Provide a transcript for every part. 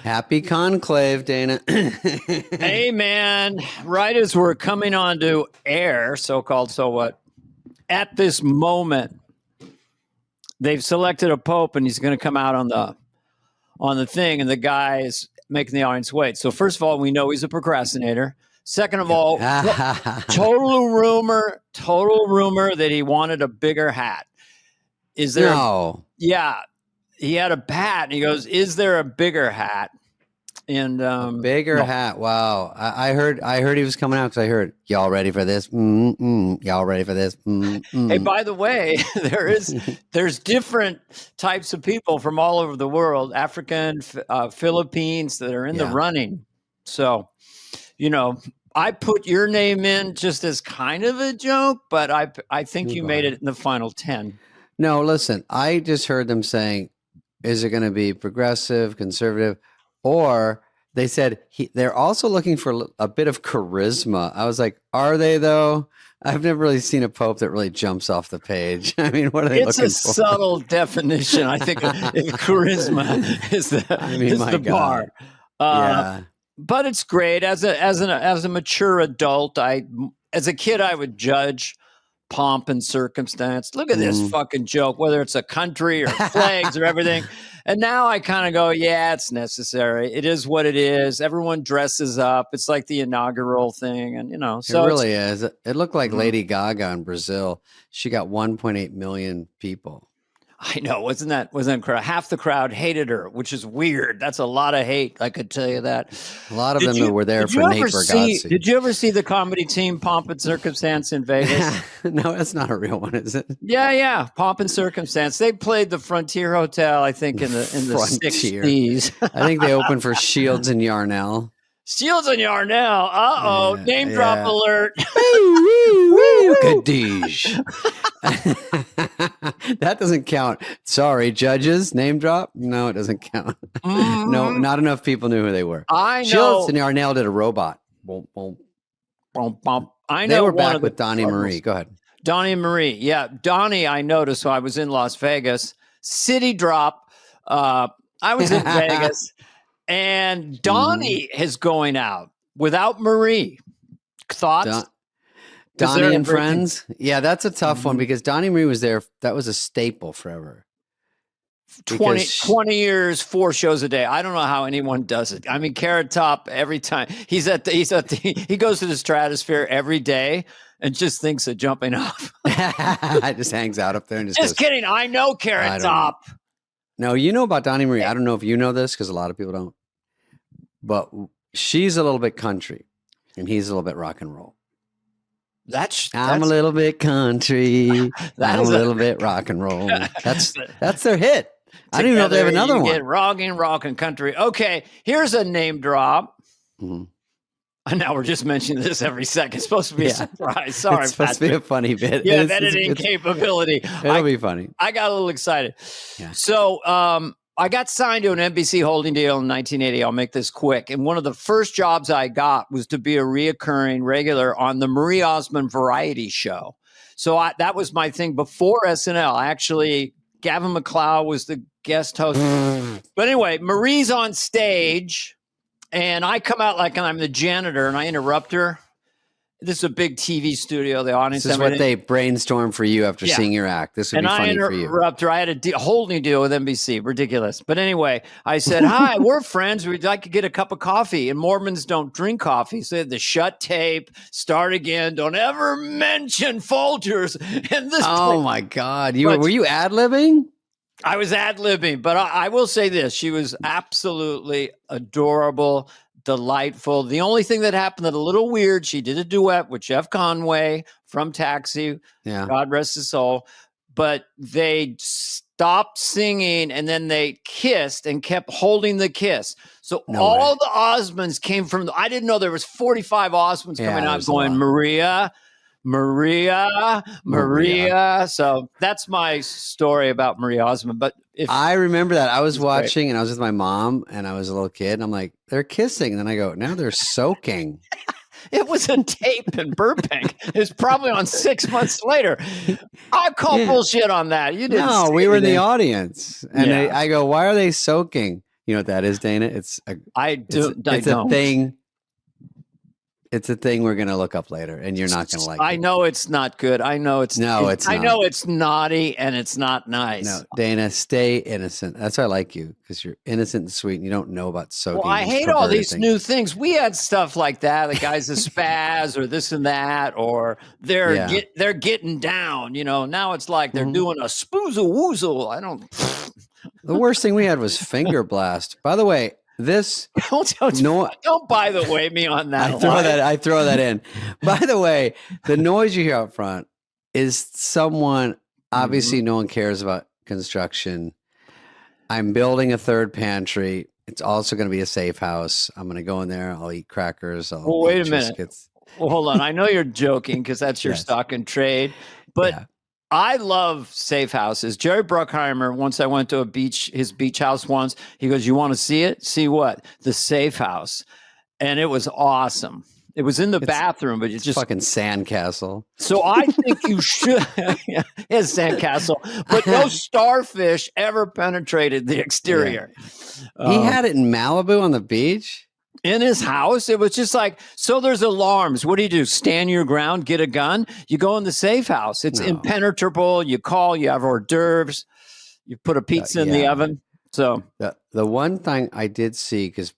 Happy conclave, Dana. Hey, man. Right as we're coming on to air, so-called, so what? At this moment, they've selected a pope, and he's going to come out on the thing, and the guy is making the audience wait. So first of all, we know he's a procrastinator. Second of all, total rumor that he wanted a bigger hat. Is there? No. Yeah, he had a hat, and he goes, "Is there a bigger hat?" And bigger hat. Wow. I heard he was coming out because I heard, y'all ready for this? Y'all ready for this? Hey, by the way, there's different types of people from all over the world, African, Philippines, that are in the running. So, I put your name in just as kind of a joke, but I think you made it in the final 10. No, listen, I just heard them saying, is it going to be progressive, conservative? Or they said they're also looking for a bit of charisma. I was like, are they though? I've never really seen a pope that really jumps off the page. I mean, what are they looking for? It's a subtle definition. I think charisma is the bar. Yeah. But it's great as a mature adult. As a kid, I would judge pomp and circumstance. Look at this fucking joke, whether it's a country or flags or everything. And now I kind of go, yeah, it's necessary. It is what it is. Everyone dresses up. It's like the inaugural thing. And, so it really is. It looked like Lady Gaga in Brazil. She got 1.8 million people. I know. Wasn't that crowd? Half the crowd hated her, which is weird. That's a lot of hate. I could tell you that. A lot of them were there for Nate Bargatze. Did you ever see the comedy team Pomp and Circumstance in Vegas? No, that's not a real one, is it? Yeah. Pomp and Circumstance. They played the Frontier Hotel, I think, in the 60s. I think they opened for Shields and Yarnell. Shields and Yarnell. Uh-oh. Yeah, name drop alert. Kaddish. That doesn't count. Sorry, judges. Name drop? No, it doesn't count. No, not enough people knew who they were. I know. Shields and Yarnell did a robot. Boom, boom. Boom, boom. I know. They were back with Donnie Marie. Go ahead. Donnie and Marie. Yeah. Donnie, I noticed when I was in Las Vegas. City drop. I was in Vegas. And Donnie is going out without Marie. Thoughts? Donnie and Friends? Yeah, that's a tough one because Donnie Marie was there. That was a staple forever. 20 years, 4 shows a day. I don't know how anyone does it. I mean, Carrot Top every time. He goes to the Stratosphere every day and just thinks of jumping off. Just hangs out up there and just goes, kidding. I know Carrot Top. No, you know about Donnie Marie. I don't know if you know this because a lot of people don't. But she's a little bit country and he's a little bit rock and roll. I'm a little bit country. I'm a little bit rock and roll. That's their hit. I don't even know if they have another one. Rock and country. Okay, here's a name drop. And now we're just mentioning this every second. It's supposed to be a surprise. Sorry, it's supposed to be a funny bit. Yeah, editing capability. It'll be funny. I got a little excited. Yeah. So I got signed to an NBC holding deal in 1980. I'll make this quick. And one of the first jobs I got was to be a reoccurring regular on the Marie Osmond variety show. So that was my thing before SNL. Actually, Gavin MacLeod was the guest host. But anyway, Marie's on stage, and I come out like I'm the janitor, and I interrupt her. This is a big TV studio. The audience. This is what they brainstormed for you after seeing your act. This would be funny for you. And I interrupt her. I had a holding deal with NBC. Ridiculous. But anyway, I said, hi, we're friends. We'd like to get a cup of coffee. And Mormons don't drink coffee. So they had to shut tape, start again. Don't ever mention Folgers. And this. Oh, my God. Were you ad-libbing? I was ad-libbing. But I will say this. She was absolutely adorable. Delightful. The only thing that happened that a little weird, she did a duet with Jeff Conway from Taxi. Yeah. God rest his soul. But they stopped singing and then they kissed and kept holding the kiss. So all the Osmonds came from, I didn't know there was 45 Osmonds coming out going, Maria. So that's my story about Marie Osmond. But I remember that I was watching and I was with my mom and I was a little kid and I'm like, they're kissing. And then I go, now they're soaking. It was a tape in Burbank. It was probably on 6 months later. I call bullshit on that. You didn't. No, we were in the audience and I go, why are they soaking? You know what that is, Dana? It's a thing. It's a thing we're going to look up later, and you're not going to like it. I know it's not good. I know it's not. I know it's naughty, and it's not nice. No, Dana, stay innocent. That's why I like you, because you're innocent and sweet, and you don't know about soaking. Well, I hate all these new things. We had stuff like that. The guy's a spaz, or this and that, or they're getting down. You know, now it's like they're doing a spoozle woozle. I don't. The worst thing we had was finger blast. By the way. Don't by the way me on that. I throw that in. By the way, the noise you hear out front is someone, obviously no one cares about construction. I'm building a third pantry. It's also going to be a safe house. I'm going to go in there. I'll eat crackers. Wait a minute. Well, hold on. I know you're joking because that's your stock and trade, but I love safe houses. Jerry Bruckheimer, once I went to his beach house once, he goes, "You want to see it? See what? The safe house." And it was awesome. It was in the bathroom, but it's just fucking sandcastle. So I think you should. It's sandcastle, but no starfish ever penetrated the exterior. Yeah. He had it in Malibu on the beach. In his house, it was just like, so there's alarms. What do? Stand your ground, get a gun. You go in the safe house. It's impenetrable. You call, you have hors d'oeuvres. You put a pizza in the oven. So the one thing I did see, because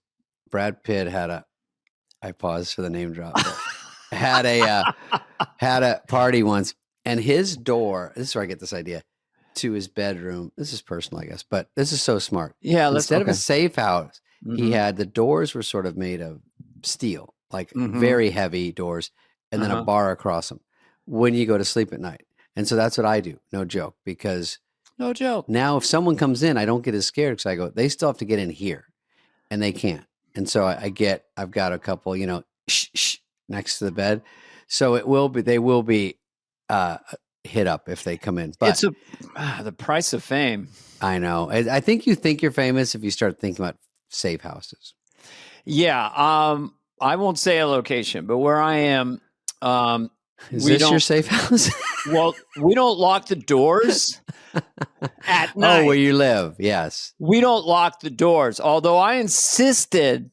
Brad Pitt I paused for the name drop, had a party once, and his door, this is where I get this idea, to his bedroom. This is personal, I guess, but this is so smart. Yeah. Instead of a safe house, he had the doors were sort of made of steel, like very heavy doors, and then a bar across them when you go to sleep at night. And so that's what I do. No joke, because now if someone comes in, I don't get as scared because I go, they still have to get in here and they can't. And so I've got a couple, next to the bed. So they will be hit up if they come in. But it's the price of fame. I know. I think you think you're famous if you start thinking about safe houses. Yeah. I won't say a location, but where I am, is this your safe house? Well, we don't lock the doors at night. Oh, where you live. Yes. We don't lock the doors. Although I insisted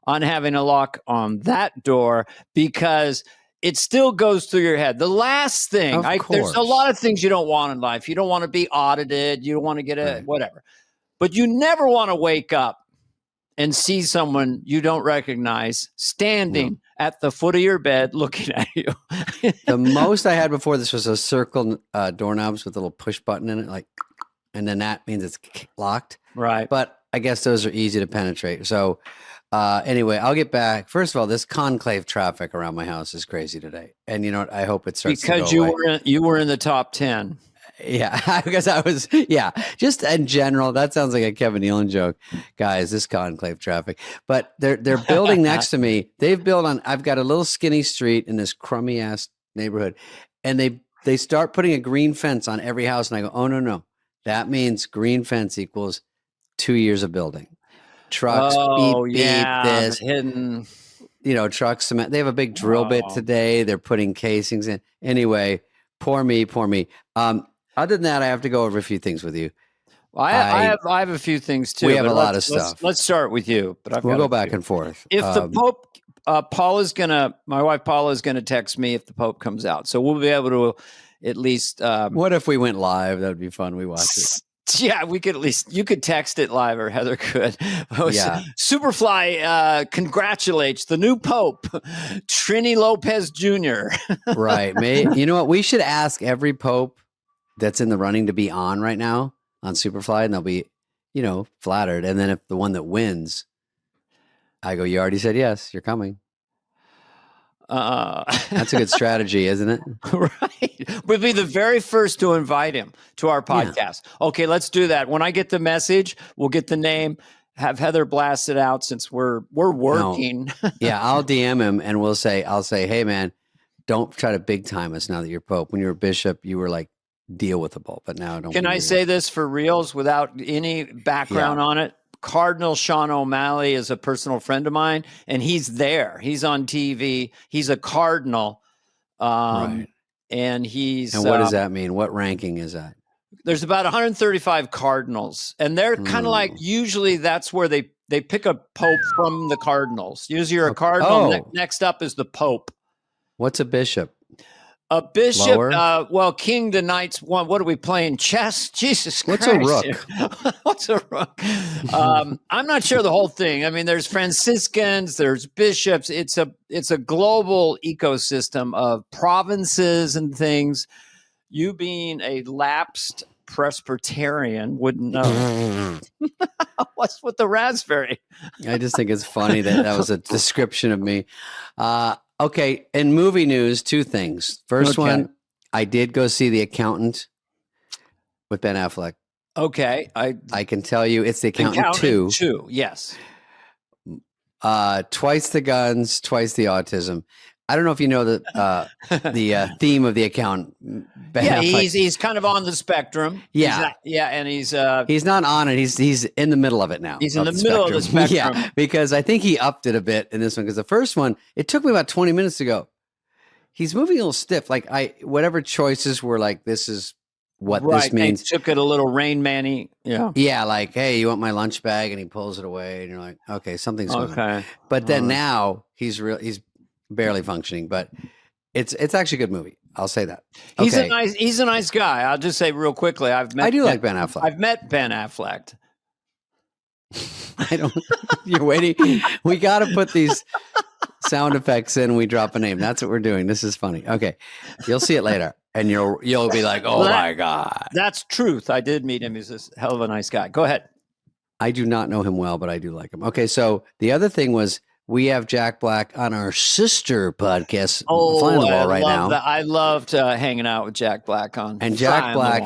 on having a lock on that door because it still goes through your head. The last thing, there's a lot of things you don't want in life. You don't want to be audited. You don't want to get whatever, but you never want to wake up and see someone you don't recognize standing at the foot of your bed looking at you. The most I had before this was a circle doorknobs with a little push button in it, and then that means it's locked. Right. But I guess those are easy to penetrate. So anyway, I'll get back. First of all, this conclave traffic around my house is crazy today. And you know what? I hope it starts because to go away. You were in the top 10. Yeah, because I was, just in general, that sounds like a Kevin Nealon joke. Guys, this conclave traffic. But they're building next to me. I've got a little skinny street in this crummy ass neighborhood. And they start putting a green fence on every house. And I go, oh, no. That means green fence equals 2 years of building. Trucks, beep, this. Hidden. Trucks, cement. They have a big drill bit today. They're putting casings in. Anyway, poor me. Other than that, I have to go over a few things with you. Well, I have a few things too. We have a lot of stuff. Let's start with you. But we'll go back and forth. If the Pope, my wife Paula is gonna text me if the Pope comes out, so we'll be able to at least. What if we went live? That would be fun. We watch it. Yeah, we could at least. You could text it live, or Heather could. Yeah. Superfly congratulates the new Pope, Trini Lopez Jr. Right. You know what? We should ask every Pope that's in the running to be on right now on Superfly, and they'll be, flattered. And then if the one that wins, I go, you already said yes, you're coming. That's a good strategy, isn't it? Right. We'll be the very first to invite him to our podcast. Yeah. Okay, let's do that. When I get the message, we'll get the name, have Heather blast it out since we're working. No. Yeah, I'll DM him and I'll say, hey man, don't try to big time us now that you're Pope. When you were bishop, you were like, deal with the Pope, but now don't. Can I say this for reals without any background on it? Cardinal Sean O'Malley is a personal friend of mine, and he's there. He's on TV. He's a cardinal, right. And he's. And what does that mean? What ranking is that? there's about 135 cardinals, and they're kind of like, usually that's where they pick a pope from the cardinals. Usually you're a cardinal. Next up is the pope. What's a bishop? A bishop, well, king to knights. One. What are we playing? Chess? Jesus Christ. What's a rook? What's a rook? I'm not sure the whole thing. I mean, there's Franciscans, there's bishops. It's a global ecosystem of provinces and things. You being a lapsed Presbyterian wouldn't know. What's with the raspberry? I just think it's funny that was a description of me. Okay, in movie news, two things. First one, I did go see The Accountant with Ben Affleck. Okay, I can tell you it's The Accountant 2. 2, yes. Twice the guns, twice the autism. I don't know if you know the theme of The Accountant. Ben Affleck. He's kind of on the spectrum. Yeah, and he's not on it. He's in the middle of it now. He's in the middle of the spectrum. Yeah, because I think he upped it a bit in this one. Because the first one, it took me about 20 minutes to go. He's moving a little stiff. Like whatever choices were like, this is what this means. They took it a little Rain Man-y. Yeah. Yeah, like, hey, you want my lunch bag? And he pulls it away, and you're like, okay, something's going on. But then now he's barely functioning, but it's actually a good movie. I'll say that. Okay. He's a nice guy. I'll just say real quickly, I do like Ben Affleck. I've met Ben Affleck. You're waiting. We got to put these sound effects in. We drop a name. That's what we're doing. This is funny. Okay. You'll see it later and you'll be like, oh my God. That's truth. I did meet him. He's a hell of a nice guy. Go ahead. I do not know him well, but I do like him. Okay. So the other thing was, we have Jack Black on our sister podcast. Flying the Wall right now. I loved hanging out with Jack Black on. And Jack Black,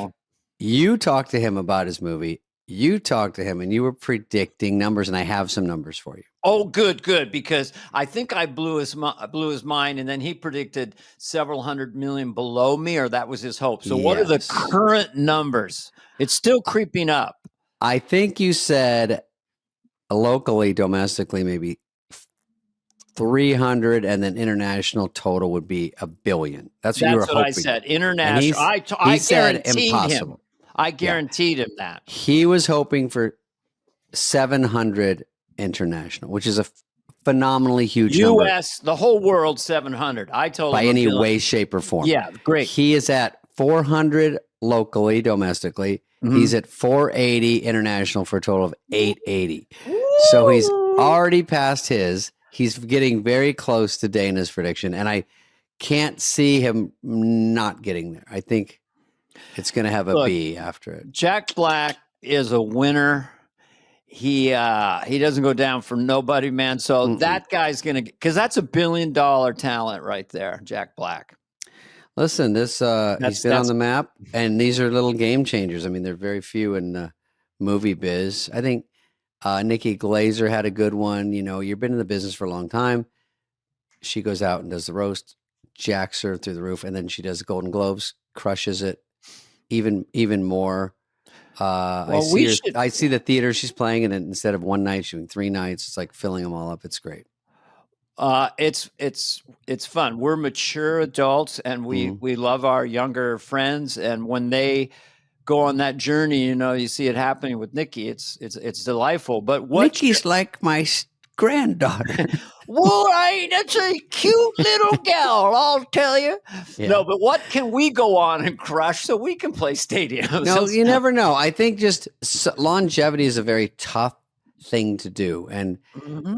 you talked to him about his movie. You talked to him and you were predicting numbers, and I have some numbers for you. Oh, good, because I think I blew his mind, and then he predicted several hundred million below me, or that was his hope. So what are the current numbers? It's still creeping up. I think you said locally, domestically, maybe 300, and then international total would be $1 billion. That's what you were hoping. I said. International. I said guaranteed impossible. Him. I guaranteed him that. He was hoping for 700 international, which is a phenomenally huge number. U.S., the whole world, 700. I told him. By any way, shape, or form. Yeah, great. He is at 400 locally, domestically. Mm-hmm. He's at 480 international for a total of 880. Woo! So he's already past his. He's getting very close to Dana's prediction, and I can't see him not getting there. I think it's going to have a B after it. Jack Black is a winner. He doesn't go down for nobody, man. So that guy's going to, because that's $1 billion talent right there, Jack Black. Listen, he's been on the map, and these are little game changers. I mean, they're very few in the movie biz. I think Nikki Glazer had a good one. You know, you've been in the business for a long time. She goes out and does the roast, jacks her through the roof, and then she does the Golden Globes, crushes it even more. I see the theater she's playing, and instead of one night, she's doing 3 nights. It's like filling them all up. It's great. It's fun. We're mature adults, and we love our younger friends. And when they go on that journey, you know, you see it happening with Nikki. It's delightful. But Nikki's like my granddaughter. Well, that's a cute little gal, I'll tell you. Yeah. No, but what can we go on and crush so we can play stadiums? No, you never know. I think just longevity is a very tough thing to do, and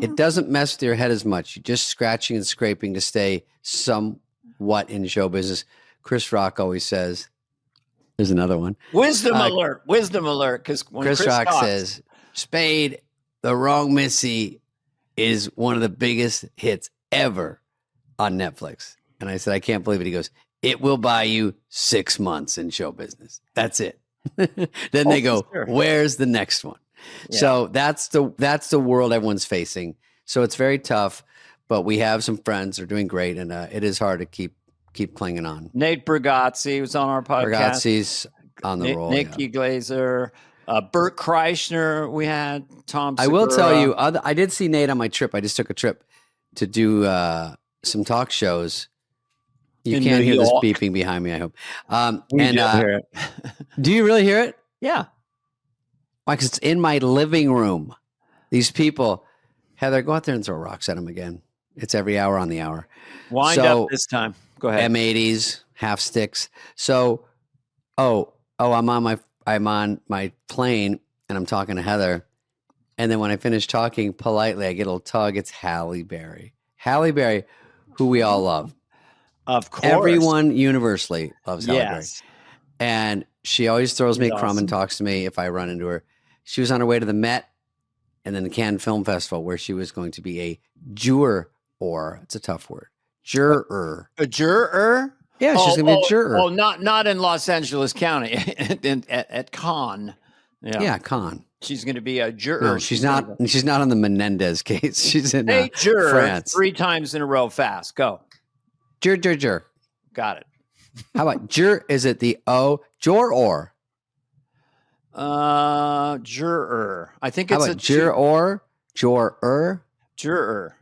it doesn't mess with your head as much. You're just scratching and scraping to stay somewhat in show business. Chris Rock always says, there's another one. Wisdom alert. Because Chris Rock says, Spade, The Wrong Missy is one of the biggest hits ever on Netflix. And I said, I can't believe it. He goes, it will buy you 6 months in show business. That's it. Then they go, where's the next one? Yeah. So that's the world everyone's facing. So it's very tough, but we have some friends who are doing great, and it is hard to keep clinging on. Nate Bargatze was on our podcast. Bargatze's on the roll. Nikki Glazer, Bert Kreischer. We had Tom Segura. I will tell you, I did see Nate on my trip. I just took a trip to do some talk shows. You in can't New hear this York. beeping behind me, I hope. We do hear it. Do you really hear it? Yeah. Why? Because it's in my living room. These people, Heather, go out there and throw rocks at them again. It's every hour on the hour. Wind up this time. Go ahead. M80s, half sticks. So, I'm on my plane and I'm talking to Heather. And then when I finish talking politely, I get a little tug. It's Halle Berry. Halle Berry, who we all love. Of course. Everyone universally loves Halle Berry. Yes. And she always throws me a crumb awesome. and talks to me if I run into her. She was on her way to the Met and then the Cannes Film Festival where she was going to be a juror. It's a tough word. Juror. A juror? Yeah, she's going to be a juror. Oh, not in Los Angeles County, at Cannes. Yeah, Cannes. She's going to be a juror. No, she's not on the Menendez case. She's in juror France. 3 times in a row fast. Go. Jur. Got it. How about jur? Is it the O? Juror. Juror. I think it's a juror. Juror. Juror.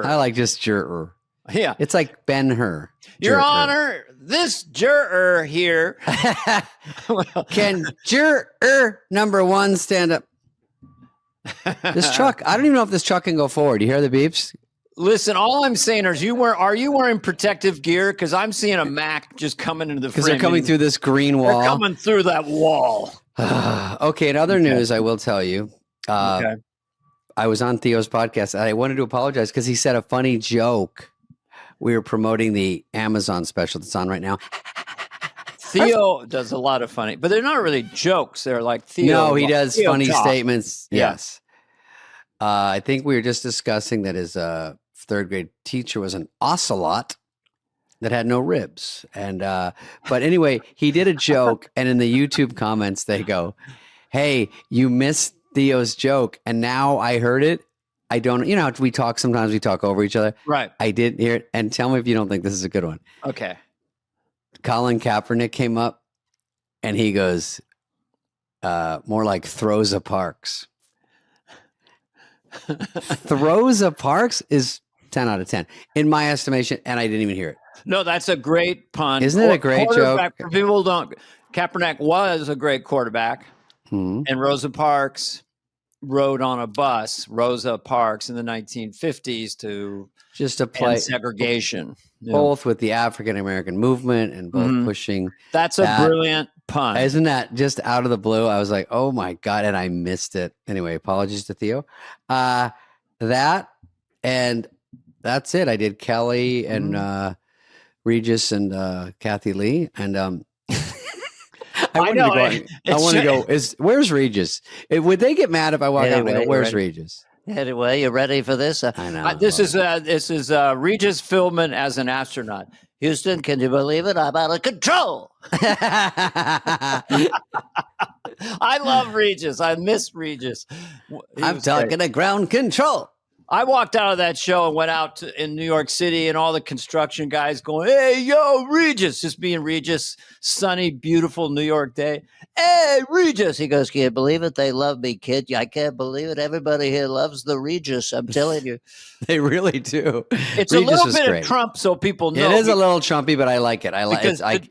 I like just juror. Yeah. It's like Ben-Hur. Your Honor, this juror here. Can juror number 1 stand up? This truck, I don't even know if this truck can go forward. You hear the beeps? Listen, all I'm saying is, are you wearing protective gear? Because I'm seeing a Mac just coming into the frame. Because they're coming through this green wall. They're coming through that wall. Okay, in other news, I will tell you. I was on Theo's podcast, and I wanted to apologize because he said a funny joke. We were promoting the Amazon special that's on right now. Theo does a lot of funny, but they're not really jokes. They're like Theo. No, he does Theo funny talk. statements. Yeah. Yes. I think we were just discussing that his 3rd grade teacher was an ocelot that had no ribs. And but anyway, he did a joke, and in the YouTube comments they go, "Hey, you missed Theo's joke, and now I heard it. I don't, sometimes we talk over each other. Right. I didn't hear it. And tell me if you don't think this is a good one." Okay. Colin Kaepernick came up and he goes, more like Throza Parks. Throza Parks is 10 out of 10 in my estimation. And I didn't even hear it. No, that's a great pun. Isn't it a great joke? For people who don't, Kaepernick was a great quarterback. Hmm. And Rosa Parks rode on a bus, Rosa Parks, in the 1950s to just to play segregation. Both with the African American movement and both pushing. That's a brilliant pun. Isn't that just out of the blue? I was like, oh my God, and I missed it. Anyway, apologies to Theo. That and that's it. I did Kelly and Regis and Kathy Lee. And I want to go. Where's Regis? Would they get mad if I walk out and go, "Where's Regis?" Anyway, you ready for this? I know. This is Regis Philbin as an astronaut. Houston, can you believe it? I'm out of control. I love Regis. I miss Regis. I'm talking to ground control. I walked out of that show and went out in New York City, and all the construction guys going, "Hey, yo, Regis," just being Regis, sunny, beautiful New York day. "Hey, Regis." He goes, "Can you believe it? They love me, kid. I can't believe it. Everybody here loves the Regis. I'm telling you." They really do. It's Regis a little bit great. of Trump, so people know. It is a little Trumpy, but I like it.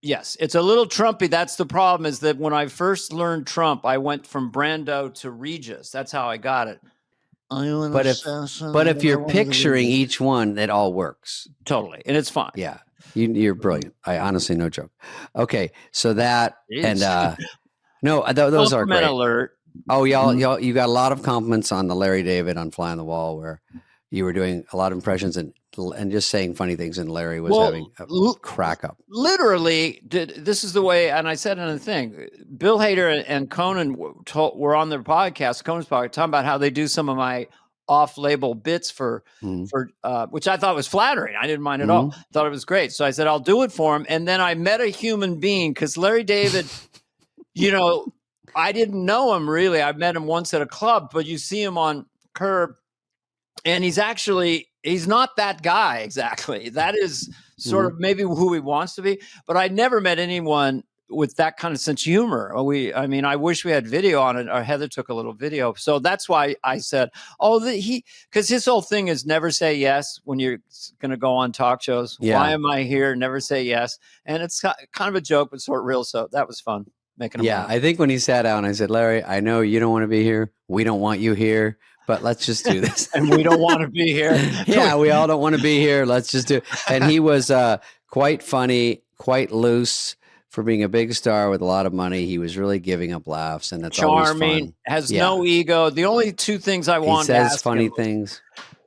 Yes, it's a little Trumpy. That's the problem, is that when I first learned Trump, I went from Brando to Regis. That's how I got it. But if you're picturing each one, it all works. Totally. And it's fine. Yeah. You're brilliant. I honestly, no joke. Okay. So that, Jeez. and those are great. Alert. Oh, y'all, you got a lot of compliments on the Larry David on Fly on the Wall, where you were doing a lot of impressions and just saying funny things, and Larry was having a crack up. Literally, this is the way, and I said another thing. Bill Hader and Conan were on their podcast, Conan's podcast, talking about how they do some of my off-label bits for which I thought was flattering. I didn't mind at all. Thought it was great. So I said, I'll do it for him. And then I met a human being, because Larry David, I didn't know him really. I met him once at a club, but you see him on Curb, and he's not that guy exactly. That is sort of maybe who he wants to be. But I never met anyone with that kind of sense of humor. I mean, I wish we had video on it. Or Heather took a little video, so that's why I said, because his whole thing is never say yes when you're going to go on talk shows. Yeah. Why am I here? Never say yes, and it's kind of a joke, but sort of real. So that was fun making him laugh. I think when he sat down, I said, Larry, I know you don't want to be here. We don't want you here. But let's just do this. And we don't want to be here. Yeah, we all don't want to be here. Let's just do it. And he was quite funny, quite loose for being a big star with a lot of money. He was really giving up laughs, and that's charming, always fun. Has no ego. The only two things I want to ask funny him, things.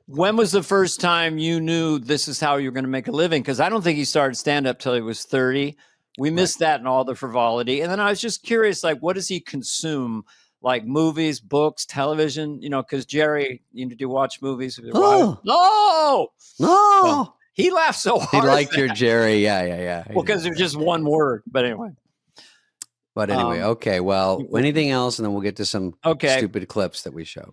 When was the first time you knew this is how you're going to make a living? Because I don't think he started stand-up till he was 30. We missed that in all the frivolity. And then I was just curious, like, what does he consume? Like movies, books, television, because Jerry, do you watch movies with your wife? No. Well, he laughed so hard. He liked your Jerry. Yeah. Well, because there's just one word. But anyway. Okay. Well, anything else, and then we'll get to some stupid clips that we show.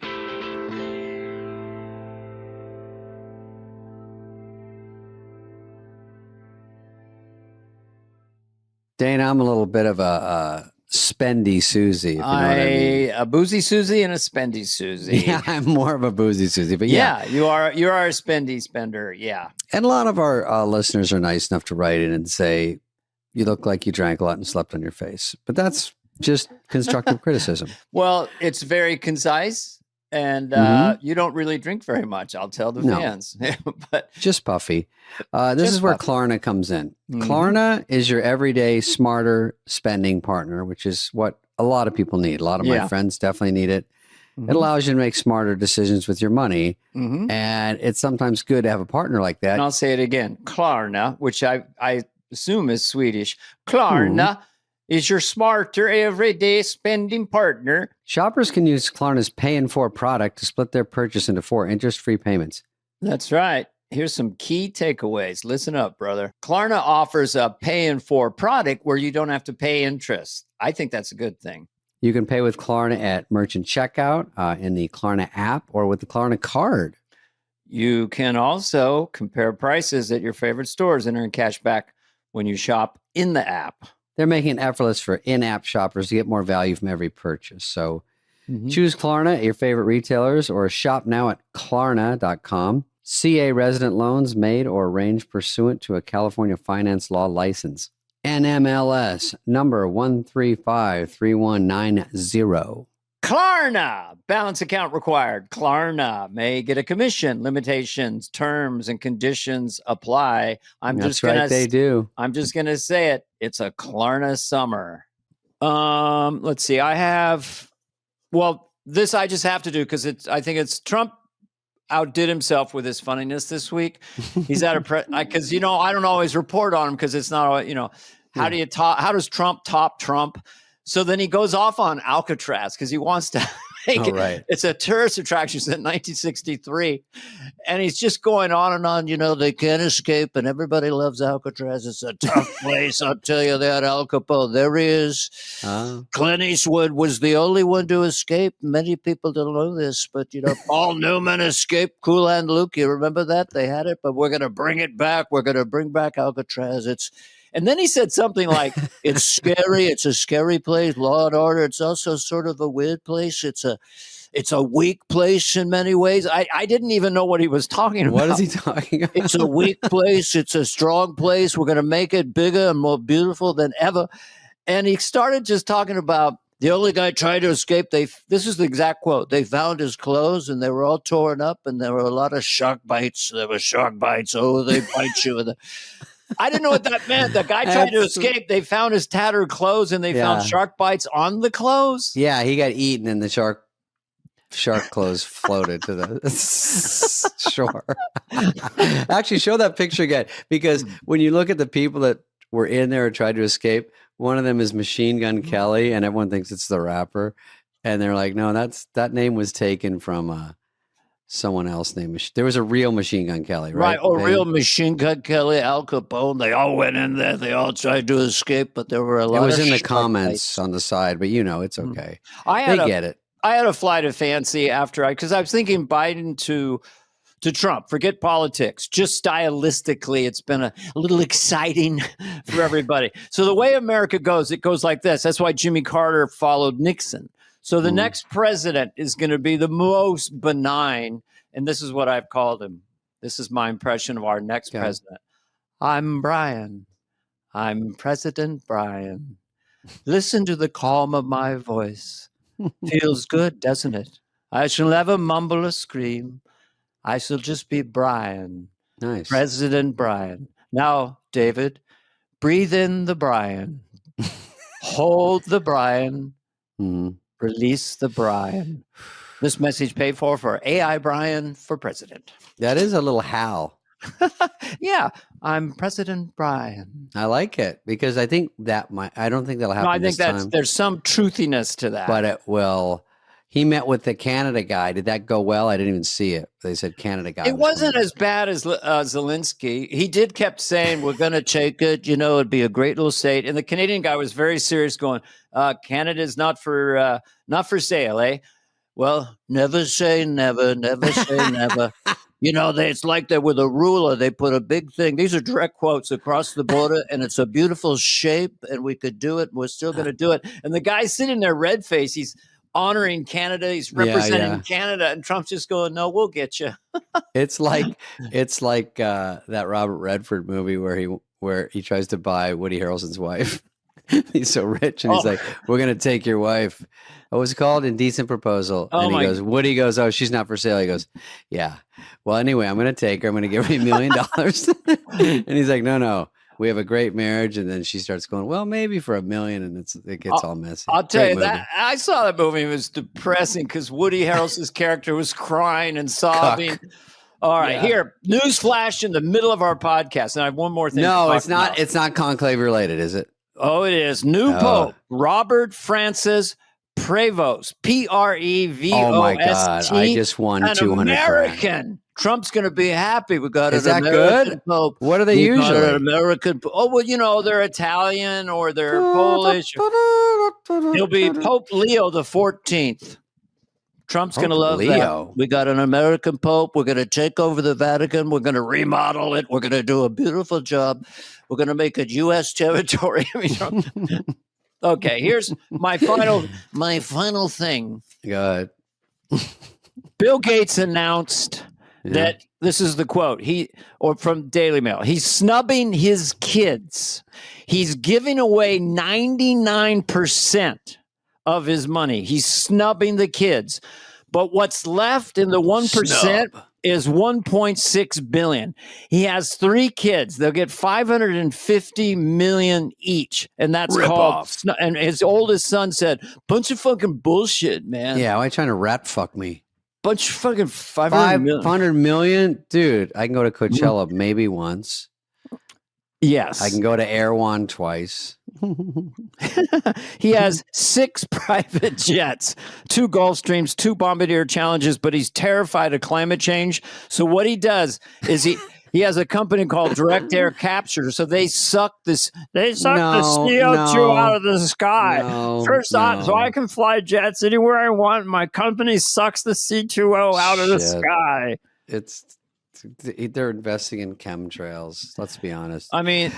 Dana, I'm a little bit of a spendy Susie. If you know what I mean. A boozy Susie and a spendy Susie. Yeah, I'm more of a boozy Susie, but yeah, you are a spendy spender. Yeah, and a lot of our listeners are nice enough to write in and say you look like you drank a lot and slept on your face, but that's just constructive criticism. Well, it's very concise. And you don't really drink very much, I'll tell the fans. But just puffy. This is where Klarna comes in. Klarna is your everyday smarter spending partner, which is what a lot of people need. A lot of my friends definitely need it. It allows you to make smarter decisions with your money. And it's sometimes good to have a partner like that. And I'll say it again. Klarna, which I assume is Swedish. Klarna is your smarter everyday spending partner. Shoppers can use Klarna's Pay in 4 product to split their purchase into 4 interest-free payments. That's right. Here's some key takeaways. Listen up, brother. Klarna offers a Pay in 4 product where you don't have to pay interest. I think that's a good thing. You can pay with Klarna at merchant checkout, in the Klarna app, or with the Klarna card. You can also compare prices at your favorite stores and earn cash back when you shop in the app. They're making it effortless for in-app shoppers to get more value from every purchase. So choose Klarna at your favorite retailers or shop now at Klarna.com. CA resident loans made or arranged pursuant to a California finance law license. NMLS number 1353190. Klarna, balance account required. Klarna may get a commission. Limitations, terms, and conditions apply. They do. I'm just gonna say it. It's a Klarna summer. Let's see. This I just have to do because I think it's Trump outdid himself with his funniness this week. He's at because I don't always report on him because it's not how does Trump top Trump? So then he goes off on Alcatraz because he wants to make it. It's a tourist attraction since 1963. And he's just going on and on. They can't escape, and everybody loves Alcatraz. It's a tough place. I'll tell you that. Al Capone, there he is. Clint Eastwood was the only one to escape. Many people don't know this, but, Paul Newman escaped Cool Hand Luke. You remember that? They had it, but we're going to bring it back. We're going to bring back Alcatraz. And then he said something like, it's scary. It's a scary place, law and order. It's also sort of a weird place. It's a weak place in many ways. I didn't even know what he was talking about. What is he talking about? It's a weak place. It's a strong place. We're going to make it bigger and more beautiful than ever. And he started just talking about the only guy trying to escape. This is the exact quote. They found his clothes and they were all torn up and there were a lot of shark bites. There were shark bites. Oh, they bite you. I didn't know what that meant. The guy tried to escape. They found his tattered clothes and they found shark bites on the clothes. Yeah, he got eaten and the shark clothes floated to the shore. Actually, show that picture again, because when you look at the people that were in there and tried to escape, one of them is Machine Gun Kelly, and everyone thinks it's the rapper. And they're like, no, that name was taken from someone else named. There was a real Machine Gun Kelly, right? Right, real Machine Gun Kelly, Al Capone. They all went in there. They all tried to escape, but there were a lot. It was in the comments on the side, but it's okay. They get it. I had a flight of fancy after because I was thinking Biden to to Trump. Forget politics. Just stylistically, it's been a little exciting for everybody. So the way America goes, it goes like this. That's why Jimmy Carter followed Nixon. So the next president is going to be the most benign. And this is what I've called him. This is my impression of our next president. I'm Brian. I'm President Brian. Listen to the calm of my voice. Feels good, doesn't it? I shall never mumble or scream. I shall just be Brian. Nice. President Brian. Now, David, breathe in the Brian. Hold the Brian. Release the Brian. This message paid for AI Brian for president. That is a little Hal. Yeah, I'm President Brian. I like it because I think that I don't think that'll happen. No, I think there's some truthiness to that. But it will. He met with the Canada guy. Did that go well? I didn't even see it. They said Canada guy. It wasn't as bad as Zelensky. He kept saying, we're going to take it. You know, it'd be a great little state. And the Canadian guy was very serious going, Canada's not for sale, eh? Well, never say never, never say never. You know, it's like they're with a ruler. They put a big thing. These are direct quotes across the border, and it's a beautiful shape, and we could do it. And we're still going to do it. And the guy's sitting there red face. He's honoring Canada. He's representing Canada, and Trump's just going, "No, we'll get you." It's like that Robert Redford movie where he tries to buy Woody Harrelson's wife. He's so rich, and he's like, "We're going to take your wife." What was it called? Indecent Proposal. And Woody goes, "Oh, she's not for sale." He goes, "Yeah. Well, anyway, I'm going to take her. I'm going to give her $1 million." And he's like, "No. We have a great marriage." And then she starts going, "Well, maybe for $1 million," and it gets all messy. I'll tell you that I saw that movie. It was depressing because Woody Harrelson's character was crying and sobbing. All right, here, news flash in the middle of our podcast. And I have one more thing. No, it's not. It's not conclave related, is it? Oh, it is. New Pope Robert Francis Prevost, Prevost. Oh my God! I just won 200. American. Trump's going to be happy. We got Is an that American good? Pope. What are they usually? An American. Oh well, you know they're Italian or they're Polish. He'll be Pope Leo the 14th. Trump's going to love that. We got an American Pope. We're going to take over the Vatican. We're going to remodel it. We're going to do a beautiful job. We're going to make it U.S. territory. Okay, here's my final thing. Go ahead. Bill Gates announced that this is the quote from Daily Mail. He's snubbing his kids. He's giving away 99% of his money. He's snubbing the kids. But what's left in the 1% is $1.6 billion. He has 3 kids. They'll get $550 million each. And that's called, and his oldest son said, bunch of fucking bullshit, man. Yeah, why are you trying to rat fuck me? Bunch of fucking $500 million? Dude, I can go to Coachella maybe once. Yes. I can go to Erewhon twice. He has 6 private jets, 2 Gulfstreams, 2 Bombardier Challenges, but he's terrified of climate change. So what he does is he has a company called Direct Air Capture. So they suck the CO2 out of the sky. So I can fly jets anywhere I want. My company sucks the C2O out of the sky. They're investing in chemtrails. Let's be honest. I mean,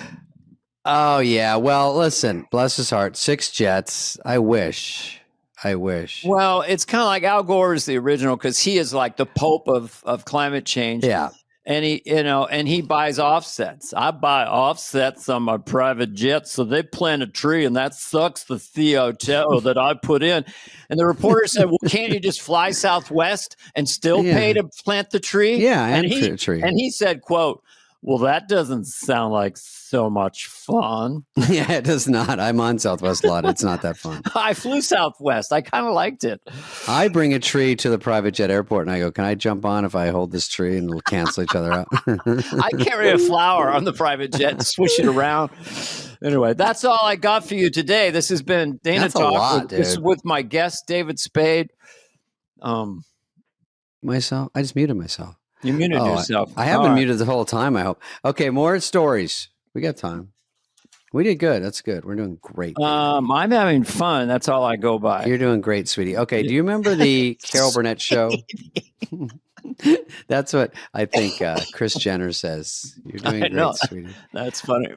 oh yeah. Well, listen, bless his heart. 6 jets. I wish. Well, it's kind of like Al Gore is the original because he is like the Pope of climate change. Yeah. And he buys offsets. I buy offsets on my private jet. So they plant a tree and that sucks the CO2 that I put in. And the reporter said, well, can't you just fly Southwest and still pay to plant the tree? Yeah. And he said, quote, well, that doesn't sound like so much fun. Yeah, it does not. I'm on Southwest a lot. It's not that fun. I flew Southwest. I kind of liked it. I bring a tree to the private jet airport and I go, can I jump on if I hold this tree and it'll cancel each other out? I carry a flower on the private jet and swish it around. Anyway, that's all I got for you today. This has been Dana Talk. This is with my guest, David Spade. Myself? I just muted myself. You muted yourself. I have been muted the whole time, I hope. Okay, more stories. We got time. We did good. That's good. We're doing great. I'm having fun. That's all I go by. You're doing great, sweetie. Okay, do you remember the Carol Burnett show? That's what I think Kris Jenner says. You're doing great, sweetie. That's funny.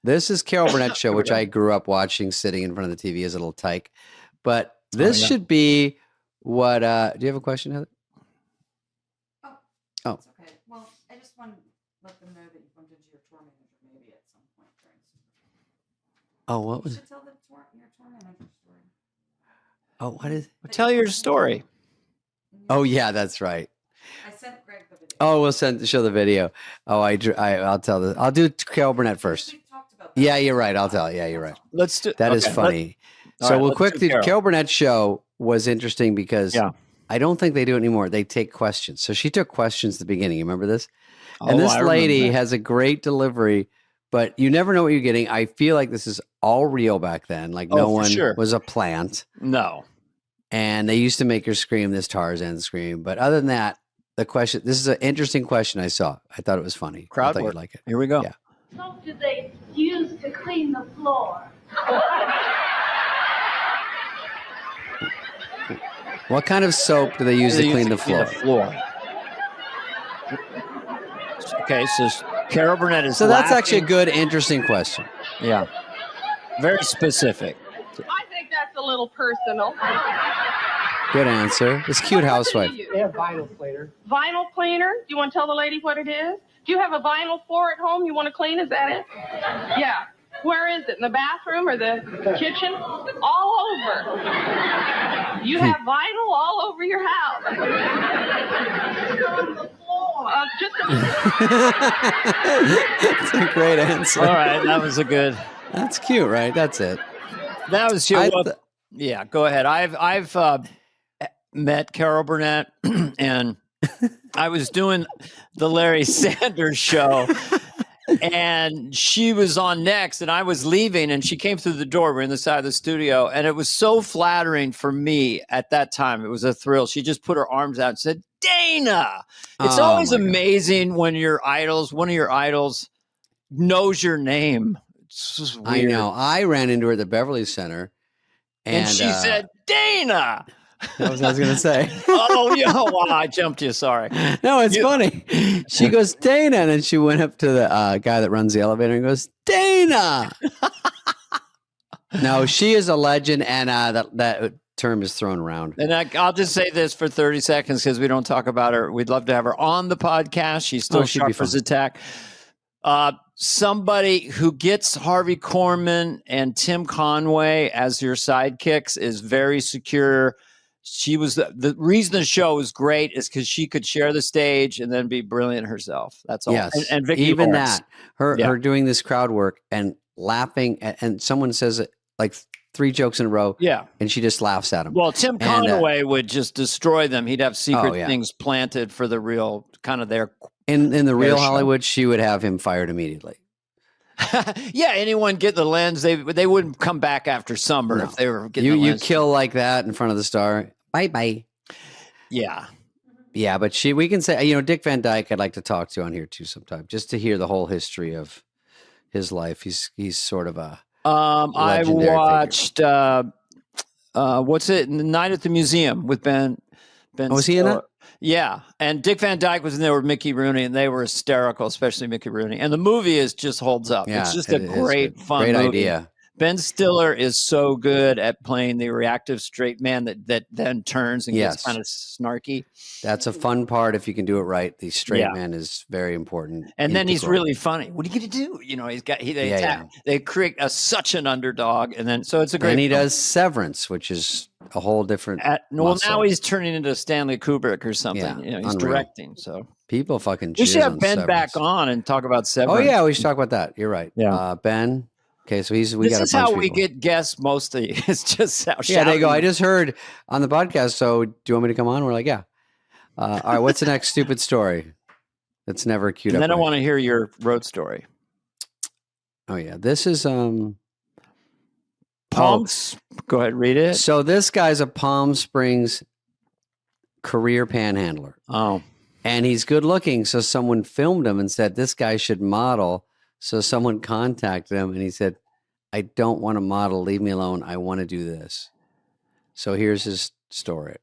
This is Carol Burnett show, which I grew up watching sitting in front of the TV as a little tyke. But this should be what, do you have a question, Heather? Oh. It's okay. Well, I just want to let them know that you bumped into your tour manager maybe at some point during Superfly. Oh, what was You it? should tell your tour manager story. Oh, what is it? Well, tell your story. Oh, yeah, that's right. I sent Greg the video. Oh, we'll show the video. Oh, I'll tell this. I'll do Carol Burnett first. We talked about that. Yeah, you're right. I'll tell. Yeah, you're right. Let's do That is funny. So we'll quickly. Carol Burnett show was interesting because I don't think they do it anymore. They take questions. So she took questions at the beginning. You remember this? And this lady has a great delivery, but you never know what you're getting. I feel like this is all real back then. Like no one was a plant. No. And they used to make her scream this Tarzan scream. But other than that, the question, this is an interesting question I saw. I thought it was funny. Crowd work. You'd like it. Here we go. Yeah. Soap do they use to clean the floor? What kind of soap do they use to clean the floor? Okay, so Carol Burnett is So that's actually a good, interesting question. Yeah. Very specific. I think that's a little personal. Good answer. This cute housewife. They have vinyl cleaner. Vinyl cleaner? Do you want to tell the lady what it is? Do you have a vinyl floor at home you want to clean? Is that it? Yeah. Where is it? In the bathroom or the kitchen? All over. You have vinyl all over your house. On the floor. That's a great answer. All right, that was a good. That's cute, right? That's it. That was your. Yeah, go ahead. I've met Carol Burnett, and I was doing the Larry Sanders show. And she was on next, and I was leaving, and she came through the door. We're in the side of the studio, and it was so flattering for me at that time. It was a thrill. She just put her arms out and said, "Dana." It's always amazing when one of your idols knows your name. It's just weird. I know. I ran into her at the Beverly Center, and she said, "Dana." That was what I was going to say. Oh, wow, I jumped you. Sorry. No, it's funny. She goes, "Dana." And then she went up to the guy that runs the elevator and goes, "Dana." No, she is a legend. And that term is thrown around. And I'll just say this for 30 seconds because we don't talk about her. We'd love to have her on the podcast. She's still sharp as a tack. Somebody who gets Harvey Korman and Tim Conway as your sidekicks is very secure. She was the reason the show was great is because she could share the stage and then be brilliant herself. That's all. Yes. And Vicky even Lawrence. that, her doing this crowd work and laughing, and someone says it like 3 jokes in a row. Yeah. And she just laughs at him. Well, Tim Conway would just destroy them. He'd have secret things planted for the real kind of their. In the real show. Hollywood, she would have him fired immediately. Yeah, anyone get the lens, they wouldn't come back after summer if they were getting the lens. You kill like that in front of the star. Bye. Yeah. Yeah, but we can say, Dick Van Dyke I'd like to talk to on here too sometime, just to hear the whole history of his life. He's sort of a I watched what's it? Night at the Museum with Ben. Was he in it? Yeah, and Dick Van Dyke was in there with Mickey Rooney, and they were hysterical, especially Mickey Rooney. And the movie just holds up. Yeah, it's just a great, fun great movie. idea. Ben Stiller is so good at playing the reactive straight man that then turns and gets kind of snarky. That's a fun part if you can do it right. The straight man is very important. And then he's really funny. What are you going to do? They create such an underdog, and then so it's a great. And he does Severance, which is a whole different. Now he's turning into Stanley Kubrick or something. Yeah, he's directing. So people fucking. We should have Ben back on and talk about Severance. Oh yeah, we should talk about that. You're right. Yeah, Ben. Okay, so this is how we get guests mostly. It's just how they go. I just heard on the podcast. So do you want me to come on? We're like, yeah. All right. What's the next stupid story? That's never queued up. Then I want to hear your road story. Oh yeah, this is Palms. Go ahead, read it. So this guy's a Palm Springs career panhandler. Oh, and he's good looking. So someone filmed him and said this guy should model. So someone contacted him and he said, "I don't want to model. Leave me alone. I want to do this." So here's his story.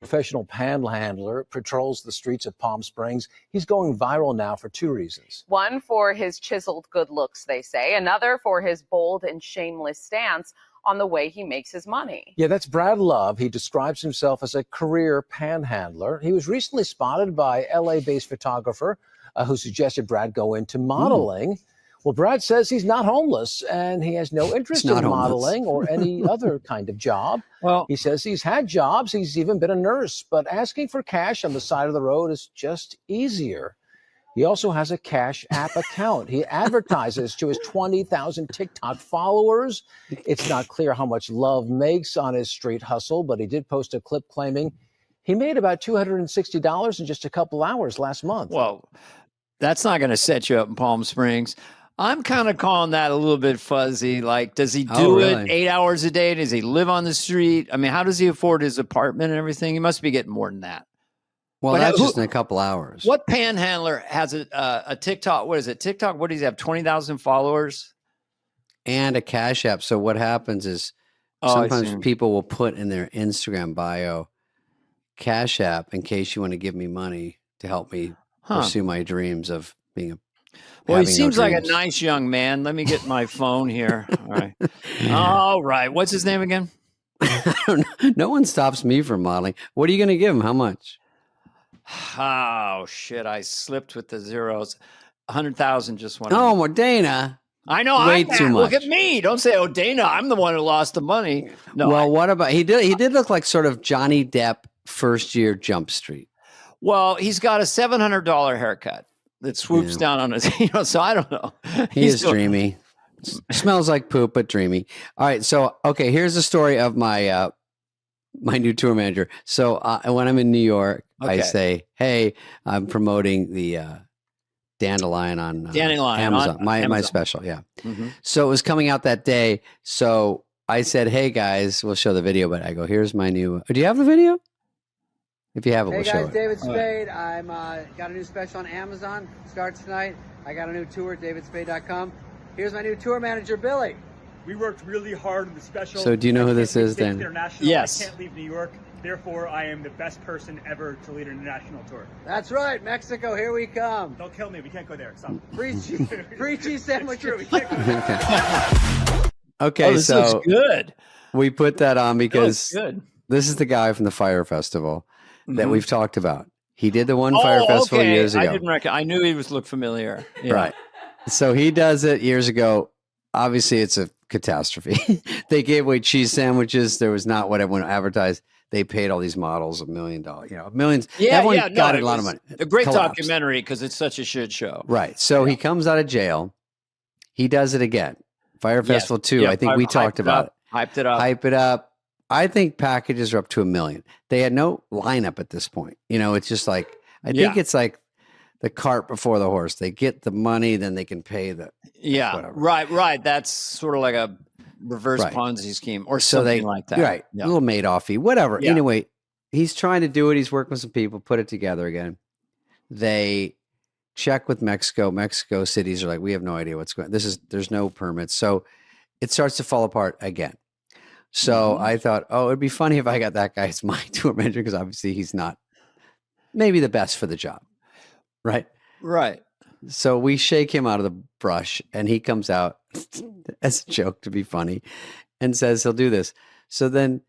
Professional panhandler patrols the streets of Palm Springs. He's going viral now for two reasons. One for his chiseled good looks, they say. Another for his bold and shameless stance on the way he makes his money. Yeah, that's Brad Love. He describes himself as a career panhandler. He was recently spotted by LA-based photographer who suggested Brad go into modeling. Well, Brad says he's not homeless and he has no interest in modeling or any other kind of job. Well, he says he's had jobs. He's even been a nurse, but asking for cash on the side of the road is just easier. He also has a Cash App account. He advertises to his 20,000 TikTok followers. It's not clear how much Love makes on his street hustle, but he did post a clip claiming he made about $260 in just a couple hours last month. Well, that's not going to set you up in Palm Springs. I'm kind of calling that a little bit fuzzy. Like, does he do it 8 hours a day? Does he live on the street? I mean, how does he afford his apartment and everything? He must be getting more than that. Well, that's just in a couple hours. What panhandler has a TikTok? What is it? TikTok? What does he have? 20,000 followers? And a Cash App. So what happens is sometimes people will put in their Instagram bio Cash App in case you want to give me money to help me pursue my dreams of being a Well, he seems like a nice young man. Let me get my phone here. All right. All right. What's his name again? I don't know. No one stops me from modeling. What are you going to give him? How much? Oh, shit. I slipped with the zeros. 100,000 just went. Oh, well, Dana. I know. Way too much. Look at me. Don't say, oh, Dana, I'm the one who lost the money. No. Well, what about, he did look like sort of Johnny Depp first year Jump Street. Well, he's got a $700 haircut that swoops down on his, so I don't know. He is dreamy. Smells like poop, but dreamy. All right. So, okay, here's the story of my my new tour manager. So when I'm in New York, I say, hey, I'm promoting the Dandelion on Amazon. My special. Yeah. Mm-hmm. So it was coming out that day. So I said, hey, guys, we'll show the video. But I go, here's my new. Do you have the video? If you have it, we'll show it. Hey guys, David Spade. I'm got a new special on Amazon. Starts tonight. I got a new tour at davidspade.com. Here's my new tour manager, Billy. We worked really hard on the special. So do you know who this is, Dan? Yes. I can't leave New York. Therefore, I am the best person ever to lead an international tour. That's right, Mexico. Here we come. Don't kill me. We can't go there. Stop. Free cheese sandwich. We can't go there. Okay, this so looks good. We put that on because this is the guy from the Fire Festival that we've talked about. He did the one Fire Festival years ago. I didn't recognize. I knew he looked familiar. Yeah. Right. So he does it years ago. Obviously, it's a catastrophe. They gave away cheese sandwiches. There was not what everyone advertised. They paid all these models $1 million, millions. Yeah, everyone got a lot of money. A great documentary because it's such a shit show. Right. So he comes out of jail. He does it again. Fire Festival 2. I think we talked about it. Hyped it up. Hype it up. I think packages are up to $1 million. They had no lineup at this point. It's just like, I think it's like the cart before the horse. They get the money, then they can pay the whatever. Right. That's sort of like a reverse Ponzi scheme or something like that. Right. A little Madoff-y, whatever. Yeah. Anyway, he's trying to do it. He's working with some people, put it together again. They check with Mexico. Mexico cities are like, we have no idea what's going on. There's no permits. So it starts to fall apart again. So I thought, it'd be funny if I got that guy as my tour manager because obviously he's not maybe the best for the job. Right. Right. So we shake him out of the brush and he comes out as a joke to be funny and says he'll do this. So then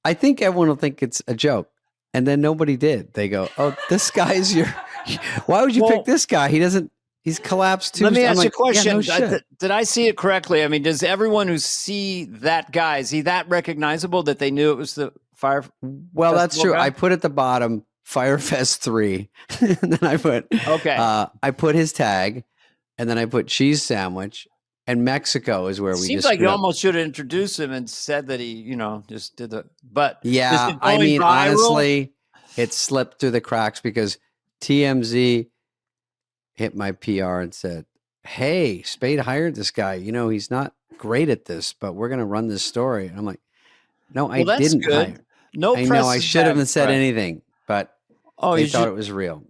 I think everyone will think it's a joke. And then nobody did. They go, oh, this guy's why would you pick this guy? He's collapsed too. Let me ask you a question. Did I see it correctly? I mean, does everyone who see that guy, is he that recognizable that they knew it was the Fire? Well, that's true. Guy? I put at the bottom Firefest 3. And then I put, I put his tag and then I put cheese sandwich and Mexico is where we seems like you almost should have introduced him and said that he, just did but yeah, I mean, honestly, it slipped through the cracks because TMZ hit my PR and said, hey, Spade hired this guy. He's not great at this, but we're going to run this story. And I'm like, no, I didn't hire. No, I know I should have said anything, but they thought it was real.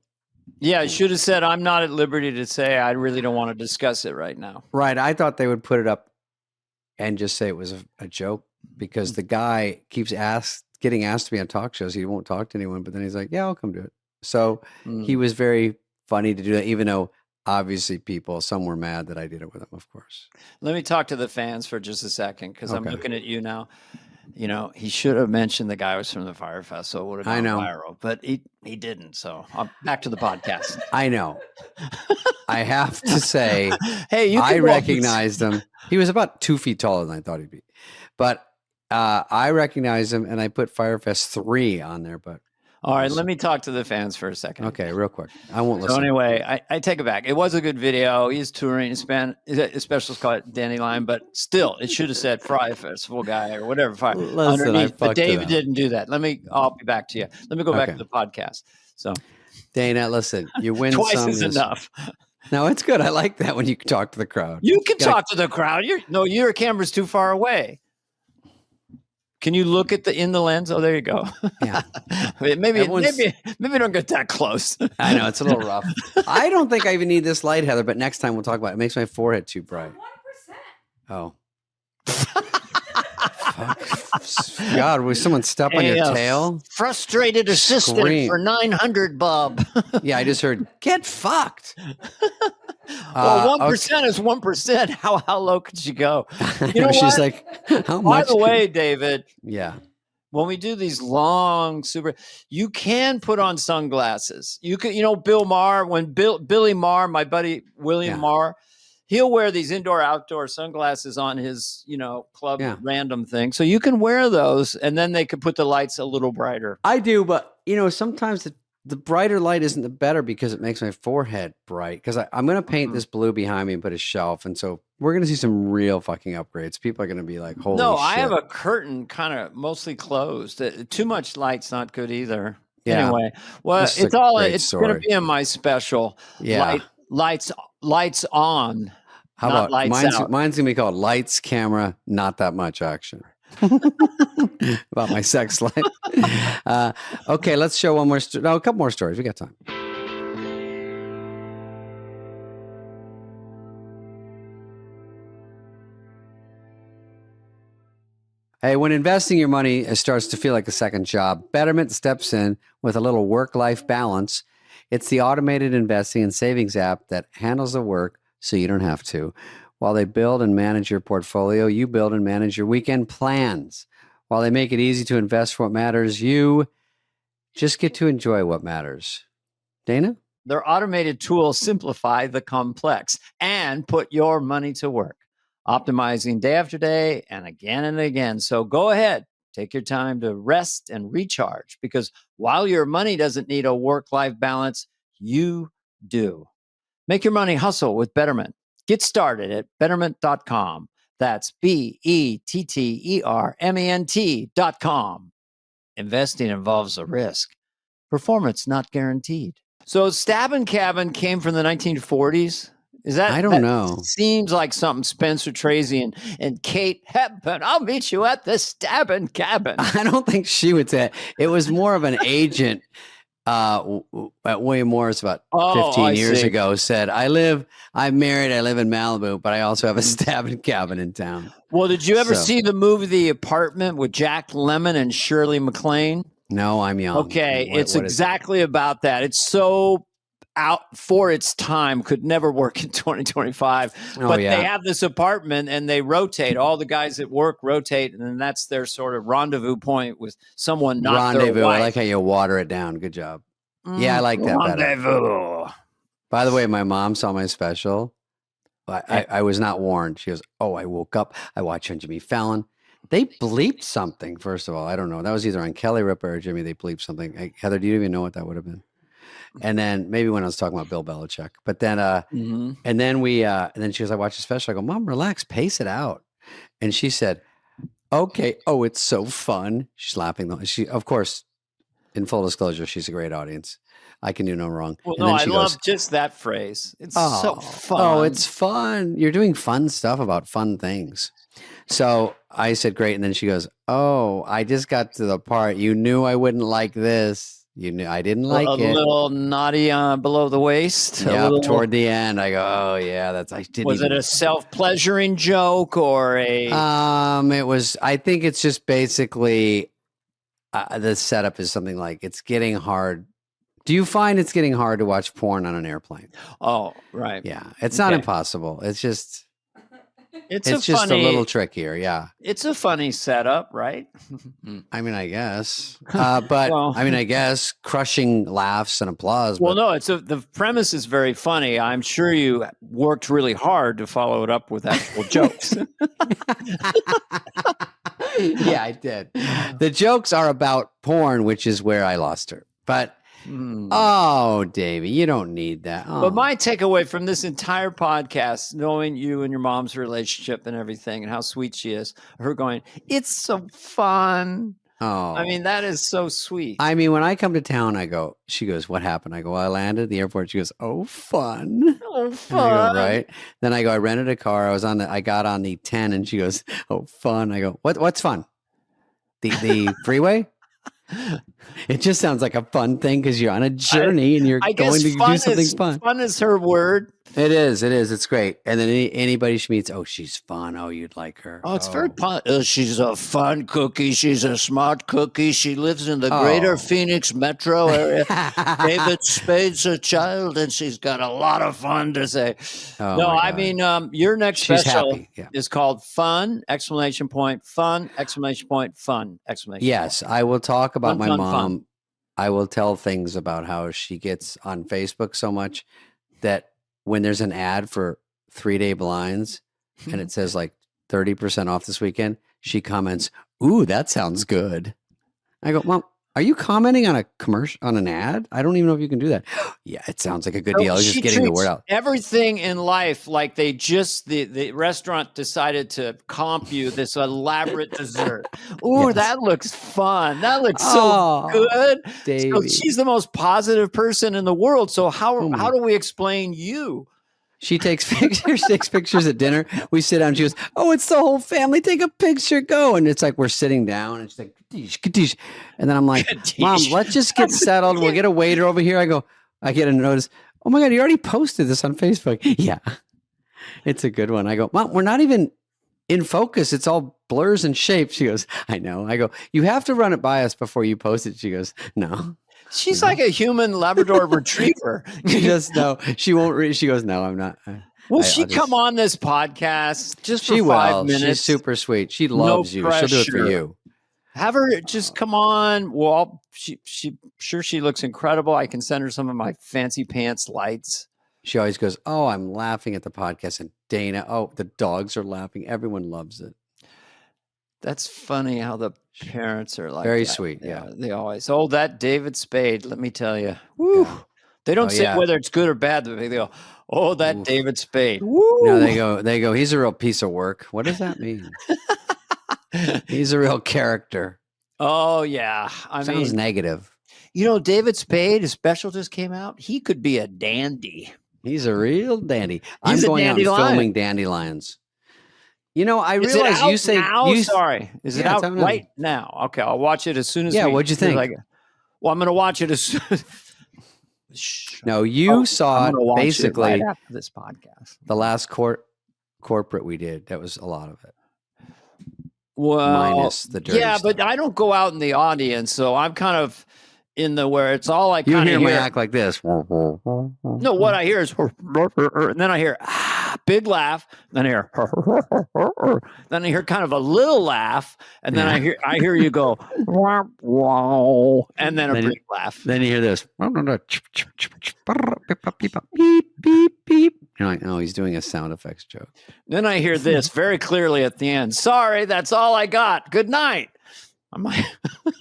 Yeah, I should have said, I'm not at liberty to say, I really don't want to discuss it right now. Right. I thought they would put it up and just say it was a joke because the guy keeps getting asked to be on talk shows. He won't talk to anyone, but then he's like, yeah, I'll come do it. So he was very funny to do that, even though obviously some were mad that I did it with him, of course. Let me talk to the fans for just a second, because I'm looking at you now. You know, he should have mentioned the guy was from the Fire Festival. It would have gone viral, but he didn't. So back to the podcast. I know. I have to say, hey, I recognized him. He was about 2 feet taller than I thought he'd be. But I recognized him, and I put Firefest 3 on there. But all right, let me talk to the fans for a second. Okay, real quick. I won't listen. So anyway, I take it back. It was a good video. He's touring. His special's called Dandelion, but still, it should have said Fry Festival guy or whatever. Listen, but David didn't do that. I'll be back to you. Let me go back to the podcast. So, Dana, listen, you win twice some. is enough. No, it's good. I like that when you can talk to the crowd. You can talk to the crowd. Your camera's too far away. Can you look at in the lens? Oh, there you go. Yeah. maybe don't get that close. I know it's a little rough. I don't think I even need this light, Heather, but next time we'll talk about it. It makes my forehead too bright. 1%. Oh. God, was someone step on your tail? Frustrated assistant for 900, Bob. Yeah, I just heard, get fucked. Well, 1% is 1%. How low could you go? You know She's like, how By much? the way, David. Yeah. When we do these long you can put on sunglasses. You can, Bill Maher, when Billy Maher, my buddy William Maher, he'll wear these indoor-outdoor sunglasses on his, club random thing. So you can wear those, and then they could put the lights a little brighter. I do, but sometimes the brighter light isn't the better because it makes my forehead bright. Because I'm going to paint this blue behind me and put a shelf, and so we're going to see some real fucking upgrades. People are going to be like, "Holy shit!" No, I have a curtain kind of mostly closed. Too much light's not good either. Yeah. Anyway, well, it's going to be in my special. Yeah, lights on. How about mine's going to be called Lights, Camera, Not That Much Action. About my sex life. Okay, let's show one more. A couple more stories. We got time. Hey, when investing your money starts to feel like a second job, Betterment steps in with a little work-life balance. It's the automated investing and savings app that handles the work so you don't have to. While they build and manage your portfolio, you build and manage your weekend plans. While they make it easy to invest for what matters, you just get to enjoy what matters. Dana? Their automated tools simplify the complex and put your money to work, optimizing day after day and again. So go ahead, take your time to rest and recharge, because while your money doesn't need a work-life balance, you do. Make your money hustle with Betterment. Get started at Betterment.com. That's BETTERMENT.com. Investing involves a risk. Performance not guaranteed. So Stabbin' Cabin came from the 1940s. Is that? I don't know. Seems like something Spencer Tracy and Kate Hepburn. I'll meet you at the Stabbin' Cabin. I don't think she would say it. It was more of an agent. William Morris about 15 years ago said, I'm married, I live in Malibu, but I also have a Stabbin' Cabin in town. Well, did you ever see the movie The Apartment with Jack Lemmon and Shirley MacLaine? No, I'm young. Okay, it's exactly about that. It's so out for its time, could never work in 2025. But they have this apartment and they rotate. All the guys at work rotate, and then that's their sort of rendezvous point with someone not their wife. I like how you water it down. Good job. Yeah, I like that rendezvous. Better. By the way, my mom saw my special. I was not warned. She goes, "Oh, I woke up. I watched on Jimmy Fallon. They bleeped something, first of all. I don't know. That was either on Kelly Ripa or Jimmy. They bleeped something. Heather, do you even know what that would have been? And then maybe when I was talking about Bill Belichick. But then and then she goes, I watched the special. I go, Mom, relax, pace it out. And she said, okay. Oh, it's so fun. She's laughing. She, of course, in full disclosure, she's a great audience. I can do no wrong. Well, no, I love just that phrase. It's so fun. Oh, it's fun. You're doing fun stuff about fun things. So I said, great. And then she goes, oh, I just got to the part. You knew I wouldn't like this. You knew I didn't like it. A little naughty below the waist. Yeah, toward the end, I go, oh yeah, that's. I didn't. Was it a self-pleasuring joke or a? It was. I think it's just basically. the setup is something like it's getting hard. Do you find it's getting hard to watch porn on an airplane? Oh, right. Yeah, it's not impossible. It's just it's just a little trickier. Yeah, it's a funny setup, right? I mean, I guess, but I mean, I guess crushing laughs and applause. Well, no, the premise is very funny. I'm sure you worked really hard to follow it up with actual jokes. Yeah, I did. The jokes are about porn, which is where I lost her. But oh, Davey, you don't need that. Oh. But my takeaway from this entire podcast, knowing you and your mom's relationship and everything and how sweet she is, her going, it's so fun. Oh, I mean, that is so sweet. I mean, when I come to town, she goes, what happened? I go, well, I landed at the airport. She goes, oh, fun. Oh, fun. I go, right. Then I go, I rented a car. I got on the 10 and she goes, oh, fun. I go, what's fun? The freeway? It just sounds like a fun thing because you're on a journey and you're going to do something fun. Fun is her word. It is. It's great. And then anybody she meets, oh, she's fun. Oh, you'd like her. Oh, it's very fun. She's a fun cookie. She's a smart cookie. She lives in the greater Phoenix metro area. David Spade's a child, and she's got a lot of fun to say. Oh, no, I mean, your next special happy. is called Fun, exclamation point, fun, exclamation point, fun, exclamation Yes, point. I will talk about my Fun, mom. fun. I will tell things about how she gets on Facebook so much that when there's an ad for 3-day blinds and it says like 30% off this weekend, she comments, "Ooh, that sounds good." I go, Mom, are you commenting on a commercial, on an ad? I don't even know if you can do that. Yeah, it sounds like a good deal. I was just getting the word out. Everything in life, like the restaurant decided to comp you this elaborate dessert. Ooh, Yes. that looks fun. That looks so good. Davey. So she's the most positive person in the world. So how do we explain you? She takes pictures at dinner. We sit down and she goes, "Oh, it's the whole family. Take a picture. Go." And it's like we're sitting down and she's like, "Kadish." And then I'm like, "Mom, let's just get settled. We'll get a waiter over here." I get a notice. "Oh my God, you already posted this on Facebook." Yeah, it's a good one. I go, "Mom, we're not even in focus. It's all blurs and shapes." She goes, "I know." I go, "You have to run it by us before you post it." She goes, "No." She's like a human Labrador retriever. She just no. She won't read. She goes, "No, I'm not." Will she come on this podcast just for she 5 will. minutes? She's super sweet. She loves you. She'll do it for you. Have her just come on. Well, she looks incredible. I can send her some of my fancy pants lights. She always goes, "Oh, I'm laughing at the podcast." And Dana, "Oh, the dogs are laughing. Everyone loves it." That's funny how the parents are like very that. sweet. Yeah. They always, that David Spade, let me tell you. Woo. Yeah. They don't say whether it's good or bad. They go, "Oh, that David Spade." Woo. No, they go, "He's a real piece of work." What does that mean? He's a real character. Oh, yeah. Sounds negative. You know, David Spade, his special just came out. He could be a dandy. He's a real dandy. I'm going out and filming dandelions. You know, I realize you say sorry. Is it out right now? Okay, I'll watch it as soon as. Yeah, what'd you think? Well, I'm going to watch it as soon. No, you saw it basically right after this podcast. The last corporate we did, that was a lot of it. Well, minus the dirty stuff. But I don't go out in the audience, so I'm kind of in the where it's all like you hear me act like this. No, what I hear is, and then I hear big laugh, then I hear, then I hear kind of a little laugh, and then I hear you go, and then a big laugh. Then you hear this, beep beep beep. You're like, oh, he's doing a sound effects joke. Then I hear this very clearly at the end. Sorry, that's all I got. Good night. I'm like,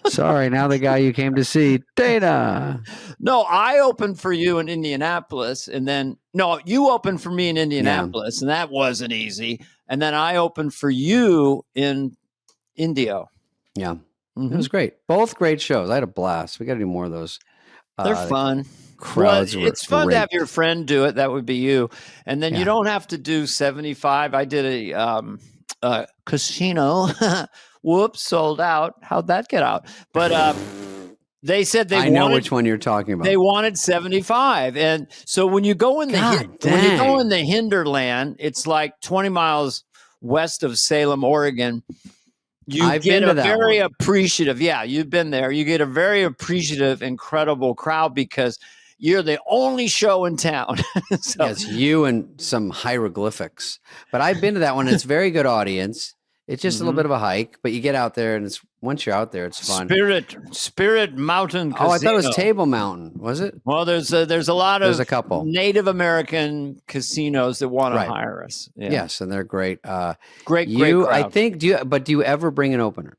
sorry, now the guy you came to see, Dana. No, I opened for you in Indianapolis, and then you opened for me in Indianapolis, and that wasn't easy. And then I opened for you in Indio. Yeah, It was great. Both great shows. I had a blast. We got to do more of those. They're fun. Crowds. It's fun to have your friend do it. That would be you, and then you don't have to do 75. I did a casino. Whoops, sold out. How'd that get out? But they said I know which one you're talking about. They wanted 75, and so when you go in the hinterland, it's like 20 miles west of Salem, Oregon. You get a very appreciative. Yeah, you've been there. You get a very appreciative, incredible crowd because you're the only show in town. So, yeah, it's you and some hieroglyphics. But I've been to that one. It's very good audience. It's just a little bit of a hike, but you get out there and once you're out there, it's fun. Spirit Mountain Casino. Oh, I thought it was Table Mountain. Was it? Well, there's a lot of a couple Native American casinos that want to hire us. Yeah. Yes, and they're great. Great crowd. I think. Do you ever bring an opener?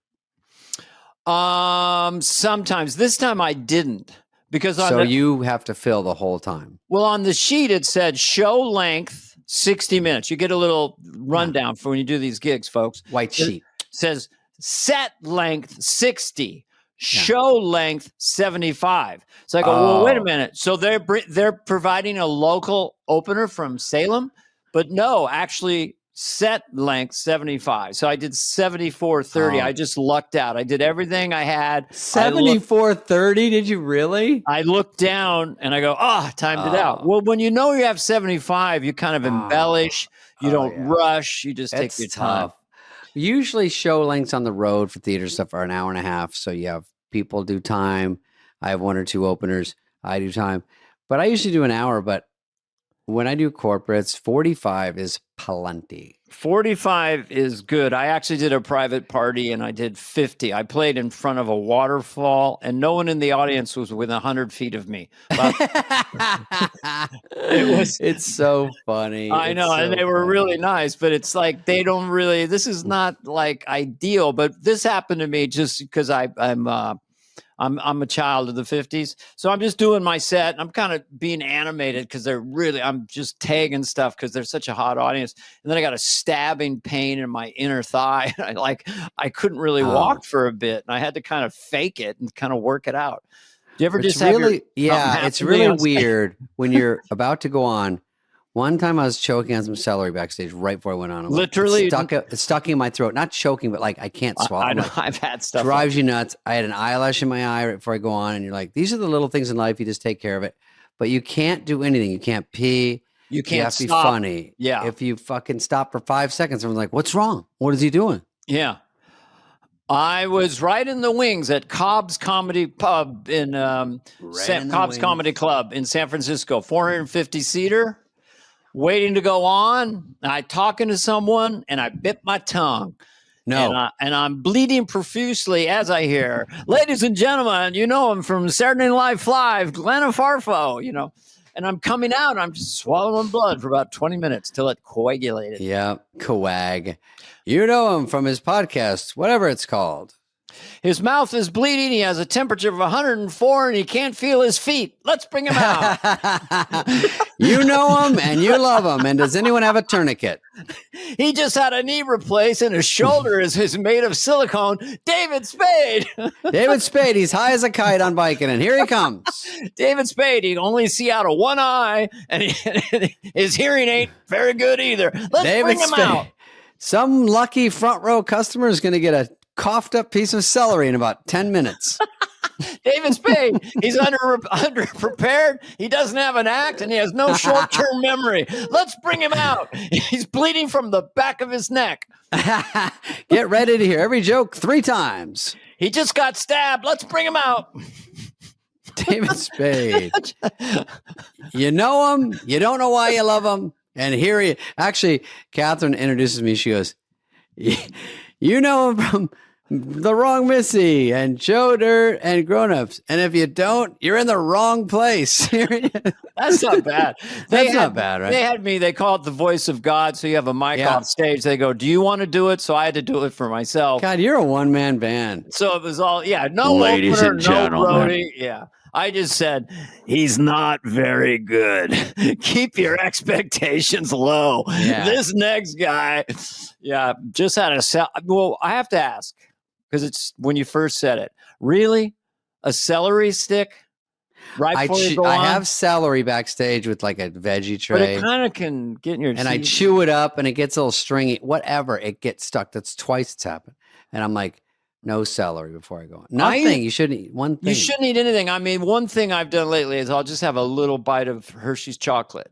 Sometimes. This time I didn't because you have to fill the whole time. Well, on the sheet it said show length 60 minutes. You get a little rundown for when you do these gigs, folks. White sheet. It says set length 60, show length 75. So I go, well, wait a minute. So they're providing a local opener from Salem, but no, actually set length 75. So I did 74:30. I just lucked out. I did everything I had. 74:30? Did you really? I looked down and I go, timed it out. Well, when you know you have 75, you kind of embellish. You don't rush. You just take your time. Tough. Usually show lengths on the road for theater stuff are an hour and a half. So you have people do time. I have one or two openers. I do time. But I usually do an hour. But when I do corporates, 45 is plenty. 45 is good. I actually did a private party and I did 50. I played in front of a waterfall and no one in the audience was within 100 feet of me. It's so funny. I know. And they were really nice, but it's like, they don't really, this is not like ideal, but this happened to me just because I'm a child of the 50s. So I'm just doing my set. I'm kind of being animated because I'm just tagging stuff because they're such a hot audience. And then I got a stabbing pain in my inner thigh. I couldn't really walk for a bit. And I had to kind of fake it and kind of work it out. Do you ever it's really weird when you're about to go on. One time I was choking on some celery backstage right before I went on. Literally it's stuck in my throat. Not choking, but like I can't swallow. I know. I've had stuff. Drives you nuts. I had an eyelash in my eye right before I go on. And you're like, these are the little things in life. You just take care of it. But you can't do anything. You can't pee. You can't have to be funny. Yeah. If you fucking stop for 5 seconds, everyone's like, what's wrong? What is he doing? Yeah. I was right in the wings at Cobb's Comedy Pub in Cobb's Comedy Club in San Francisco, 450-seater. Waiting to go on. I talking to someone and I bit my tongue. No. And I'm bleeding profusely as I hear, ladies and gentlemen, you know him from Saturday Night Live Live, Glenna Farfo, and I'm coming out. I'm just swallowing blood for about 20 minutes till it coagulated. Yeah, coag. You know him from his podcast, whatever it's called. His mouth is bleeding. He has a temperature of 104 and he can't feel his feet. Let's bring him out. You know him and you love him. And does anyone have a tourniquet? He just had a knee replaced and his shoulder is made of silicone. David Spade. David Spade. He's high as a kite on biking and here he comes. David Spade. He can only see out of one eye and his hearing ain't very good either. Let's bring him out. Some lucky front row customer is going to get a coughed up piece of celery in about 10 minutes. David Spade, he's underprepared. He doesn't have an act and he has no short-term memory. Let's bring him out. He's bleeding from the back of his neck. Get ready to hear every joke 3 times. He just got stabbed. Let's bring him out. David Spade. You know him. You don't know why you love him. And here he actually, Catherine introduces me. She goes, you know him from The Wrong Missy and Joe Dirt and Grown Ups. And if you don't, you're in the wrong place. That's not bad. That's not bad, right? They had me, they call it the voice of God. So you have a mic off stage. They go, do you want to do it? So I had to do it for myself. God, you're a one-man band. So it was all, no ladies opener, and gentlemen. No roadie. Yeah. I just said, he's not very good. Keep your expectations low. Yeah. This next guy, just had a well, I have to ask, because it's when you first said it. Really? A celery stick? Right before you go on? I have celery backstage with like a veggie tray. But it kind of can get in your And I chew it up and it gets a little stringy. Whatever, it gets stuck. That's twice it's happened. And I'm like, no celery before I go on. Nothing. You shouldn't eat one thing. You shouldn't eat anything. I mean, one thing I've done lately is I'll just have a little bite of Hershey's chocolate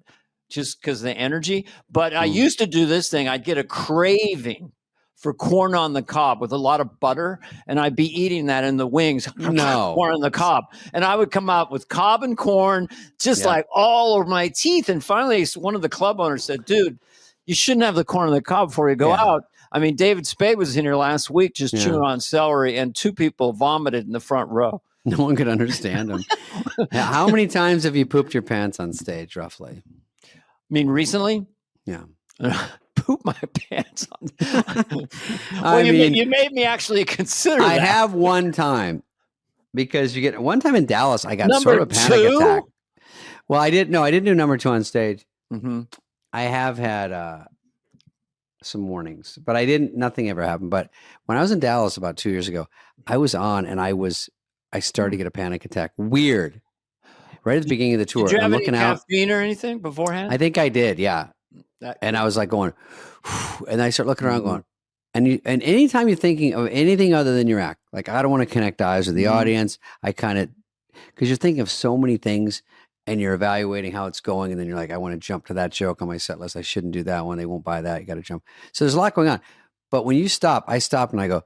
just because of the energy. But I used to do this thing. I'd get a craving for corn on the cob with a lot of butter, and I'd be eating that in the wings. No. Corn on the cob, and I would come out with cob and corn, just like all over my teeth. And finally, one of the club owners said, "Dude, you shouldn't have the corn on the cob before you go out." I mean, David Spade was in here last week just chewing on celery, and 2 people vomited in the front row. No one could understand him. How many times have you pooped your pants on stage, roughly? I mean, recently? Yeah. Poop my pants on. Well, you made me actually consider that. I have one time, because you get one time in Dallas, I got sort of a panic attack. Well, I didn't do number 2 on stage. Mm-hmm. I have had some warnings, but nothing ever happened. But when I was in Dallas about 2 years ago, I was on and I started to get a panic attack. Weird. Right at the beginning of the tour. Did you have any looking out, caffeine or anything beforehand? I think I did, yeah. And I was like going, and I start looking around going, and anytime you're thinking of anything other than your act, like I don't want to connect eyes with the audience. I because you're thinking of so many things and you're evaluating how it's going. And then you're like, I want to jump to that joke on my set list. I shouldn't do that one. They won't buy that. You got to jump. So there's a lot going on. But when you stop, I stop and I go,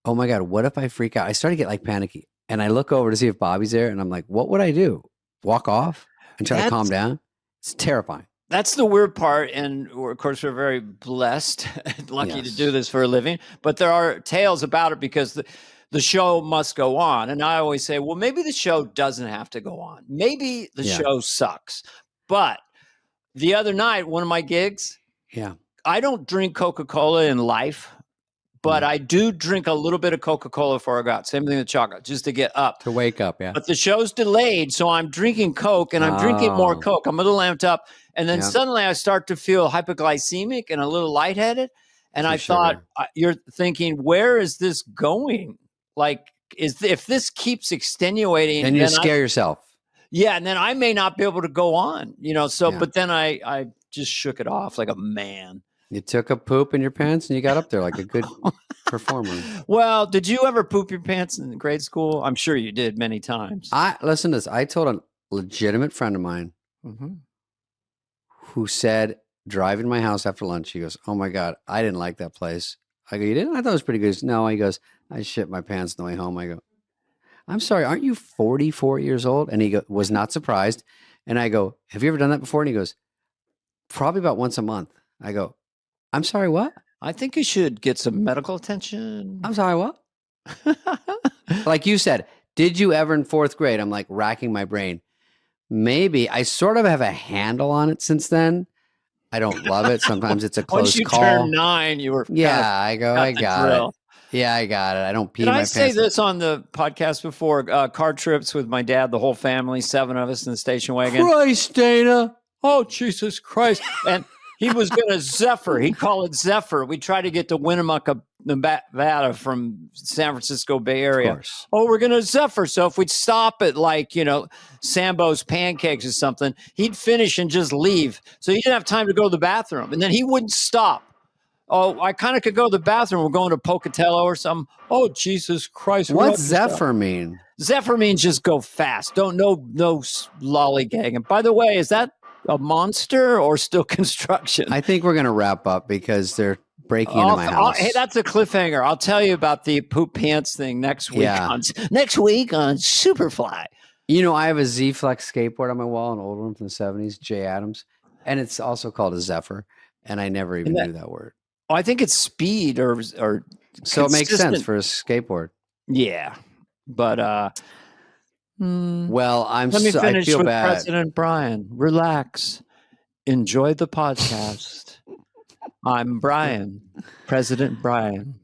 oh my God, what if I freak out? I start to get like panicky. And I look over to see if Bobby's there. And I'm like, what would I do? Walk off and try to calm down? It's terrifying. That's the weird part. And of course, we're very blessed and lucky to do this for a living. But there are tales about it because the show must go on. And I always say, well, maybe the show doesn't have to go on. Maybe the show sucks. But the other night, one of my gigs, I don't drink Coca-Cola in life, but I do drink a little bit of Coca-Cola before I go out. Same thing with chocolate, just to get up. To wake up, yeah. But the show's delayed, so I'm drinking Coke, and I'm drinking more Coke. I'm a little amped up. And then suddenly I start to feel hypoglycemic and a little lightheaded. And I thought, you're thinking, where is this going? Like, if this keeps extenuating. And you scare yourself. Yeah, and then I may not be able to go on, but then I just shook it off like a man. You took a poop in your pants and you got up there like a good performer. Well, did you ever poop your pants in grade school? I'm sure you did many times. Listen to this. I told a legitimate friend of mine who said, driving my house after lunch, he goes, oh my God, I didn't like that place. I go, you didn't? I thought it was pretty good. He goes, no, he goes, I shit my pants on the way home. I go, I'm sorry, aren't you 44 years old? And he was not surprised. And I go, have you ever done that before? And he goes, probably about once a month. I go, I'm sorry, what? I think you should get some medical attention. I'm sorry, what? Like you said, did you ever in 4th grade? I'm like racking my brain. Maybe. I sort of have a handle on it since then. I don't love it. Sometimes it's a close call. Once you turn 9, you were. Yeah, I got it. Yeah, I got it. I don't pee my pants. Did I say this on the podcast before? Car trips with my dad, the whole family, 7 of us in the station wagon. Christ, Dana. Oh, Jesus Christ. And he was going to Zephyr. He'd call it Zephyr. We tried to get to Winnemucca, Nevada from San Francisco Bay Area. Oh, we're going to Zephyr. So if we'd stop at Sambo's Pancakes or something, he'd finish and just leave. So he didn't have time to go to the bathroom. And then he wouldn't stop. Oh, I kind of could go to the bathroom. We're going to Pocatello or something. Oh, Jesus Christ. What's Zephyr mean? Zephyr means just go fast. No lollygagging. By the way, is that a monster or still construction? I think we're going to wrap up because they're breaking into my house. Hey, that's a cliffhanger. I'll tell you about the poop pants thing next week. Next week on Superfly. I have a Z-Flex skateboard on my wall, an old one from the 70s, Jay Adams, and it's also called a Zephyr, and I never even knew that word. Oh, I think it's speed or so it makes sense for a skateboard. Yeah, but well, let me finish I feel with bad. President Brian. Relax, enjoy the podcast. I'm Brian, President Brian.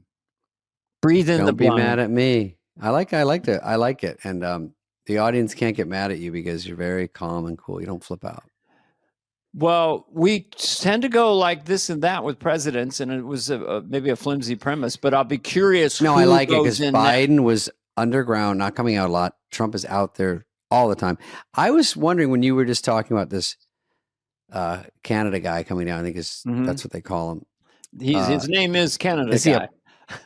Breathe in. Don't be mad at me. I like it, and the audience can't get mad at you because you're very calm and cool. You don't flip out. Well, we tend to go like this and that with presidents, and it was maybe a flimsy premise, but I'll be curious. No, I like it because Biden was underground, not coming out a lot. Trump is out there all the time. I was wondering when you were just talking about this Canada guy coming down. I think that's what they call him. His name is Canada guy.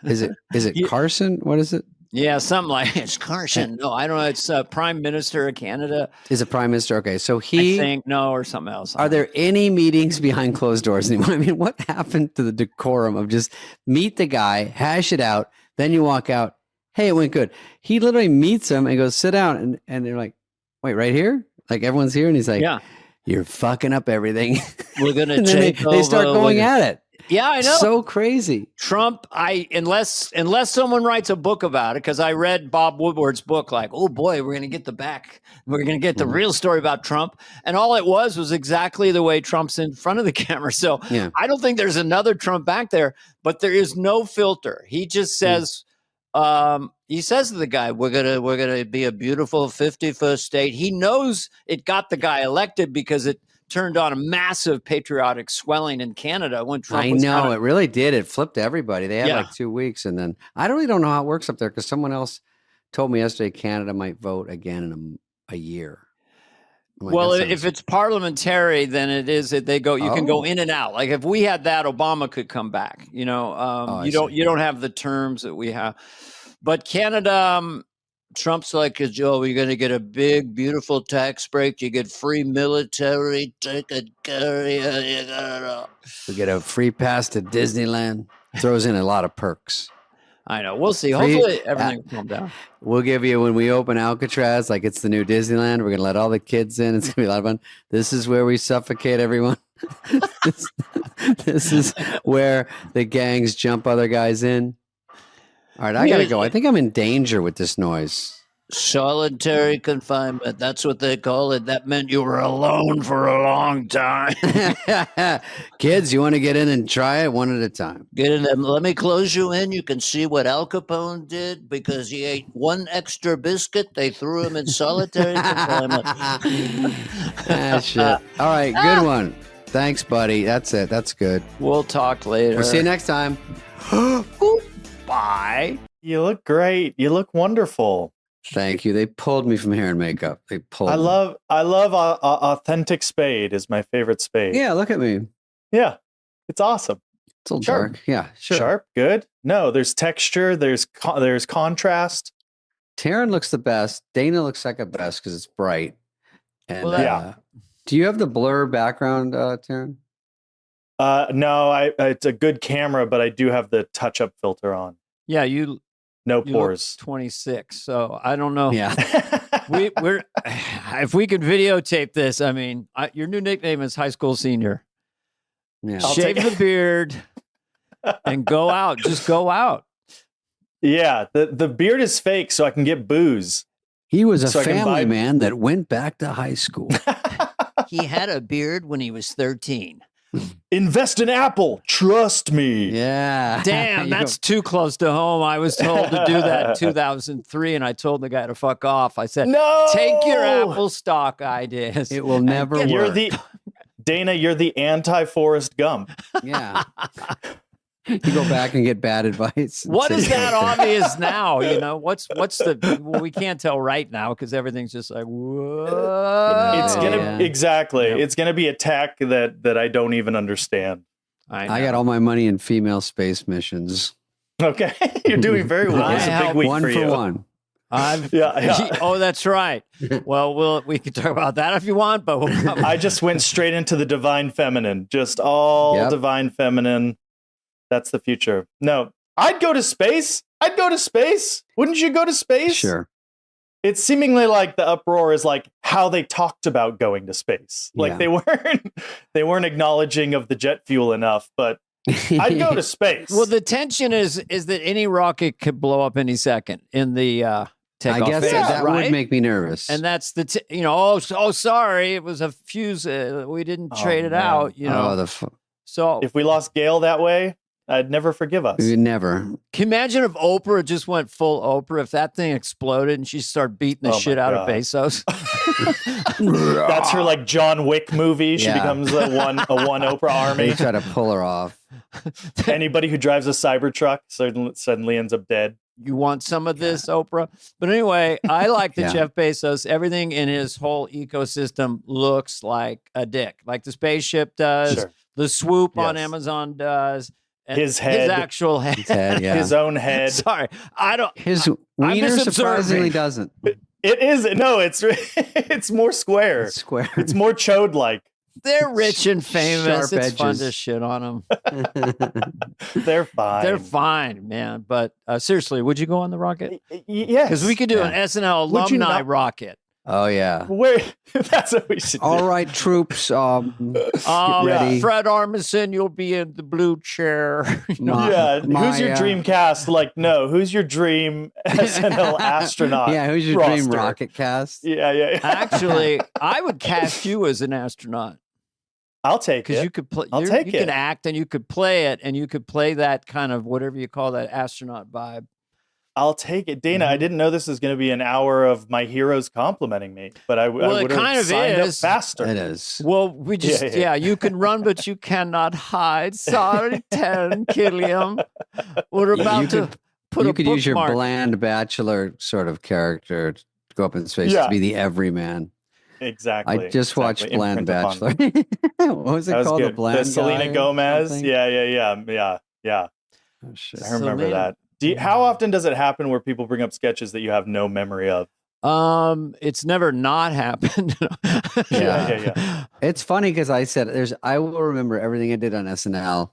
Is it Carson? What is it? Yeah, something like it's Carson. No, I don't know. It's Prime Minister of Canada. Is it Prime Minister? Okay, so I he. think no, or something else. Are there any meetings behind closed doors anymore? I mean, what happened to the decorum of just meet the guy, hash it out, then you walk out? Hey, it went good. He literally meets him and goes, sit down. And they're like, wait, right here? Like everyone's here. And he's like, Yeah. You're fucking up everything. We're going to And then take they start going at it. Yeah, I know. So crazy. Trump, unless someone writes a book about it, because I read Bob Woodward's book, like, oh boy, we're going to get the real story about Trump. And all it was exactly the way Trump's in front of the camera. So I don't think there's another Trump back there, but there is no filter. He just says, he says to the guy, we're gonna be a beautiful 51st state. He knows it got the guy elected because it turned on a massive patriotic swelling in Canada when Trump I was know, it really did. It flipped everybody. They had Yeah. like 2 weeks. And then I really don't know how it works up there because someone else told me yesterday Canada might vote again in a year. I'm like, Well, that if sounds- it's parliamentary, then it is that they go. You can go Oh. in and out. Like if we had that, Obama could come back. You know, I you don't. see. You don't have the terms that we have. But Canada, Trump's like, Joe, you're going to get a big, beautiful tax break. You get free military. Take a carrier. we get a free pass to Disneyland. Throws in a lot of perks. I know. We'll see. Free- Hopefully, everything will calm down. We'll give you when we open Alcatraz, like it's the new Disneyland. We're gonna let all the kids in. It's gonna be a lot of fun. This is where we suffocate everyone. this is where the gangs jump other guys in. All right, I gotta go. I think I'm in danger with this noise. Solitary confinement. That's what they call it. That meant you were alone for a long time. Kids, you want to get in and try it one at a time. Get in there. Let me close you in. You can see what Al Capone did because he ate one extra biscuit. They threw him in solitary confinement. Shit. All right, good one. Thanks, buddy. That's it. That's good. We'll talk later. We'll see you next time. Bye. You look great. You look wonderful. Thank you. They pulled me from hair and makeup. They pulled. I me. love authentic Spade is my favorite Spade. Yeah, look at me. Yeah. It's awesome. It's a little Sharp. dark. Yeah, sure. Sharp, good. No, there's texture, there's contrast. Taryn looks the best. Dana looks second best because it's bright. And Well, yeah. do you have the blur background, Taryn? No, it's a good camera, but I do have the touch-up filter on. Yeah, you No look pores. 26. So I don't know. Yeah. We're if we could videotape this, I mean, your new nickname is High School Senior. Yeah. I'll Shave take- the beard and go out. Just go out. Yeah, the beard is fake, so I can get booze. He was a So I can family buy- man that went back to high school. He had a beard when he was 13. Invest in Apple. Trust me. Yeah. Damn, You that's too close to home. I was told to do that in 2003, and I told the guy to fuck off. I said, No. take your Apple stock ideas. It will never work. You're the Dana. You're the anti-Forrest Gump. Yeah. You go back and get bad advice. and What say, is that "Okay." obvious now? You know, what's the, well, we can't tell right now because everything's just like, whoa. It's gonna yeah. exactly. Yeah. It's gonna be a tech that I don't even understand. I got all my money in female space missions. Okay, you're doing very well. I It's a big help week One for for you. one. Yeah. Oh, that's right. Well, we can talk about that if you want, but I just went straight into the divine feminine. Just all Yep. divine feminine. That's the future. No, I'd go to space. I'd go to space. Wouldn't you go to space? Sure. It's seemingly like the uproar is like how they talked about going to space. Like Yeah. they weren't acknowledging of the jet fuel enough, but I'd go to space. well, the tension is that any rocket could blow up any second in the takeoff I guess phase, that right? would make me nervous. And that's the oh sorry, it was a fuse. We didn't Oh, trade it man. out. You know, oh, so If we lost Gail that way, I'd never forgive us. never. can you imagine if Oprah just went full Oprah? If that thing exploded and she started beating the Oh, my shit out God. of Bezos. That's her like John Wick movie. She Yeah. becomes a one Oprah They army. try to pull her off. Anybody who drives a Cybertruck suddenly ends up dead. You want some of this, Oprah? But anyway, I like that Yeah. Jeff Bezos, everything in his whole ecosystem looks like a dick, like the spaceship does, Sure. the swoop on Yes. Amazon does, his head, his actual head, his own head. Sorry, I don't. His wiener surprisingly doesn't. It is it's more square. It's square. It's more chode like. They're rich and famous. Sharp It's fun edges. to shit on them. They're fine. They're fine, man. But seriously, would you go on the rocket? Yes. Because we could do an SNL alumni rocket. Oh yeah. Where that's what we should do. All right, troops. Get ready. Fred Armisen, you'll be in the blue chair. Who's your dream cast? Like, no. Who's your dream SNL astronaut? Yeah, who's your dream rocket cast? Yeah. Actually, I would cast you as an astronaut. I'll take it. Because you could play. I'll take you it. could act and you could play it, and you could play that kind of whatever you call that astronaut vibe. I'll take it. Dana, I didn't know this was going to be an hour of my heroes complimenting me, but I would have signed up faster. It is. Well, we just, you can run, but you cannot hide. Sorry, 10, Killiam. We're about to put You a could use your bookmark. bland bachelor sort of character to go up in space to be the everyman. Exactly. I just watched Bland Imprint upon Bachelor. What was it That was called? good. The Bland Selena guy or Gomez. something? Yeah. Oh, shit. I remember that. How often does it happen where people bring up sketches that you have no memory of? It's never not happened. Yeah. It's funny because I will remember everything I did on SNL.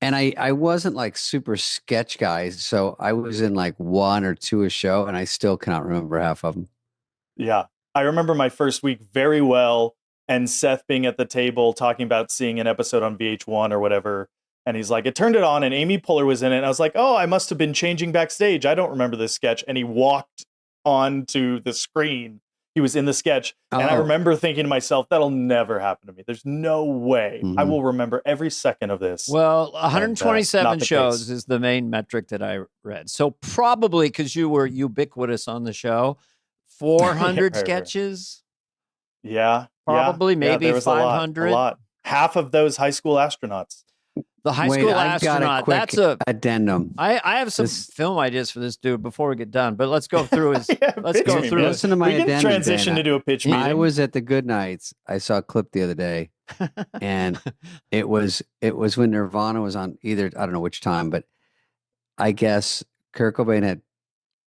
And I wasn't like super sketch guy. So I was in like one or two a show and I still cannot remember half of them. Yeah. I remember my first week very well, and Seth being at the table talking about seeing an episode on VH1 or whatever. And he's like, it turned it on and Amy Poehler was in it. And I was like, oh, I must have been changing backstage. I don't remember this sketch. And he walked onto the screen. He was in the sketch. And I remember thinking to myself, that'll never happen to me. There's no way I will remember every second of this. Well, And, 127 not the shows case. is the main metric that I read. So probably because you were ubiquitous on the show, 400 Right. sketches. Yeah. Probably, maybe there was 500. A lot. Half of those high school astronauts. The high school I've got astronaut. a quick That's a addendum. I have some film ideas for this dude before we get done, but let's go through his. let's pitch go me, through. man. Listen to my We can addendum. transition Dana. to do a pitch meeting. I was at the Good Nights. I saw a clip the other day, and it was when Nirvana was on either, I don't know which time, but I guess Kurt Cobain had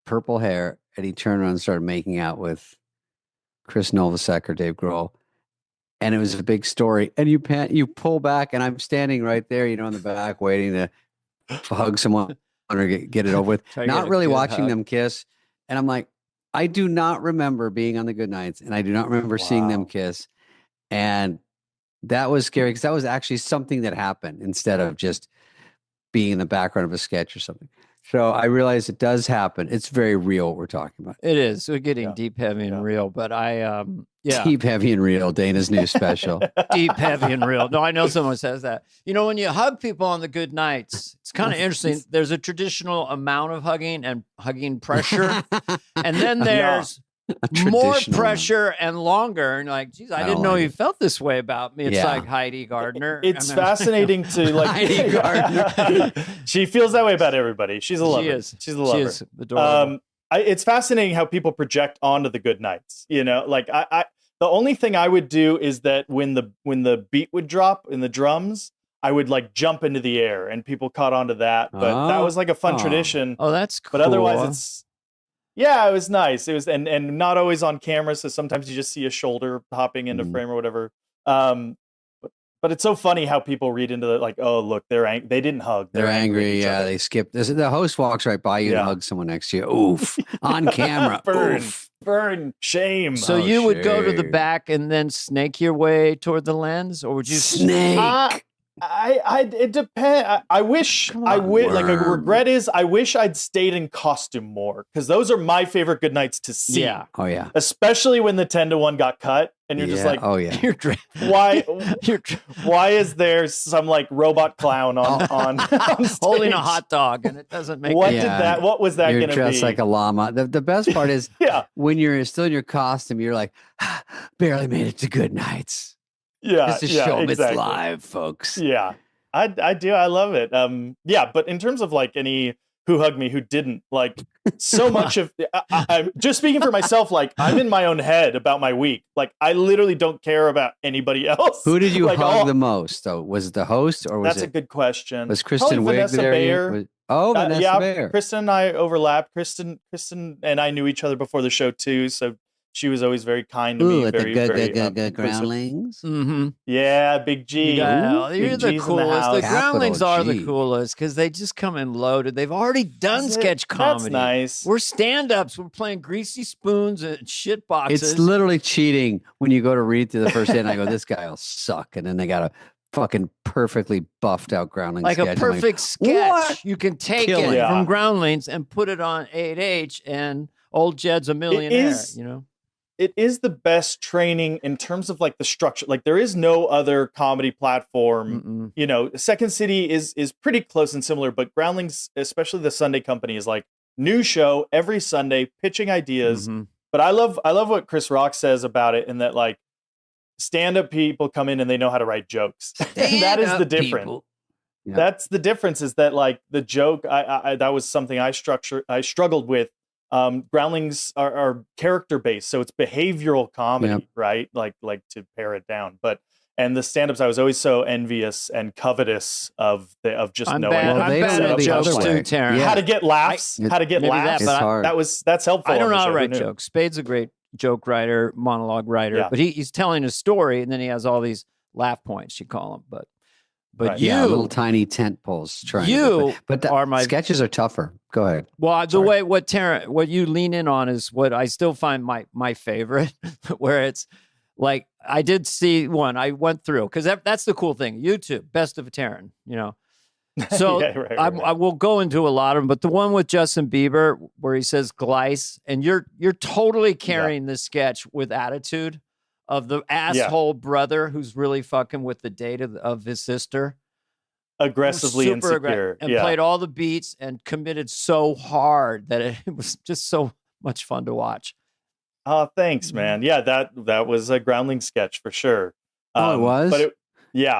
purple hair and he turned around and started making out with Chris Novoselic or Dave Grohl. And it was a big story. And you pull back, and I'm standing right there, in the back, waiting to hug someone or get it over with. Try to get Not a really good watching hug. them kiss. And I'm like, I do not remember being on the Good Nights, and I do not remember seeing them kiss. And that was scary because that was actually something that happened instead of just being in the background of a sketch or something. So I realized it does happen. It's very real what we're talking about. It is. We're getting deep, heavy, and real. But Deep, heavy, and real. Dana's new special. Deep, heavy, and real. No, I know someone says that. When you hug people on the Good Nights, it's kind of interesting. There's a traditional amount of hugging and hugging pressure, and then there's more pressure and longer. And like, geez, I didn't know you felt this way about me. It's like Heidi Gardner. It's fascinating to like Heidi Gardner. She feels that way about everybody. She's a lover. She is. She's a lover. She is adorable. It's fascinating how people project onto the Good Nights. Like I the only thing I would do is that when the beat would drop in the drums, I would like jump into the air, and people caught onto that. But that was like a fun tradition. Oh, that's cool. But otherwise, it was nice. It was and not always on camera, so sometimes you just see a shoulder hopping into frame or whatever. But it's so funny how people read into it like, oh look, they didn't hug. They're angry. at each Yeah, other. they skip. The host walks right by you and hugs someone next to you. Oof. On camera. Oof. Burn, shame. So you would go to the back and then snake your way toward the lens, or would you snake? It depends. I wish I would. Like a regret is I wish I'd stayed in costume more, because those are my favorite Good Nights to see. Yeah. Oh yeah. Especially when the 10-1 got cut, and you're just like, oh yeah. Why is there some like robot clown on stage? holding a hot dog, and it doesn't make What any- did that? What was that You're going to be? dressed like a llama. The best part is when you're still in your costume, you're like, barely made it to Good Nights. Yeah, Just to show them it's live, folks. Yeah, I do. I love it. Yeah, but in terms of like any who hugged me, who didn't. Like so much of I'm just speaking for myself. Like I'm in my own head about my week. Like I literally don't care about anybody else. Who did you like, hug the most though? Was it the host or was that's it? a good question. Was Kristen Probably Wiig Vanessa there? Bayer. Vanessa yeah, Bayer. Kristen and I overlapped. Kristen and I knew each other before the show too, so she was always very kind to me. Very, very groundlings. Mm-hmm. Yeah, Big G. Yeah, you're Big the G's coolest. The groundlings are the G. coolest because they just come in loaded. They've already done sketch comedy. That's nice. We're stand-ups. We're playing greasy spoons and shit boxes. It's literally cheating when you go to read through the first day and I go, this guy will suck. And then they got a fucking perfectly buffed out groundling like sketch. a perfect sketch. What? You can take Kill it it. from groundlings and put it on 8H and old Jed's a millionaire, you know? It is the best training in terms of like the structure. Like there is no other comedy platform. You know, Second City is pretty close and similar, but Groundlings, especially the Sunday Company, is like new show every Sunday, pitching ideas. But I love what Chris Rock says about it, in that like stand-up people come in and they know how to write jokes. And that is the difference. Yep. That's the difference, is that like the joke, I that was something I struggled with. Groundlings are character based, so it's behavioral comedy, right? Like to pare it down. And the stand-ups, I was always so envious and covetous of just knowing I'm bad at jokes too, Terrence. how to get laughs, how to get laughs. That's helpful. I don't know how to write jokes. Spade's a great joke writer, monologue writer, but he's telling a story and then he has all these laugh points, you call them. But you, little tiny tent poles. But the sketches are tougher. Go ahead. Well, the way what you lean in on is what I still find my favorite, where it's like I did see one I went through because that's the cool thing. YouTube, best of Taryn, you know. So I will go into a lot of them, but the one with Justin Bieber where he says "glice," and you're totally carrying this sketch with attitude of the asshole brother who's really fucking with the date of his sister. Aggressively insecure. And played all the beats and committed so hard that it was just so much fun to watch. Oh, thanks, man. Yeah, that was a Groundling sketch for sure. It was? But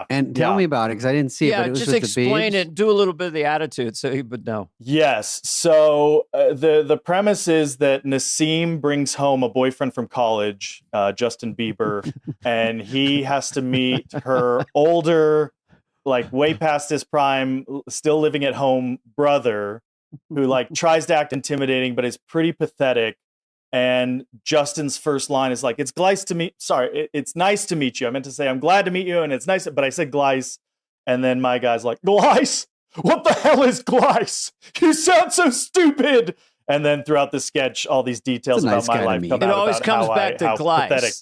And tell me about it, because I didn't see it, but it was just with explain the it, do a little bit of the attitude so he would know. Yes. So the premise is that Nassim brings home a boyfriend from college, Justin Bieber, and he has to meet her older, like way past his prime, still living at home brother, who like tries to act intimidating, but is pretty pathetic. And Justin's first line is like, it's nice to meet. Sorry, it's nice to meet you. I meant to say I'm glad to meet you, and it's nice, but I said glice. And then my guy's like, glice? What the hell is glice? You sound so stupid. And then throughout the sketch, all these details about my life come out. It always comes back to glice. Pathetic.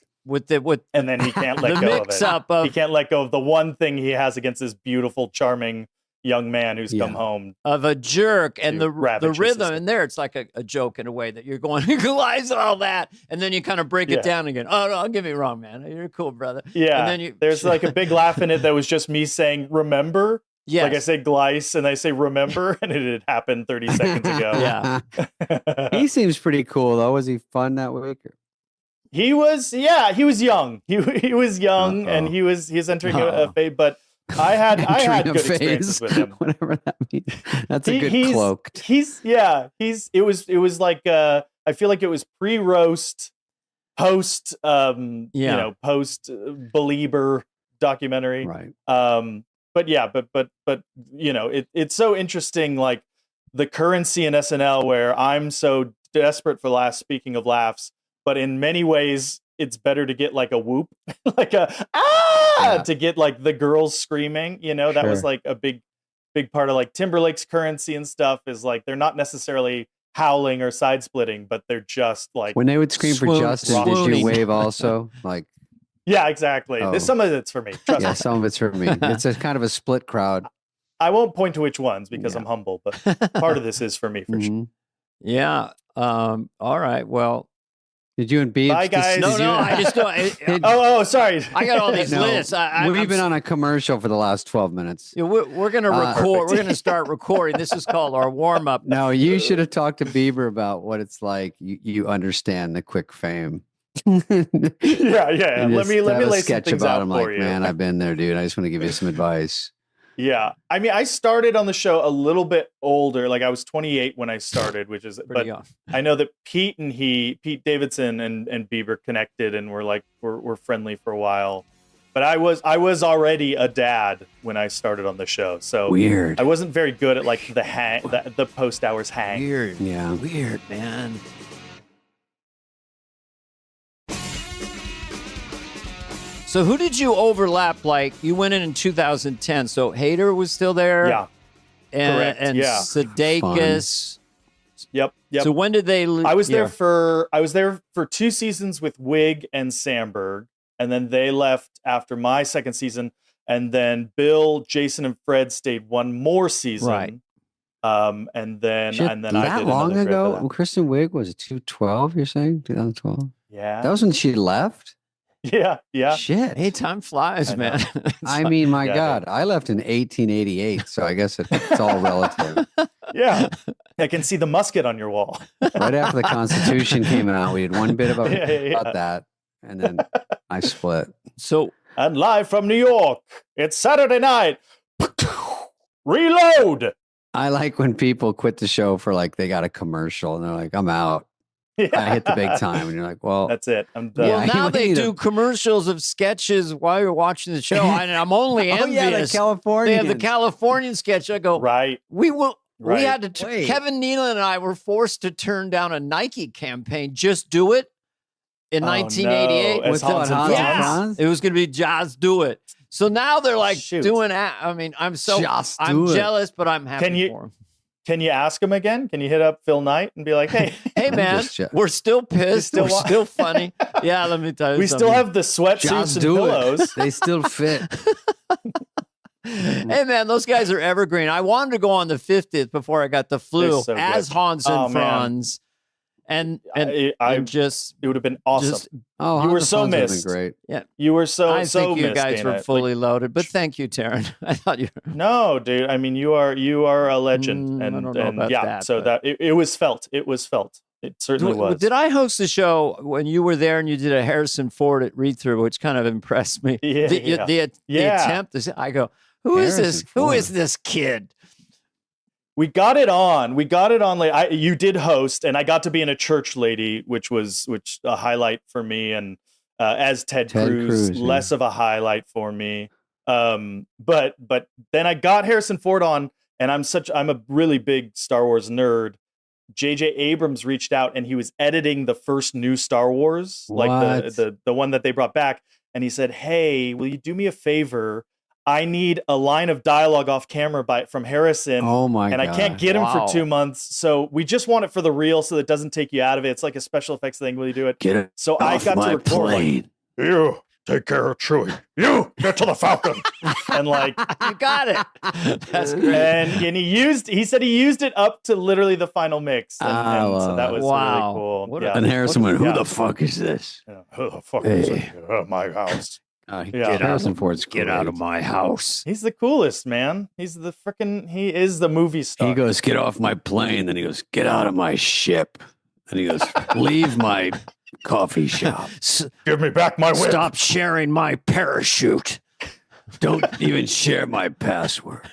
And then he can't let go of it. He can't let go of the one thing he has against this beautiful, charming young man who's come home of a jerk, and the rhythm in there, it's like a joke in a way that you're going, glice all that, and then you kind of break it down again. Oh no, don't get me wrong, man, you're a cool brother. Yeah, and then there's like a big laugh in it that was just me saying remember. Yes. Like I say glice and I say remember, and it had happened 30 seconds ago. Yeah. He seems pretty cool though. Was he fun that week? He was young. He was young, and he was entering a phase, but I had good experiences with him. Whatever that means. That's a good cloaked. It was like I feel like it was pre-roast, post post Belieber documentary. Right. But you know, it's so interesting, like the currency in SNL, where I'm so desperate for laughs, speaking of laughs, but in many ways it's better to get like a whoop, like to get like the girls screaming, you know. That was like a big part of like Timberlake's currency and stuff, is like they're not necessarily howling or side splitting, but they're just like when they would scream for Justin, did you wave also? Like, yeah, exactly. Some of it's for me. Trust me. Some of it's for me. It's a kind of a split crowd. I won't point to which ones because I'm humble, but part of this is for me for sure. Yeah. All right. Well, did you and Beebs? Bye, guys. No, I just don't. Sorry. I got all these lists. We've been on a commercial for the last 12 minutes. Yeah, we're going to record. We're going to start recording. This is called our warm up. No, you should have talked to Bieber about what it's like. You understand the quick fame. Yeah. Let me lay some sketch things about out him. for Like, you. man, I've been there, dude. I just want to give you some advice. Yeah. I mean, I started on the show a little bit older. Like I was 28 when I started, which is, but young. I know that Pete Davidson and Bieber connected and we're friendly for a while. But I was already a dad when I started on the show. So weird. I wasn't very good at like the post hours hang. Weird. Yeah. Weird, man. So who did you overlap? Like you went in 2010. So Hader was still there. Yeah. Correct. And Yeah. Sudeikis. Yep. So when did they I was there for 2 seasons with Wig and Sandberg, and then they left after my second season, and then Bill, Jason, and Fred stayed one more season. Right. Shit, And then I did that long another ago. trip When Kristen Wiig was it 2012? You're saying 2012? Yeah. That was when she left. Yeah. Shit. Hey, time flies, man. I mean, my Yeah, God, I left in 1888, so I guess it's all relative. Yeah. I can see the musket on your wall. Right after the Constitution came out, we did one bit about that, and then I split. So, and live from New York, it's Saturday night. Reload. I like when people quit the show for like they got a commercial and they're like, "I'm out." I hit the big time, and you're like, "Well, that's it. I'm done." Well, now they do commercials of sketches while you're watching the show, and I'm only envious. Oh yeah, the Californian. They have the Californian sketch. I go, right. We will. Right. We had to. Kevin Nealon and I were forced to turn down a Nike campaign. Just do it in 1988. No. With Hans and Franz? It was going to be Just Do It. So now they're like doing. I mean, I'm jealous, but I'm happy for them. Can you ask him again? Can you hit up Phil Knight and be like, "Hey, hey man, we're still pissed. We're still funny." Yeah, let me tell you. We still have the sweatsuits and pillows. They still fit. Hey man, those guys are evergreen. I wanted to go on the 50th before I got the flu So as Hans and Franz, and just it would have been awesome. You were so missed. Great. Yeah, you were so. I so think you missed, guys Dana. were fully loaded, but thank you, Taryn. I thought you. No, dude. I mean, you are a legend, I don't know about that, so but- it was felt. It was felt. It certainly was. Did I host the show when you were there and you did a Harrison Ford at read through, which kind of impressed me? The attempt. I go, who is this? Who is this kid? We got it on. Late. You did host, and I got to be in a church lady, which a highlight for me. And as Ted Cruz, less of a highlight for me. But then I got Harrison Ford on, and I'm a really big Star Wars nerd. J.J. Abrams reached out, and he was editing the first new Star Wars, like the one that they brought back. And he said, "Hey, will you do me a favor? I need a line of dialogue off camera from Harrison. Oh my God. And I can't get him for 2 months. So we just want it for the reel so that it doesn't take you out of it. It's like a special effects thing. Will you do it? Get it so I got to record plane. Like, you take care of Chewie. You get to the Falcon." And like, you got it. That's great. And he said he used it up to literally the final mix. And so that was really cool. And Harrison went, "Who the fuck is this? Who the fuck is this? My house." Harrison Ford's get out of my house. He's the coolest, man. He is the movie star. He goes, "Get off my plane." Then he goes, "Get out of my ship." And he goes, "Leave my coffee shop. Give me back my whip. Stop sharing my parachute. Don't even share my password.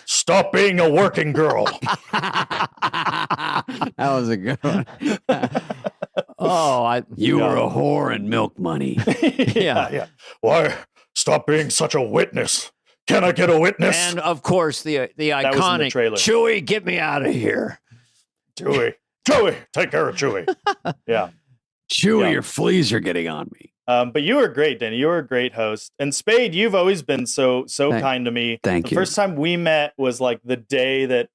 Stop being a working girl." That was a good one. You were a whore and milk money. Yeah. Why? Stop being such a witness. Can I get a witness? And of course, the iconic Chewie, get me out of here. Chewie, take care of Chewie. Yeah. Chewie, your fleas are getting on me. But you were great, Danny. You were a great host. And Spade, you've always been so kind to me. Thank you. The first time we met was like the day that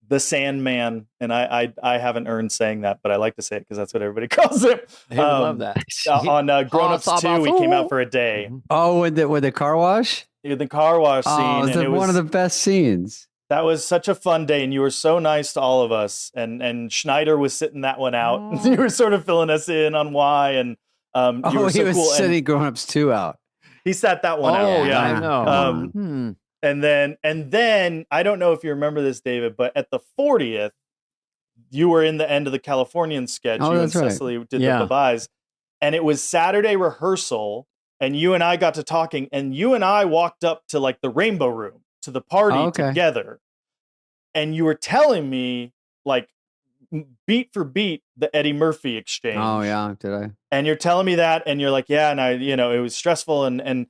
the Sandman, and I haven't earned saying that, but I like to say it because that's what everybody calls him. I love that. On Grown Ups 2, we came out for a day. Oh, with the car wash? The car wash scene. Oh, it was one of the best scenes. That was such a fun day, and you were so nice to all of us. And Schneider was sitting that one out. Oh. You were sort of filling us in on why. And you were so he was cool. sitting Grown Ups 2 out. He sat that one out. Yeah, I know. And then I don't know if you remember this, David, but at the 40th, you were in the end of the Californian sketch. You and Cecily did the bye-byes. And it was Saturday rehearsal, and you and I got to talking, and you and I walked up to like the Rainbow Room. to the party okay. together, and you were telling me like beat for beat the Eddie Murphy exchange. Oh yeah, did I? And you're telling me that, and you're like, yeah, and it was stressful, and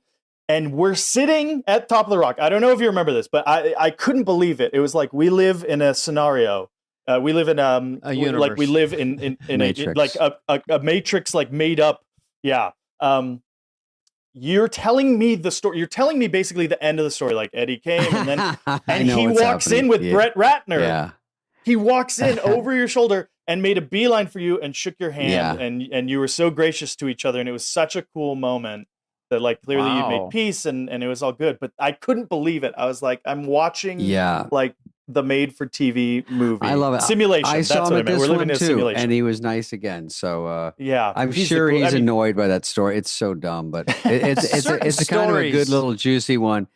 we're sitting at top of the rock. I don't know if you remember this, but I couldn't believe it. It was like we live in a scenario. We live in a universe. like we live in Matrix. a matrix like made up. Yeah. You're telling me the story. You're telling me basically the end of the story. Like Eddie came, and then and he walks in with Brett Ratner. Yeah. He walks in over your shoulder and made a beeline for you and shook your hand, and you were so gracious to each other, and it was such a cool moment that like clearly you made peace and it was all good. But I couldn't believe it. I was like, I'm watching like the made for TV movie. I love it. Simulation. I That's saw what him I at meant. this We're one living in a too, simulation. and he was nice again. So yeah, I'm sure he's annoyed by that story. It's so dumb, but it's a kind of a good little juicy one,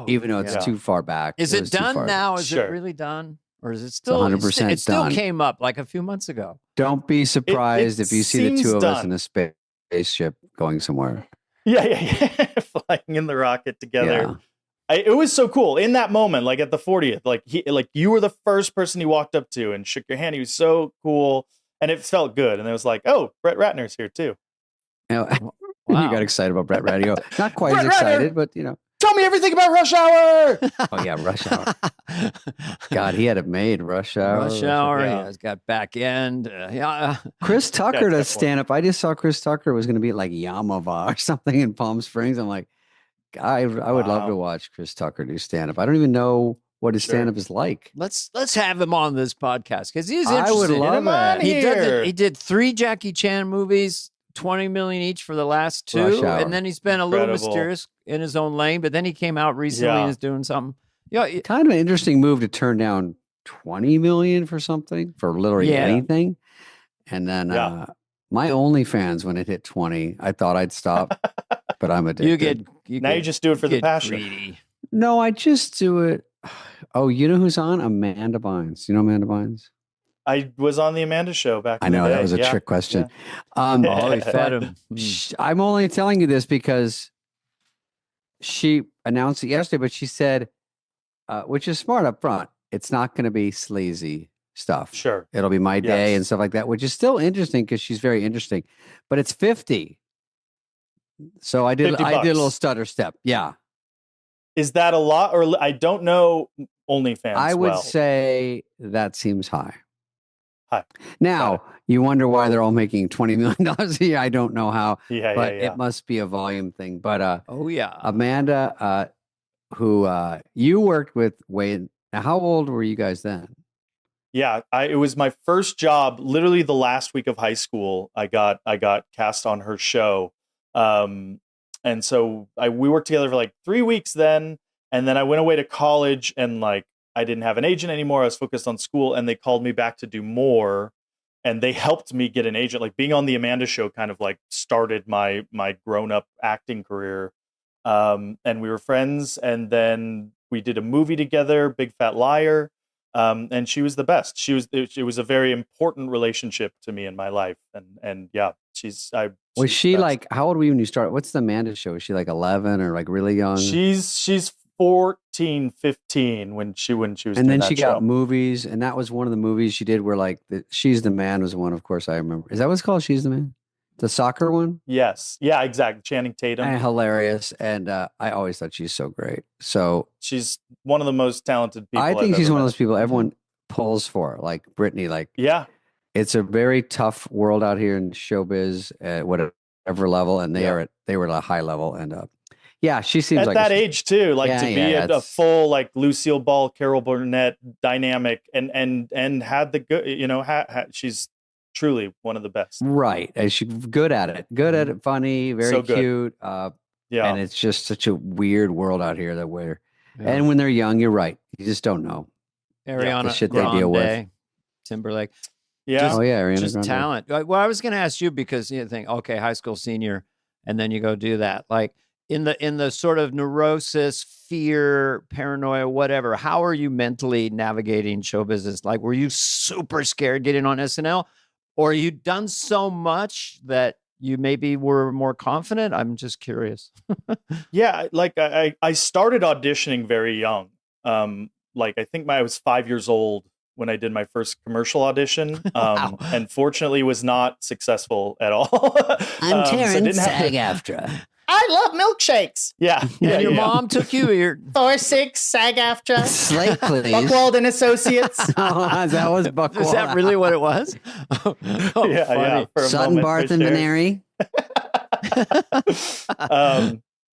even though it's too far back. Is it done now? Is it really done? Or is it still 100% It still done. came up like a few months ago. Don't be surprised if you see the two of us done. in a spaceship going somewhere. Yeah. Flying in the rocket together. Yeah. It was so cool in that moment, like at the 40th, like you were the first person he walked up to and shook your hand. He was so cool, and it felt good. And it was like, oh, Brett Ratner's here too. You got excited about Brett Ratner. You go, not quite as Brett excited, Ratner! but you know. Tell me everything about Rush Hour. Oh yeah, Rush Hour. God, he had it made. Rush Hour. Rush Hour. Yeah. He's got back end. Chris Tucker does stand up. I just saw Chris Tucker was going to be at like Yamava or something in Palm Springs. I'm like, I would love to watch Chris Tucker do stand up. I don't even know what his stand up is like. Let's have him on this podcast because he's I interesting. would love that. He did 3 Jackie Chan movies, 20 million each for the last 2, and then he's been a little mysterious in his own lane. But then he came out recently and is doing something. Kind of an interesting move to turn down 20 million for something, for literally anything. And then my OnlyFans, when it hit 20, I thought I'd stop, but I'm addicted. You just do it for the passion. Greedy. No, I just do it. Oh, you know who's on? Amanda Bynes. You know Amanda Bynes? I was on the Amanda show back in I know, the day. that was a trick question. He fed him. I'm only telling you this because she announced it yesterday, but she said, which is smart up front, it's not going to be sleazy stuff. Sure. It'll be my day and stuff like that, which is still interesting because she's very interesting. But it's 50. So I did a little stutter step. Yeah. Is that a lot? Or I don't know OnlyFans. I would say that seems high. High. Now, you wonder why they're all making $20 million a year. I don't know how, but yeah. it must be a volume thing. But yeah. Amanda, who you worked with Wade, how old were you guys then? Yeah, it was my first job. Literally the last week of high school, I got cast on her show. And so we worked together for like 3 weeks then. And then I went away to college and like, I didn't have an agent anymore. I was focused on school and they called me back to do more. And they helped me get an agent. Like being on the Amanda show kind of like started my grown up acting career. And we were friends. And then we did a movie together, Big Fat Liar. And she was the best. It was a very important relationship to me in my life. And yeah, was she like, how old were you when you started? What's the Amanda show? Was she like 11 or like really young? She's 14, 15 when she was and then that she show. got movies, and that was one of the movies she did where like She's the Man was one, of course, I remember. Is that what's called? She's the Man? The soccer one? Yes. Yeah, exactly. Channing Tatum. And hilarious. And I always thought she's so great. So she's one of the most talented people. I think she's one of those people everyone pulls for, like Britney. Like, yeah, it's a very tough world out here in showbiz at whatever level, and they were at a high level. And yeah, she seems at like that age too, like to be a full like Lucille Ball, Carol Burnett dynamic, and had the good, she's truly one of the best. Right, and she's good at it, funny, very so cute. And it's just such a weird world out here and when they're young, you're right, you just don't know. Ariana the shit Grande, they deal with. Timberlake. Yeah. Ariana just Grande. talent. Well, I was going to ask you because you think, okay, high school senior, and then you go do that. Like in the sort of neurosis, fear, paranoia, whatever. How are you mentally navigating show business? Like, were you super scared getting on SNL, or you done so much that you maybe were more confident? I'm just curious. Yeah, like I started auditioning very young. Like I think I was 5 years old when I did my first commercial audition. Wow. And fortunately was not successful at all. I'm So Terrence didn't have to- SAG-AFTRA. I love milkshakes. Yeah. And your mom took you here. 4-6 SAG-AFTRA. Slate, please. Buckwald and Associates. Oh, that was Buckwald. Is that really what it was? Oh, Yeah, funny. for a Sutton, moment, Barth, for and sure. Maneri.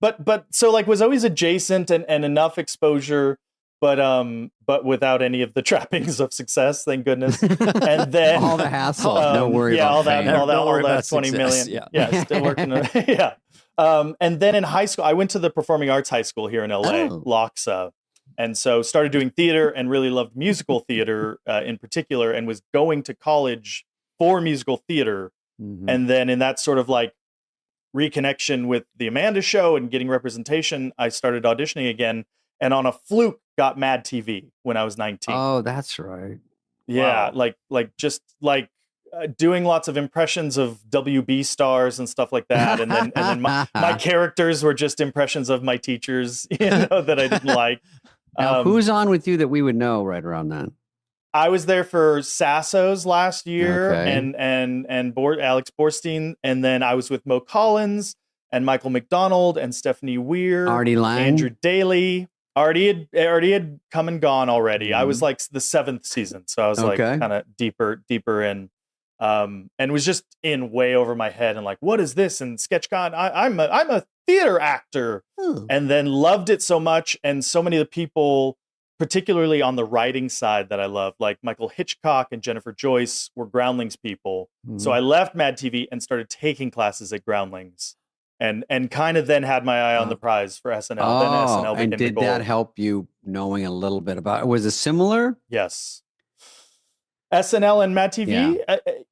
But so like was always adjacent and enough exposure, but without any of the trappings of success, thank goodness. And then All the hassle. No worry yeah, about all that, fame. all that, Don't all worry that about 20 success, million. yeah. Yeah, still working. Yeah. And then in high school, I went to the Performing Arts High School here in LA, Oh. LOXA. And so started doing theater and really loved musical theater in particular, and was going to college for musical theater. Mhm. And then in that sort of like reconnection with the Amanda Show and getting representation, I started auditioning again, and on a fluke got Mad TV when I was 19. Oh, that's right. Yeah, Wow. like doing lots of impressions of WB stars and stuff like that, and then my characters were just impressions of my teachers, that I didn't like. Now, who's on with you that we would know right around then? I was there for Sasso's last year, Okay. and Alex Borstein, and then I was with Mo Collins and Michael McDonald and Stephanie Weir, Artie Lang? Andrew Daly. Already had come and gone already. I was like the 7th season, so I was like Okay. kind of deeper in, and was just in way over my head and like, what is this? And SketchCon, I'm a theater actor, and then loved it so much, and so many of the people, particularly on the writing side that I love, like Michael Hitchcock and Jennifer Joyce, were Groundlings people. So I left Mad TV and started taking classes at Groundlings, and kind of then had my eye on the prize for SNL. Then SNL and became did the that goal. help you knowing a little bit about it? Was it similar? Yes. SNL and Mad TV,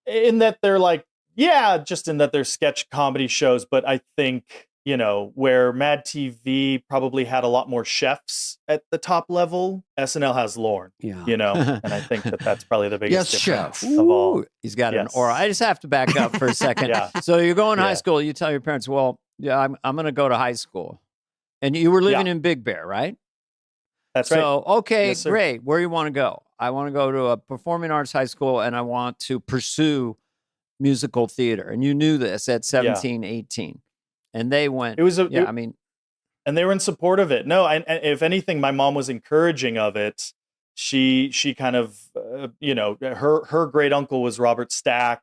in that they're like, just in that they're sketch comedy shows, but I think, where Mad TV probably had a lot more chefs at the top level, SNL has Lorne, and I think that's probably the biggest Yes, difference chef. of all. Ooh, he's got an Yes. aura. I just have to back up for a second. Yeah. So you go in high Yeah. school, you tell your parents, well, I'm going to go to high school. And you were living in Big Bear, right? That's right. So, okay, Yes, sir. great. Where you want to go? I want to go to a performing arts high school, and I want to pursue musical theater. And you knew this at 17, 18. And they went, It was and they were in support of it. No, and if anything, my mom was encouraging of it. She kind of, her great uncle was Robert Stack,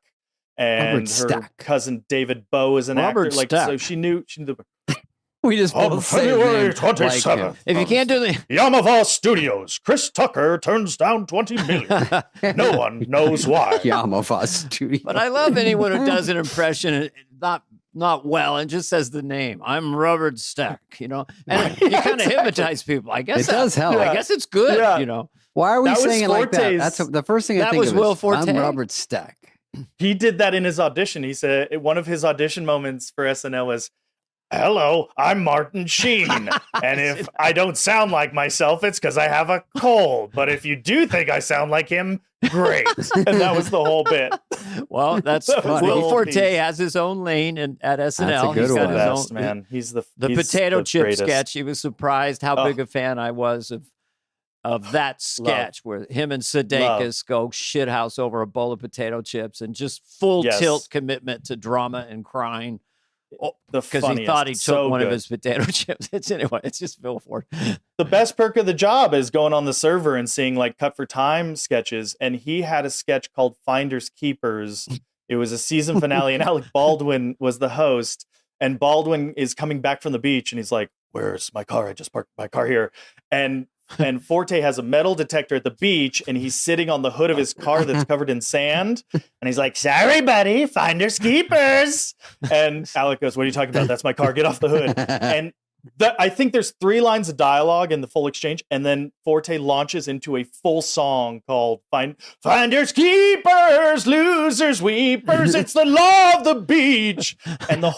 and her cousin David Bowe is an Robert actor. Like, Stack. so she knew. We just On both say his February name 27th, like him. if you can't do the Yamava Studios, Chris Tucker turns down $20 million. No one knows why. Yamava Studios. But I love anyone who does an impression not well and just says the name. I'm Robert Stack, and you kind of hypnotize people. I guess It does help. I guess it's good, Yeah. Why are we That was saying it like that? Forte's- That's the first thing I That think was of. Will is, Forte? I'm Robert Stack. He did that in his audition. He said one of his audition moments for SNL was, "Hello, I'm Martin Sheen. And if I don't sound like myself, it's because I have a cold. But if you do think I sound like him, great." And that was the whole bit. Well, that's That was the Will whole Forte piece. has his own lane at SNL. good He's got one. his Best, own man. He's the potato the chip greatest. sketch. He was surprised how big a fan I was of that sketch where him and Sudeikis go shithouse over a bowl of potato chips and just full Yes. tilt commitment to drama and crying. The Because he thought he took funniest. So one of good. his potato chips. It's just Bill Ford. The best perk of the job is going on the server and seeing like Cut for Time sketches. And he had a sketch called Finders Keepers. It was a season finale, and Alec Baldwin was the host. And Baldwin is coming back from the beach, and he's like, "Where's my car? I just parked my car here." And Forte has a metal detector at the beach, and he's sitting on the hood of his car that's covered in sand. And he's like, "Sorry, buddy, finders keepers." And Alec goes, "What are you talking about? That's my car. Get off the hood." And I think there's 3 lines of dialogue in the full exchange, and then Forte launches into a full song called "Finders Keepers, Losers Weepers. It's the law of the beach." And the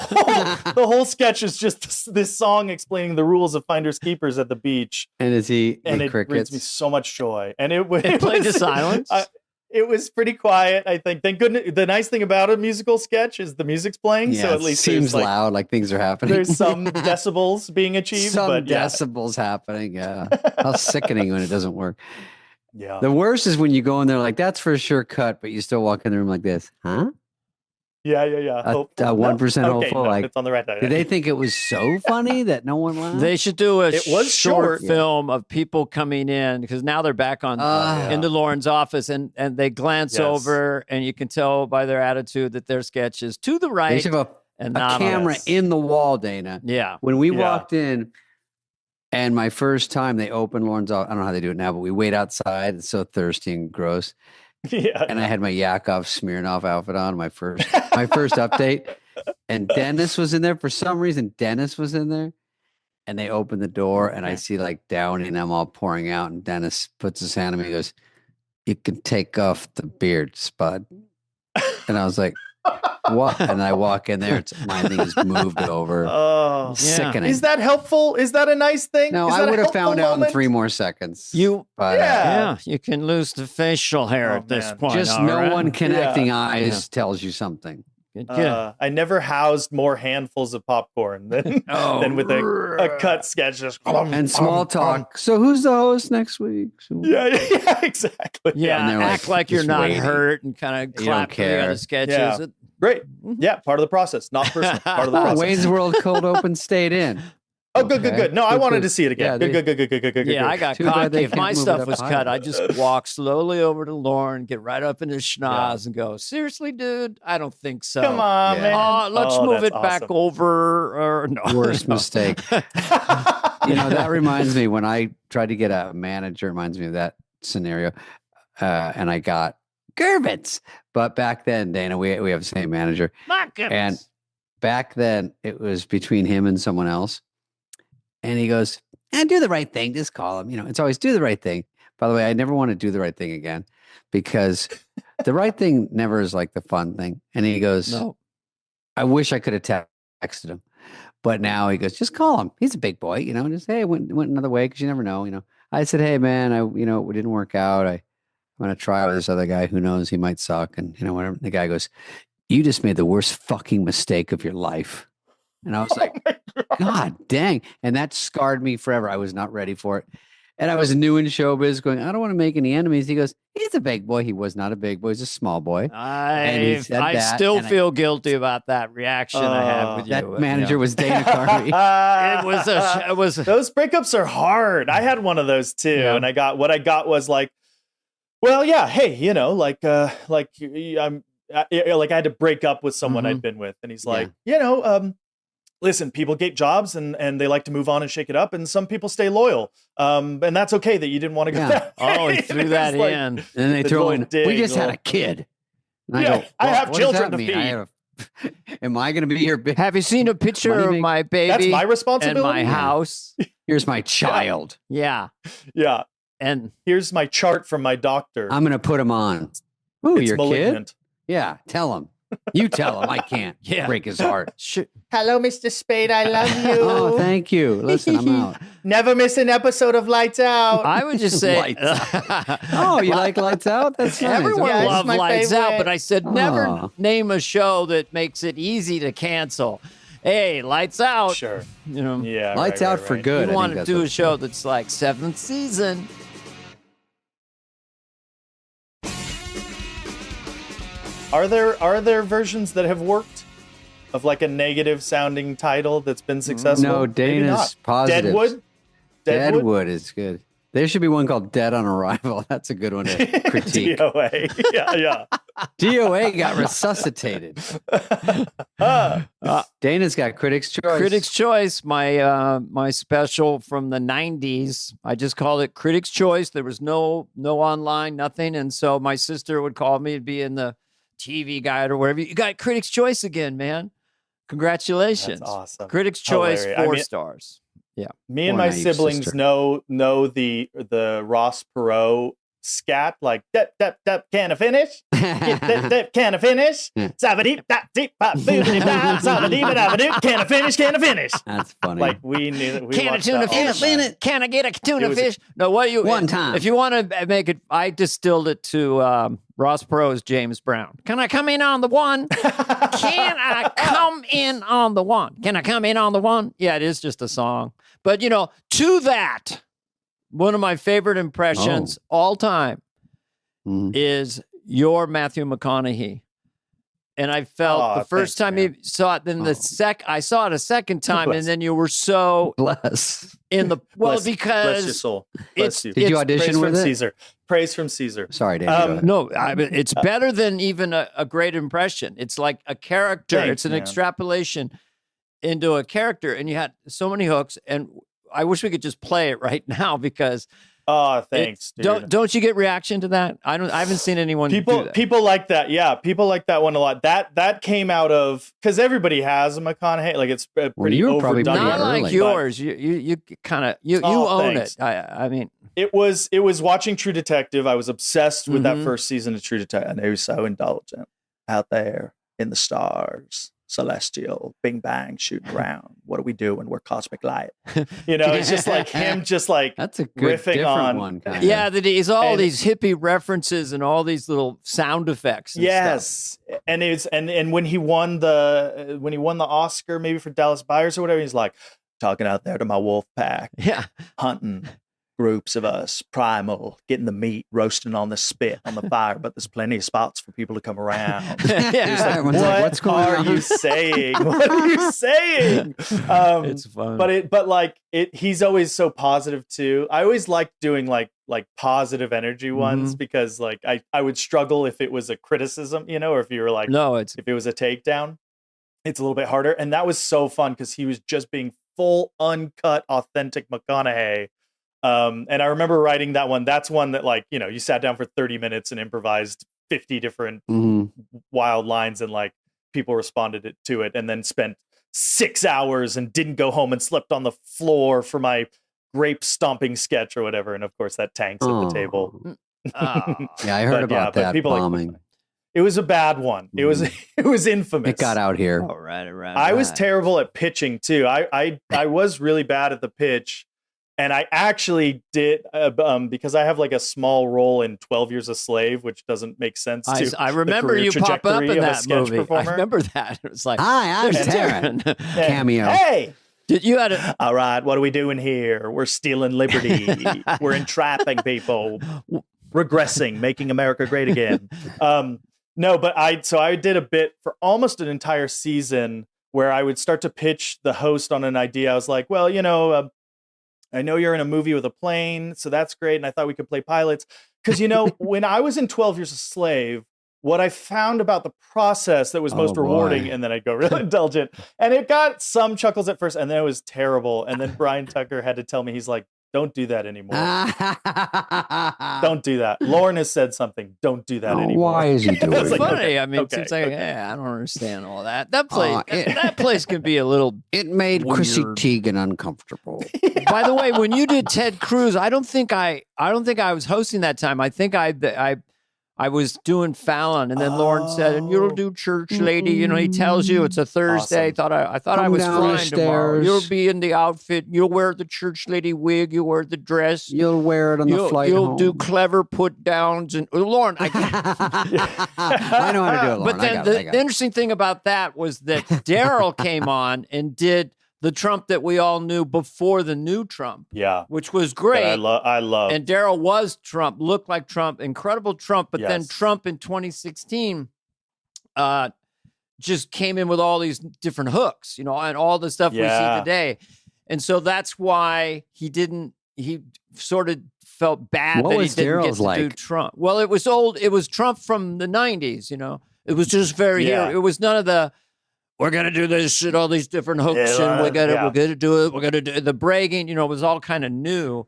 whole sketch is just this song explaining the rules of Finders Keepers at the beach. And is he And the it brings me crickets? so much joy. And it It played to was silence? It was pretty quiet, I think. Thank goodness. The nice thing about a musical sketch is the music's playing, Yeah, so at it least seems there's, loud, like things are happening. There's some decibels being achieved, Some but yeah. decibels happening. Yeah, how sickening when it doesn't work. Yeah. The worst is when you go in there like that's for sure cut, but you still walk in the room like this, huh? Yeah. 1% hopeful. No, Like, it's on the right side. did they think it was so funny that no one laughed? They should do a It was short short. film of people coming in because now they're back on into Lauren's office and they glance over and you can tell by their attitude that their sketch is to the right. They should have and a not camera in the wall, Dana. Yeah. When we walked in, and my first time they opened Lauren's office, I don't know how they do it now, but we wait outside. It's so thirsty and gross. Yeah. And I had my Yakov Smirnoff outfit on, my first update. And Dennis was in there. For some reason, Dennis was in there. And they opened the door and I see like Downey and them all pouring out. And Dennis puts his hand on me and goes, "You can take off the beard, Spud." And I was like, "What?" And I walk in there, my thing is moved over. Oh, sickening. Is that helpful? Is that a nice thing? No, Is I that a would have helpful found out in moment? 3 more seconds. But Yeah. you can lose the facial hair at this point. Just all no right? one connecting eyes tells you something. I never housed more handfuls of popcorn than with a cut sketch. Just And small talk. So who's the host next week? So, Yeah, exactly. Yeah, And they're act like you're just not waiting. hurt and kind of You don't clap for the care. other sketches. Yeah. Great. Yeah, part of the process. Not personal. Part of the process. Wayne's World cold open stayed in. Oh, good. No, I wanted to see it again. Yeah, Good. Yeah, I got Too bad cocky. they If can't my move it stuff up was higher. cut, I just walk slowly over to Lauren, get right up into schnoz and go, "Seriously, dude? I don't think so. Come on, man. Let's Oh, move that's it back awesome. over." Or no. Worst mistake. That reminds me when I tried to get a manager, it reminds me of that scenario. And I got Gervitz. But back then, Dana, we have the same manager. And back then, it was between him and someone else. And he goes, do the right thing. Just call him. It's always do the right thing. By the way, I never want to do the right thing again because the right thing never is like the fun thing. And he goes, No. I wish I could have texted him. But now he goes, just call him. He's a big boy, just, hey, it went another way because you never know, I said, hey, man, it didn't work out. I'm going to try with this other guy. Who knows? He might suck. And, whatever. The guy goes, you just made the worst fucking mistake of your life. And I was like, God dang. And that scarred me forever. I was not ready for it. And I was new in showbiz going, I don't want to make any enemies. He goes, he's a big boy. He was not a big boy. He's a small boy. I still feel guilty about that reaction I had with you. That manager was Dana Carvey. It was those breakups are hard. I had one of those too. Yeah. And what I got was like, well, yeah, hey, I had to break up with someone I'd been with. And he's like, listen, people get jobs and they like to move on and shake it up. And some people stay loyal. And that's okay that you didn't want to go back. Oh, he threw that like, in. And then they throw in, we just had a kid. And I have what does children that to mean? feed. Am I going to be your big? Have you seen a picture of my baby? That's my responsibility. And my house. Here's my child. Yeah. Yeah. And here's my chart from my doctor. I'm going to put him on. Ooh, It's your malignant. kid? Yeah, tell him. You tell him. I can't break his heart. Hello, Mr. Spade. I love you. Oh, thank you. Listen, I'm out. Never miss an episode of Lights Out. I would just say, Oh, you like Lights Out? That's nice. everyone Yeah, it's loves my Lights Out, favorite. but I said never Aw. name a show that makes it easy to cancel. Hey, Lights Out. Sure. Yeah. Lights right, out right, for right. good. You I want think to that's do what- a show that's like 7th season. Are there versions that have worked of like a negative sounding title that's been successful? No, Maybe Dana's not. positive. Deadwood? Deadwood is good. There should be one called Dead on Arrival. That's a good one to critique. DOA. Yeah. DOA got resuscitated. Dana's got Critics' Choice. Critics' Choice, my special from the 90s. I just called it Critics' Choice. There was no online, nothing. And so my sister would call me and be in the TV Guide or wherever. You got Critics' Choice again, man. Congratulations. That's awesome. Critics' Choice, Hilarious. 4 stars. Yeah. Me and Poor my naive siblings sister. know the Ross Perot scat, like dep, can I finish? Dep, can I finish? Sabadee, dap, deep, bop, boobity, bop, sabadee, ba-da-ba-doo. Can I finish? Can I finish? That's funny. Like we knew that we Can a watched tuna that all the fish? time. Can I get a tuna was fish? No, what you One time. If you want to make it, I distilled it to Ross Perot is James Brown. Can I come in on the one? Can I come in on the one? Can I come in on the one? Yeah, it is just a song. But, to that, one of my favorite impressions all time is your Matthew McConaughey. And I felt the first time you saw it, then I saw it a second time, and then you were so in the bless because your soul. Bless you. Did you audition with it? Caesar. Praise from Caesar. Sorry, David. No, it's better than even a great impression. It's like a character. Thanks, it's an extrapolation into a character, and you had so many hooks. And I wish we could just play it right now because. Oh, thanks, dude. Don't you get reaction to that? I haven't seen anyone. People like that. Yeah, people like that one a lot. That came out of because everybody has a McConaughey. Like it's pretty you were probably overdone. Not like early, yours. You kind of you own thanks. it. I mean, it was watching True Detective. I was obsessed with that first season of True Detective, and it was so indulgent out there in the stars. Celestial, bing bang, shooting around. What are we doing? We're cosmic light. It's just like him, just like that's a good riffing on one. Yeah, these hippie references and all these little sound effects. And stuff. And it's and when he won the Oscar, maybe for Dallas Buyers or whatever, he's like talking out there to my wolf pack, hunting groups of us, primal, getting the meat roasting on the spit on the fire, but there's plenty of spots for people to come around. What's going on? You saying? What are you saying? It's fun. He's always so positive too. I always liked doing like positive energy ones because like I would struggle if it was a criticism, or if you were like, if it was a takedown, it's a little bit harder. And that was so fun because he was just being full, uncut, authentic McConaughey. And I remember writing that one. That's one that you sat down for 30 minutes and improvised 50 different wild lines and like people responded to it and then spent 6 hours and didn't go home and slept on the floor for my grape stomping sketch or whatever. And of course that tanks at the table. Yeah, I heard about that people bombing. It was a bad one. It was infamous. It got out here. All right. I was terrible at pitching too. I was really bad at the pitch. And I actually did because I have like a small role in 12 Years a Slave, which doesn't make sense to I remember you pop up in that movie. Performer. I remember that. It was like, hi, I'm Taryn. Cameo. Hey, you had it? All right, what are we doing here? We're stealing liberty. We're entrapping people, regressing, making America great again. No, but I did a bit for almost an entire season where I would start to pitch the host on an idea. I was like, well, I know you're in a movie with a plane, so that's great. And I thought we could play pilots. Because, when I was in 12 Years a Slave, what I found about the process that was most rewarding, and then I'd go real indulgent, and it got some chuckles at first, and then it was terrible. And then Brian Tucker had to tell me, he's like, don't do that anymore. Don't do that. Lauren has said something. Don't do that anymore. Why is he doing it? It's like, funny. okay, I mean, okay, it's like, I don't understand all that. That place, that place can be a little. It made weird. Chrissy Teigen uncomfortable. By the way, when you did Ted Cruz, I don't think I was hosting that time. I think I was doing Fallon, and then Lauren said, "And you'll do Church Lady." He tells you it's a Thursday. Awesome. I thought I was flying tomorrow. You'll be in the outfit. You'll wear the Church Lady wig. You'll wear the dress. You'll wear it on the flight You'll home. do clever put downs. And Lauren, I know how to do it, Lauren. But then the interesting thing about that was that Daryl came on and did the Trump that we all knew before the new Trump. Yeah. Which was great. I love. And Daryl was Trump, looked like Trump, incredible Trump. But then Yes. Trump in 2016 just came in with all these different hooks, and all the stuff we see today. And so that's why he sort of felt bad What that he was didn't Daryl's get to do Trump. Well, it was old. It was Trump from the 90s, It was just very Yeah. here. It was none of the we're gonna do this shit, all these different hooks, and we're gonna do it. We're gonna do the bragging. It was all kind of new.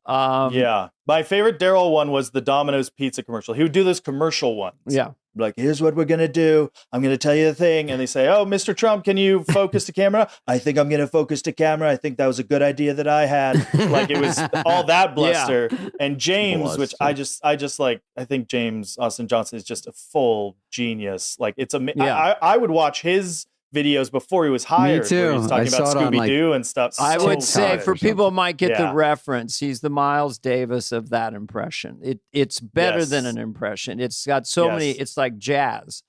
Yeah, my favorite Daryl one was the Domino's pizza commercial. He would do those commercial ones. Yeah, like, here's what we're gonna do. I'm gonna tell you the thing, and they say, "Oh, Mr. Trump, can you focus the camera?" I think I'm gonna focus the camera. I think that was a good idea that I had. Like it was all that bluster. Yeah. And James, which I just like. I think James Austin Johnson is just a full genius. Like it's I would watch his videos before he was hired. too. Where he was talking I about saw it on, Scooby-Doo and stuff. I So would say good. for people who might get the Yeah. reference, he's the Miles Davis of that impression. It's better than Yes. an impression. It's got so many, Yes. it's like jazz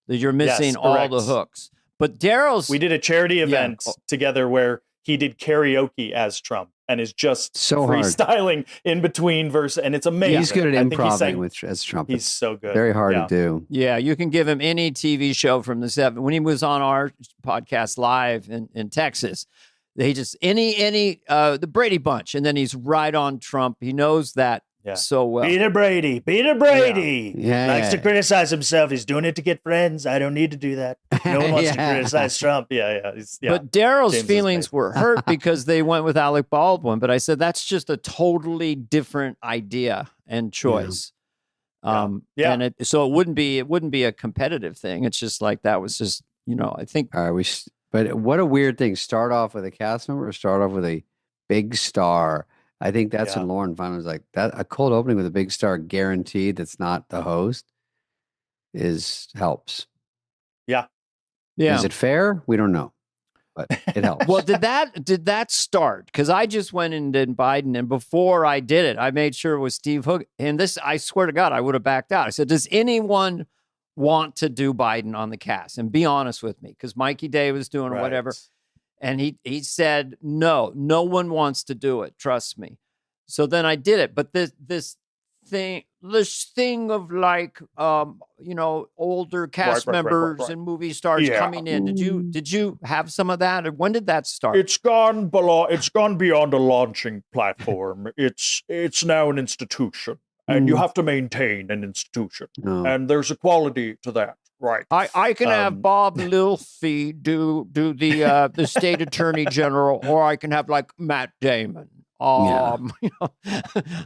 that you're missing Yes, all the correct. hooks. But Daryl's We did a charity event together where he did karaoke as Trump and is just So hard. freestyling in between verse, and it's amazing. He's good at I think he improv sang- as Trump. He's so good. Very hard Yeah. to do. Yeah, you can give him any TV show from the 70s. When he was on our podcast live in Texas, they just the Brady Bunch, and then he's right on Trump. He knows that so well. Peter Brady. Yeah. Likes to criticize himself. He's doing it to get friends. I don't need to do that. No one wants to Yeah. criticize Trump. Yeah. But Daryl's James is feelings amazing. were hurt because they went with Alec Baldwin. But I said that's just a totally different idea and choice. Yeah. And it wouldn't be a competitive thing. It's just like that was just I think. All right, but what a weird thing. Start off with a cast member or start off with a big star. I think that's when Lauren finally was like, that a cold opening with a big star guaranteed that's not the host helps. Yeah. Yeah. Is it fair? We don't know, but it helps. Well, did that start? Because I just went and did Biden, and before I did it, I made sure it was Steve Hook. And this, I swear to God, I would have backed out. I said, does anyone want to do Biden on the cast? And be honest with me, because Mikey Day was doing whatever. And he said, no one wants to do it. Trust me. So then I did it. But this thing of like, older cast members and movie stars coming in. Did you have some of that? Or when did that start? It's gone beyond a launching platform. It's now an institution, and you have to maintain an institution. And there's a quality to that. Right. I can have Bob Lilfy do the state attorney general, or I can have like Matt Damon.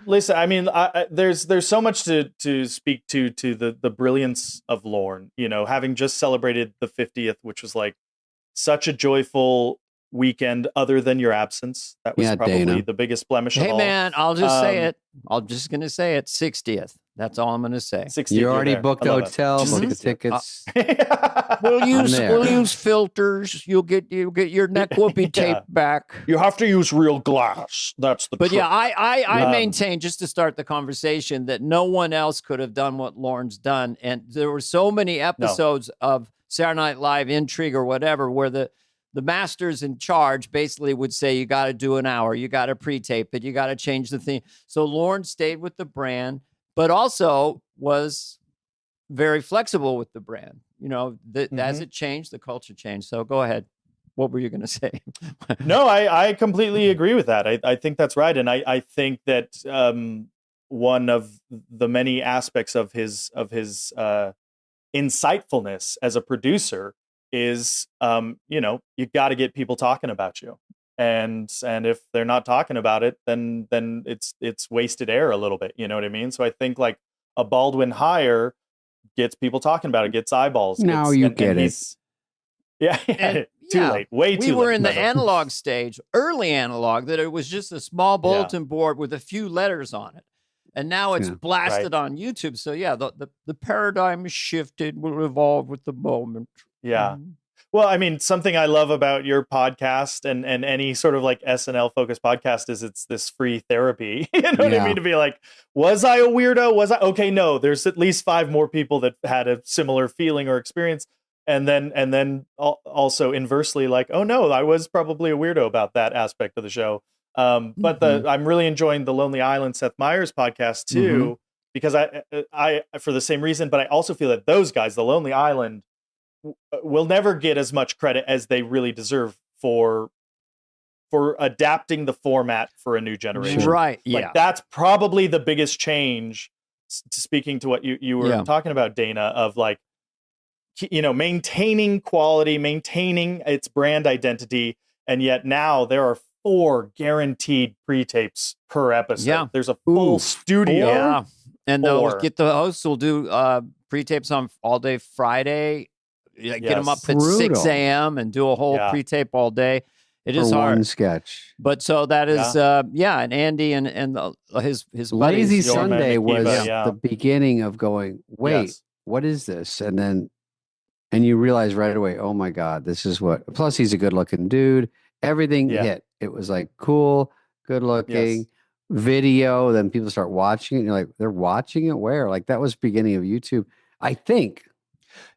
Listen, I mean, there's so much to speak to the brilliance of Lorne. Having just celebrated the 50th, which was like such a joyful weekend, other than your absence. That was probably Dana. the biggest blemish of Hey all. man, I'll just say it. I'm just gonna say it. 60th. That's all I'm gonna say. 60th. You already booked the hotel, booked the tickets. We'll use filters. You'll get your neck whoopee tape back. You have to use real glass. That's the But trick. yeah, I maintain, just to start the conversation, that no one else could have done what Lorne's done. And there were so many episodes of Saturday Night Live Intrigue or whatever, where the masters in charge basically would say, you got to do an hour, you got to pre-tape it, you got to change the theme. So Lorne stayed with the brand, but also was very flexible with the brand. As it changed, the culture changed. So go ahead. What were you going to say? No, I completely agree with that. I think that's right. And I think that one of the many aspects of his insightfulness as a producer is, you got to get people talking about you. And if they're not talking about it, then it's wasted air a little bit. You know what I mean? So I think like a Baldwin hire gets people talking about it, gets eyeballs. Now you get it. Yeah. Too late. Way too late. We were in the analog stage, early analog, that it was just a small bulletin board with a few letters on it. And now it's blasted on YouTube. So yeah, the paradigm is shifted, will evolve with the moment. Yeah. Well, I mean, something I love about your podcast and any sort of like SNL focused podcast is it's this free therapy. You know what I mean? To be like, was I a weirdo? Was I okay? No, there's at least 5 more people that had a similar feeling or experience. And then also inversely, like, oh no, I was probably a weirdo about that aspect of the show. But I'm really enjoying the Lonely Island Seth Meyers podcast too, because I for the same reason, but I also feel that those guys, the Lonely Island, will never get as much credit as they really deserve for adapting the format for a new generation. Right. Like, Yeah. that's probably the biggest change, speaking to what you were talking about, Dana, of like, maintaining quality, maintaining its brand identity. And yet now there are 4 guaranteed pre-tapes per episode. Yeah. There's a full studio. Yeah. And they'll 4. get the hosts will do pre-tapes on all day Friday. Get them up at 6 a.m. and do a whole pre-tape all day. It is hard. One sketch. But so that is, and Andy and his buddies. Lazy Sunday was yeah. the beginning of going, wait, what is this? And then And you realize right away, oh my God, this is what, plus he's a good looking dude. Everything hit. It was like cool, good looking video. Then people start watching it. And you're like, they're watching it where? Like that was beginning of YouTube, I think.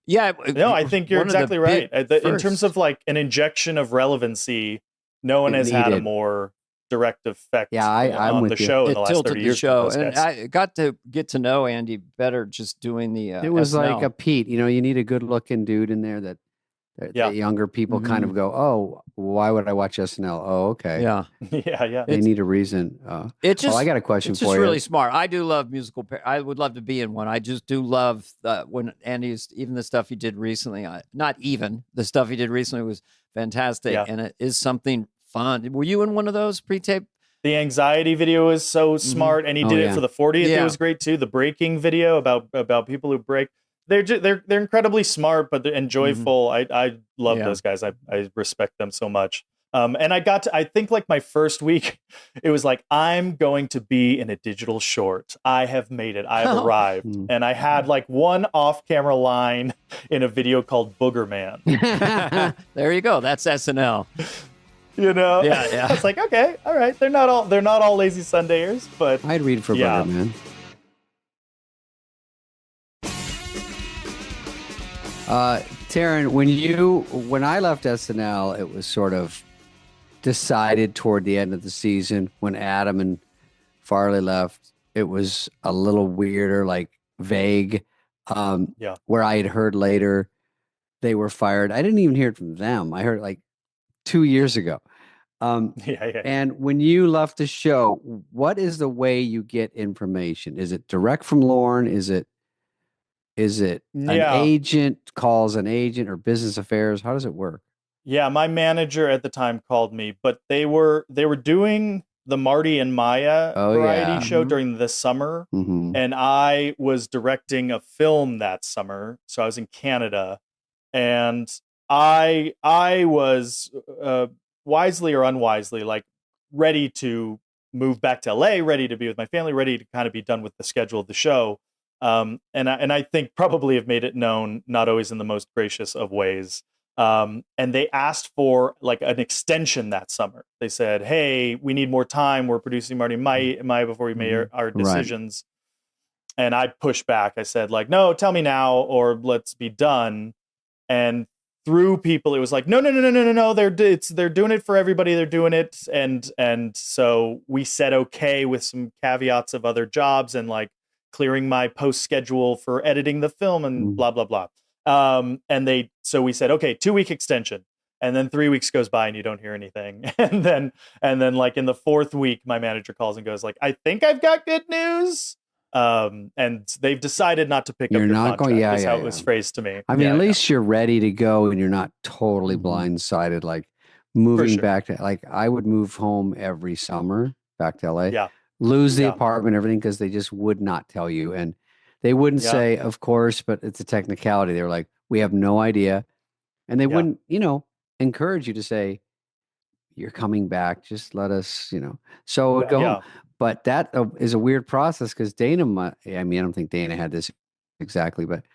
Yeah. No, I think you're exactly right. In terms of like an injection of relevancy, no one has had a more direct effect on the show in the last 30 years. And I got to get to know Andy better just doing the it was SNL. like a Pete, you need a good looking dude in there that younger people kind of go, oh, why would I watch SNL? Oh, okay. Yeah. They need a reason. I got a question for you. It's just really smart. I do love musical. I would love to be in one. I just do love when Andy's, even the stuff he did recently, the stuff he did recently was fantastic. And it is something fun. Were you in one of those pre-tape? The anxiety video is so smart, and he did it for the 40th. It was great too. The breaking video about people who break. They're incredibly smart, but they're joyful. I love those guys. I respect them so much. And I think like my first week, it was like, I'm going to be in a digital short. I have made it. I've arrived. And I had like one off-camera line in a video called Booger Man. There you go. That's SNL. Yeah. It's like, okay, all right. They're not all lazy Sundayers, but I'd read for Booger Man. Taryn, when I left SNL, it was sort of decided toward the end of the season when Adam and Farley left. It was a little weirder, like vague. Where I had heard later they were fired. I didn't even hear it from them. I heard it like 2 years ago. And when you left the show, what is the way you get information? Is it direct from Lorne? Is it an agent calls an agent or business affairs? How does it work? Yeah, my manager at the time called me, but they were doing the Marty and Maya variety show during the summer, and I was directing a film that summer, so I was in Canada, and I was wisely or unwisely like ready to move back to LA, ready to be with my family, ready to kind of be done with the schedule of the show. And I think probably have made it known, not always in the most gracious of ways. And they asked for like an extension that summer. They said, hey, we need more time. We're producing Marty and Maya before we made our decisions. Right. And I pushed back. I said like, no, tell me now, or let's be done. And through people, it was like, no. They're doing it for everybody. They're doing it. And so we said, okay, with some caveats of other jobs and like, clearing my post schedule for editing the film and blah, blah, blah. So we said, okay, 2-week extension. And then 3 weeks goes by and you don't hear anything. And then like in the 4th week, my manager calls and goes like, I think I've got good news. And they've decided not to pick up your contract. Is how it was phrased to me. I mean, at least you're ready to go and you're not totally blindsided. Like moving back to, like I would move home every summer back to LA. Yeah. Lose the apartment, everything, because they just would not tell you. And they wouldn't say, of course, but it's a technicality. They were like, we have no idea. And they wouldn't, encourage you to say, you're coming back. Just let us, So it would go home. But that is a weird process because Dana, I don't think Dana had this exactly, but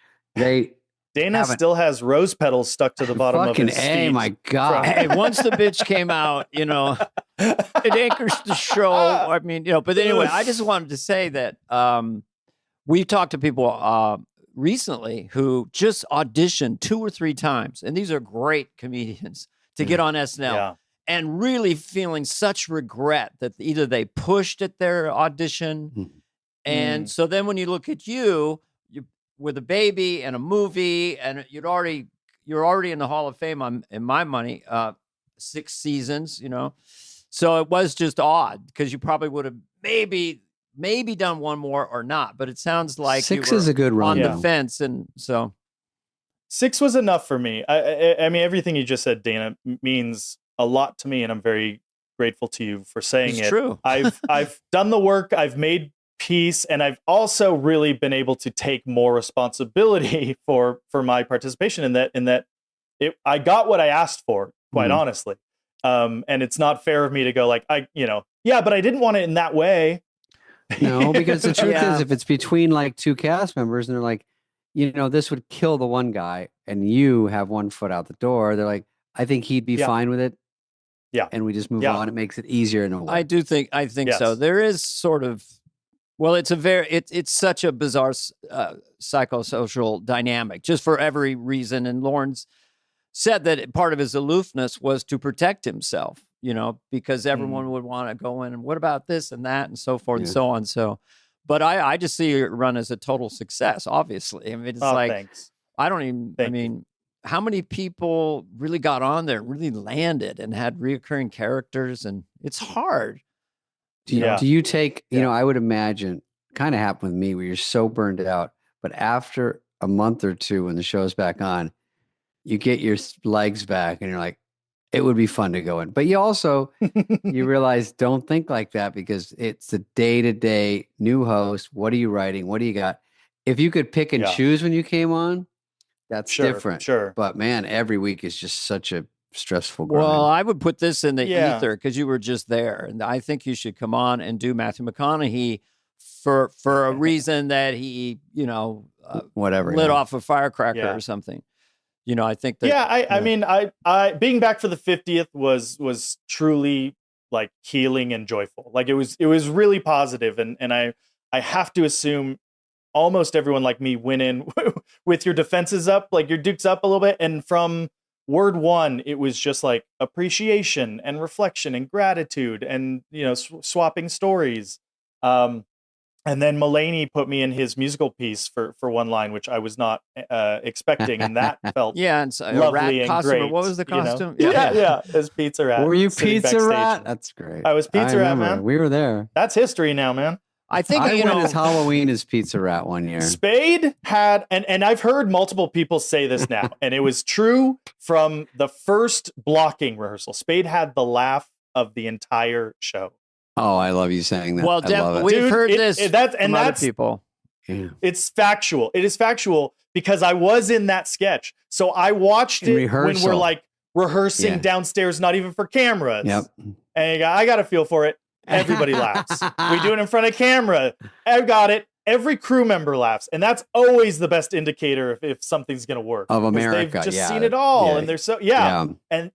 Dana still has rose petals stuck to the bottom of his feet. My God. Hey, once the bitch came out, it anchors the show. I mean, but anyway, I just wanted to say that we've talked to people recently who just auditioned 2 or 3 times, and these are great comedians, to get on SNL, and really feeling such regret that either they pushed at their audition, and so then when you look at you with a baby and a movie, and you're already in the Hall of Fame in my money, 6 seasons, so it was just odd because you probably would have maybe done one more or not, but it sounds like 6 is a good run on the fence, and so 6 was enough for me. I mean, everything you just said, Dana, means a lot to me, and I'm very grateful to you for saying it. True. I've done the work. I've made peace, and I've also really been able to take more responsibility for my participation in that. I got what I asked for, quite honestly. And it's not fair of me to go like, but I didn't want it in that way. No, because the truth is, if it's between like 2 cast members and they're like, this would kill the one guy, and you have one foot out the door, they're like, I think he'd be fine with it. Yeah. And we just move on. It makes it easier in a way. I think so. There is sort of, well, it's such a bizarre psychosocial dynamic just for every reason. And Lorne's said that part of his aloofness was to protect himself, because everyone would want to go in and what about this and that and so forth and so on. So, but I just see it run as a total success, obviously. I mean, it's thanks. I don't even, how many people really got on there, really landed and had reoccurring characters, and it's hard. Do you take, I would imagine kind of happened with me where you're so burned out, but after a month or two, when the show's back on, you get your legs back and you're like, it would be fun to go in. But you also, you realize don't think like that because it's the day-to-day new host. What are you writing? What do you got? If you could pick and choose when you came on, that's different. Sure. But man, every week is just such a stressful grind. Well, I would put this in the ether because you were just there. And I think you should come on and do Matthew McConaughey for a reason that he, whatever, lit off a firecracker or something. I think that. Yeah, I mean, I being back for the 50th was truly like healing and joyful. Like it was really positive, and I have to assume almost everyone like me went in with your defenses up, like your dukes up a little bit, and from word one, it was just like appreciation and reflection and gratitude, and swapping stories. And then Mulaney put me in his musical piece for one line, which I was not expecting, and that felt and so, lovely rat and costume. great. What was the costume? Yeah, as Pizza Rat. Were you sitting Pizza backstage. Rat? That's great. I was Pizza Rat, man. We were there. That's history now, man. I think I went as Halloween as Pizza Rat one year. Spade had, and I've heard multiple people say this now, and it was true from the first blocking rehearsal. Spade had the laugh of the entire show. Oh, I love you saying that. Well, I love it. we've heard this from other that's people. Yeah. It's factual. It is factual because I was in that sketch. So I watched it when we're like rehearsing downstairs, not even for cameras. Yep. And I got a feel for it. Everybody laughs. We do it in front of camera. I got it. Every crew member laughs. And that's always the best indicator if something's going to work. Of America. They've just seen it all. Yeah. And they're so, And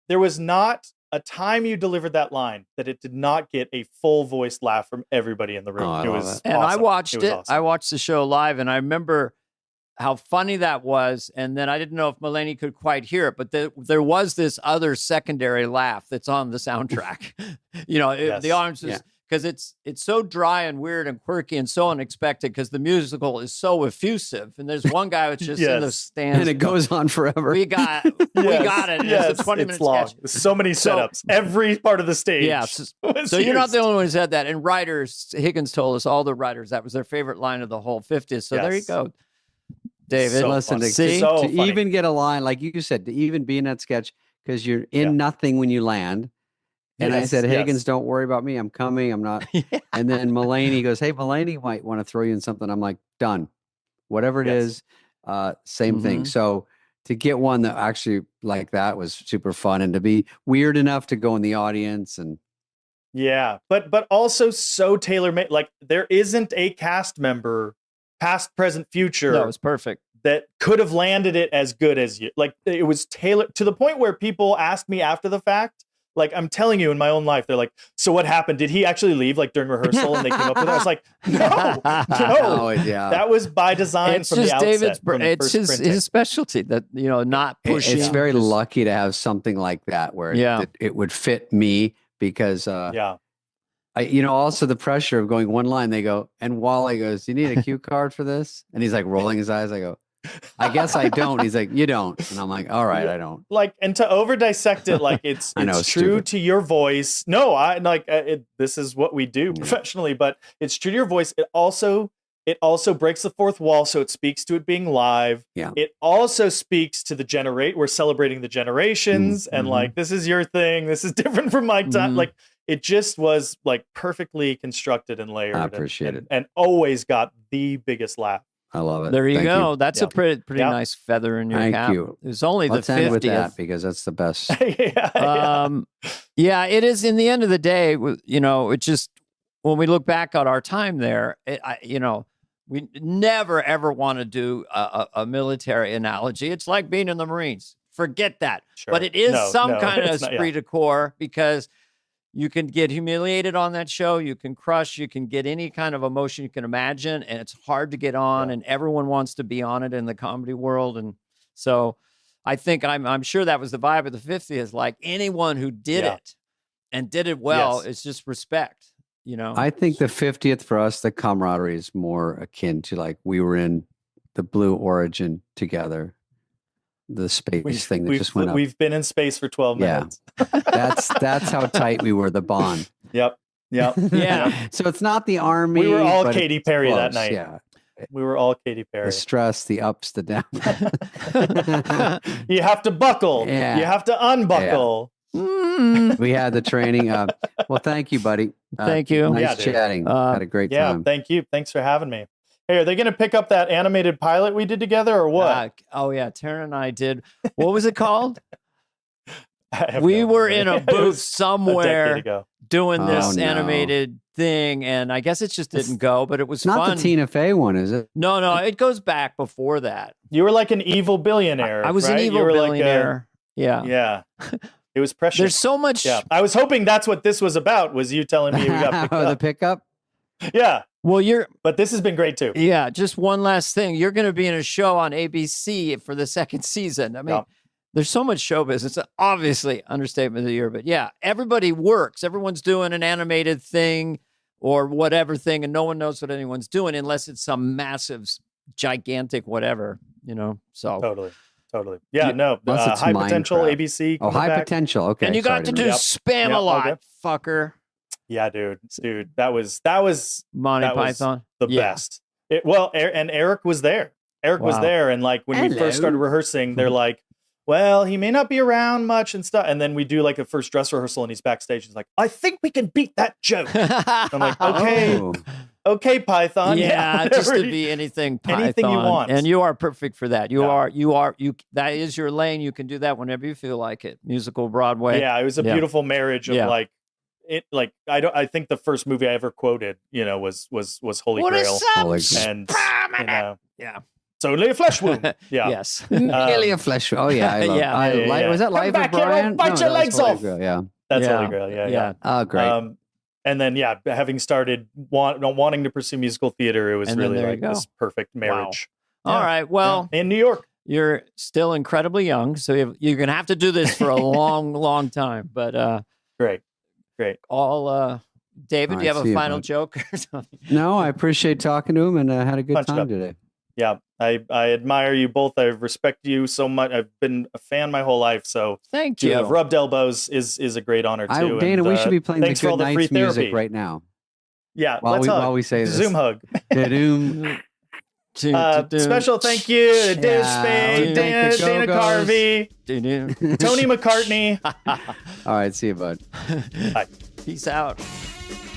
there was not a time you delivered that line that it did not get a full voiced laugh from everybody in the room. Oh, it was awesome. And I watched it. Awesome. I watched the show live, and I remember how funny that was. And then I didn't know if Mulaney could quite hear it, but there was this other secondary laugh that's on the soundtrack. The arms is because it's so dry and weird and quirky and so unexpected because the musical is so effusive. And there's one guy that's just in the stands, and it goes on forever. We got it. It's a 20-minute long. sketch. So many setups. Every part of the stage. Yeah. So you're not the only one who said that. And writers, Higgins told us, all the writers, that was their favorite line of the whole 50th. So there you go, David. Listen, to even get a line, like you said, to even be in that sketch, because you're in nothing when you land. And I said, Higgins, don't worry about me. I'm coming. I'm not. And then Mulaney goes, hey, Mulaney might want to throw you in something. I'm like, done. Whatever it is, same thing. So to get one that actually like that was super fun, and to be weird enough to go in the audience. And but also so tailor-made. Like there isn't a cast member, past, present, future. No, it was perfect. That could have landed it as good as you. Like it was tailored to the point where people ask me after the fact. Like I'm telling you, in my own life, they're like, "So what happened? Did he actually leave like during rehearsal?" And they came up with it. I was like, "No, that was by design from the outset." It's his specialty. That not pushing. It's very lucky to have something like that where it would fit me because also the pressure of going one line. They go, and Wally goes, "You need a cue card for this?" And he's like rolling his eyes. I go, I guess I don't. He's like, you don't. And I'm like, all right, I don't. Like, and to over dissect it, like it's true stupid. To your voice. No, this is what we do professionally, but it's true to your voice. It also breaks the fourth wall. So it speaks to it being live. Yeah. It also speaks to we're celebrating the generations and like, this is your thing. This is different from my time. Like it just was like perfectly constructed and layered. I appreciate it. And always got the biggest laugh. I love it. There you Thank go. You. That's a pretty nice feather in your cap. Thank you. It was only Let's the 50th. end with that because that's the best. It is. In the end of the day, it just when we look back at our time there, We never, ever want to do a military analogy. It's like being in the Marines. Forget that. Sure. But it is some kind of it's not, esprit de corps because you can get humiliated on that show. You can crush. You can get any kind of emotion you can imagine. And it's hard to get on. And everyone wants to be on it in the comedy world. And so I think I'm sure that was the vibe of the 50th. Like anyone who did it and did it well, it's just respect. You know, I think the 50th for us, the camaraderie is more akin to like we were in the Blue Origin together, the space thing that just went up. We've been in space for 12 minutes. That's how tight we were, the bond. Yep. Yeah. So it's not the Army. We were all Katy Perry that night. Yeah. We were all Katy Perry. The stress, the ups, the downs. You have to buckle. Yeah. You have to unbuckle. We had the training. Well, thank you, buddy. Thank you. Nice chatting. Had a great time. Thank you. Thanks for having me. Hey, are they going to pick up that animated pilot we did together or what? Oh, yeah. Taryn and I did. What was it called? We were in a booth somewhere doing this animated thing, and I guess it just didn't go, but it was fun. Not the Tina Fey one, is it? No, it goes back before that. You were like an evil billionaire. I was an evil billionaire. Yeah. It was precious. There's so much. Yeah. I was hoping that's what this was about, was you telling me we got picked up. The pickup? Yeah. Well, but this has been great too. Yeah. Just one last thing. You're going to be in a show on ABC for the second season. I mean, there's so much show business. Obviously, understatement of the year, but yeah, everybody works. Everyone's doing an animated thing or whatever thing, and no one knows what anyone's doing unless it's some massive, gigantic whatever, you know? So Totally. Yeah, high potential ABC. Oh, high back. potential. Okay. And you got to do Spam a lot, fucker. Yeah, dude. That was Monty Python. The best. And Eric was there. Eric was there. And like when we first started rehearsing, they're like, well, he may not be around much and stuff. And then we do like a first dress rehearsal and he's backstage. He's like, I think we can beat that joke. I'm like, okay, Python. Yeah, just to be anything Python. Anything you want. And you are perfect for that. You that is your lane. You can do that whenever you feel like it. Musical, Broadway. Yeah, it was a beautiful marriage of I think the first movie I ever quoted, was Holy Grail. And it's only a flesh wound. Yeah. Yes. Only a flesh wound. Oh yeah. I love Was that Life of Brian? Bite your legs off. Yeah. That's Holy Grail. Yeah. Oh, great. And then, having started wanting to pursue musical theater, it was really like this perfect marriage. Wow. All right. Well, in New York, you're still incredibly young, so you're going to have to do this for a long, long time. But great. David, do you have a final joke or something? No, I appreciate talking to him and had a good time today. Yeah, I admire you both. I respect you so much. I've been a fan my whole life. So thank you. To have rubbed elbows is a great honor too. Dana, we should be playing the Good Nights music therapy right now. Yeah, while we say this. Zoom hug. Special thank you to David Spade, Dana Carvey, Tony McCartney. All right, see you, bud. Bye. Peace out.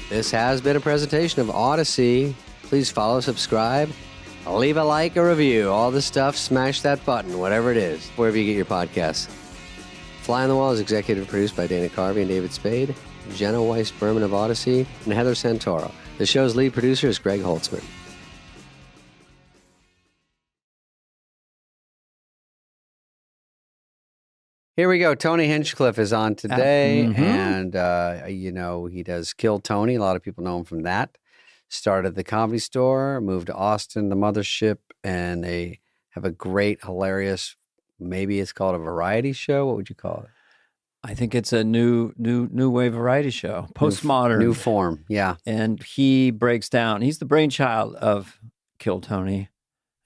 This has been a presentation of Odyssey. Please follow, subscribe, leave a like, a review, all the stuff. Smash that button, whatever it is, wherever you get your podcasts. Fly on the Wall is executive produced by Dana Carvey and David Spade, Jenna Weiss-Berman of Odyssey, and Heather Santoro. The show's lead producer is Greg Holtzman. Here we go. Tony Hinchcliffe is on today, and he does Kill Tony. A lot of people know him from that. Started the Comedy Store, moved to Austin, the mothership, and they have a great, hilarious, maybe it's called a variety show. What would you call it? I think it's a new wave variety show, postmodern, new form. Yeah, and he breaks down. He's the brainchild of Kill Tony.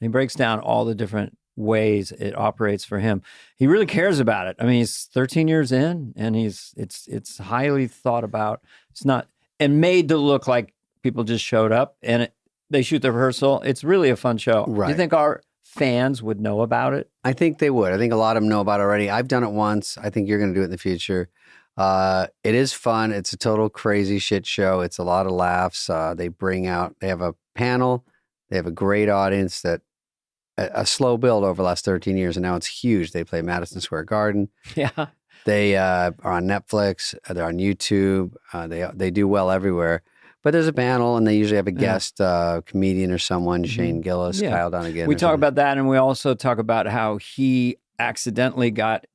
He breaks down all the different ways it operates for him. He really cares about it. I mean, he's 13 years in, and it's highly thought about. It's not and made to look like people just showed up and they shoot the rehearsal. It's really a fun show. Right. Do you think our fans would know about it? I think they would. I think a lot of them know about it already. I've done it once. I think you're going to do it in the future. It is fun. It's a total crazy shit show. It's a lot of laughs. They have a panel. They have a great audience that a slow build over the last 13 years, and now it's huge. They play Madison Square Garden. Yeah. They are on Netflix. They're on YouTube. They do well everywhere. But there's a panel, and they usually have a guest comedian or someone, Shane Gillis, Kyle Donegan. We talk about that, and we also talk about how he accidentally got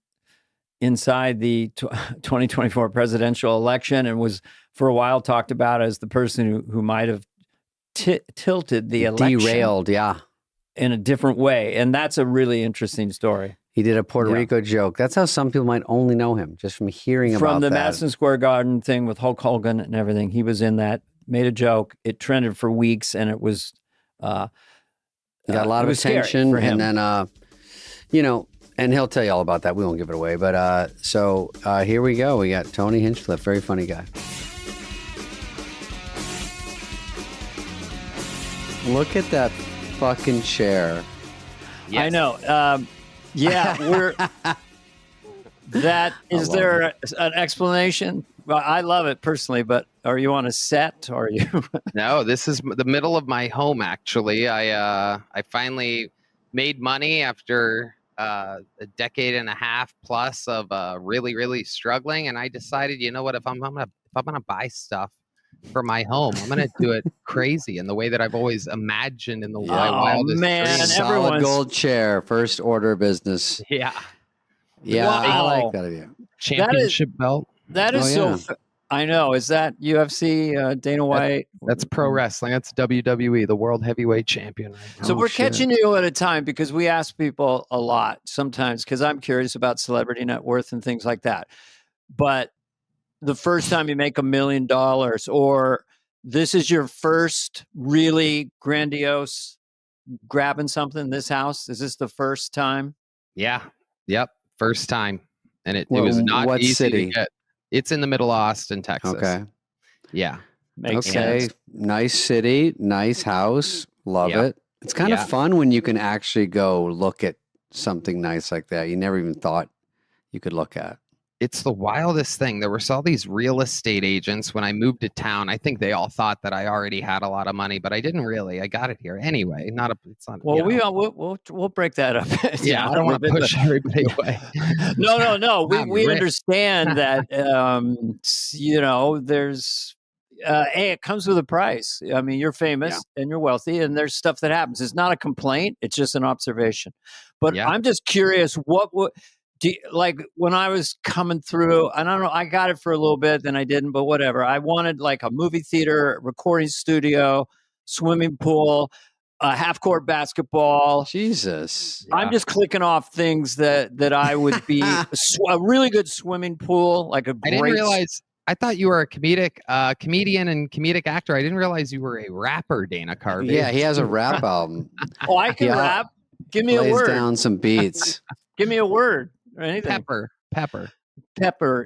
inside the 2024 presidential election and was for a while talked about as the person who might have tilted the election. Derailed, in a different way. And that's a really interesting story. He did a Puerto Rico joke. That's how some people might only know him, just from hearing about that. From the Madison Square Garden thing with Hulk Hogan and everything. He was in that, made a joke. It trended for weeks, and it was... got a lot of attention for him. And then, you know, and he'll tell you all about that. We won't give it away. But so here we go. We got Tony Hinchcliffe, very funny guy. Look at that fucking chair. Yes. I know. We're... Is there an explanation? Well, I love it personally, but are you on a set or are you? No, this is the middle of my home, actually. I finally made money after a decade and a half plus of really, really struggling. And I decided, you know what, if I'm gonna buy stuff for my home, I'm gonna do it crazy in the way that I've always imagined in the wildest dreams. Solid gold chair, first order business. Yeah. Yeah, Wow. I like that idea. Championship belt. That is I know. Is that UFC, Dana White? That's pro wrestling. That's WWE, the world heavyweight champion. So we're catching you at a time because we ask people a lot sometimes because I'm curious about celebrity net worth and things like that. But the first time you make $1 million or this is your first really grandiose grabbing something in this house, is this the first time? Yeah. Yep. First time. And it was not easy city? to get. It's in the middle of Austin, Texas. Okay. Yeah. Makes sense. Nice city, nice house. Love it. It's kind of fun when you can actually go look at something nice like that you never even thought you could look at. It's the wildest thing. There was all these real estate agents when I moved to town. I think they all thought that I already had a lot of money, but I didn't really. I got it here anyway. Well, we'll break that up. Yeah, I don't want to push everybody away. No. We understand that. There's. It comes with a price. I mean, you're famous and you're wealthy, and there's stuff that happens. It's not a complaint; it's just an observation. But I'm just curious, what would. Like when I was coming through, I don't know, I got it for a little bit, then I didn't, but whatever. I wanted like a movie theater, recording studio, swimming pool, a half-court basketball. Jesus. I'm just clicking off things that I would be a really good swimming pool, like a great... I didn't realize... I thought you were a comedian and comedic actor. I didn't realize you were a rapper, Dana Carvey. Yeah, he has a rap album. Oh, I can rap. Give me a word. Plays down some beats. Give me a word. Or anything. Pepper.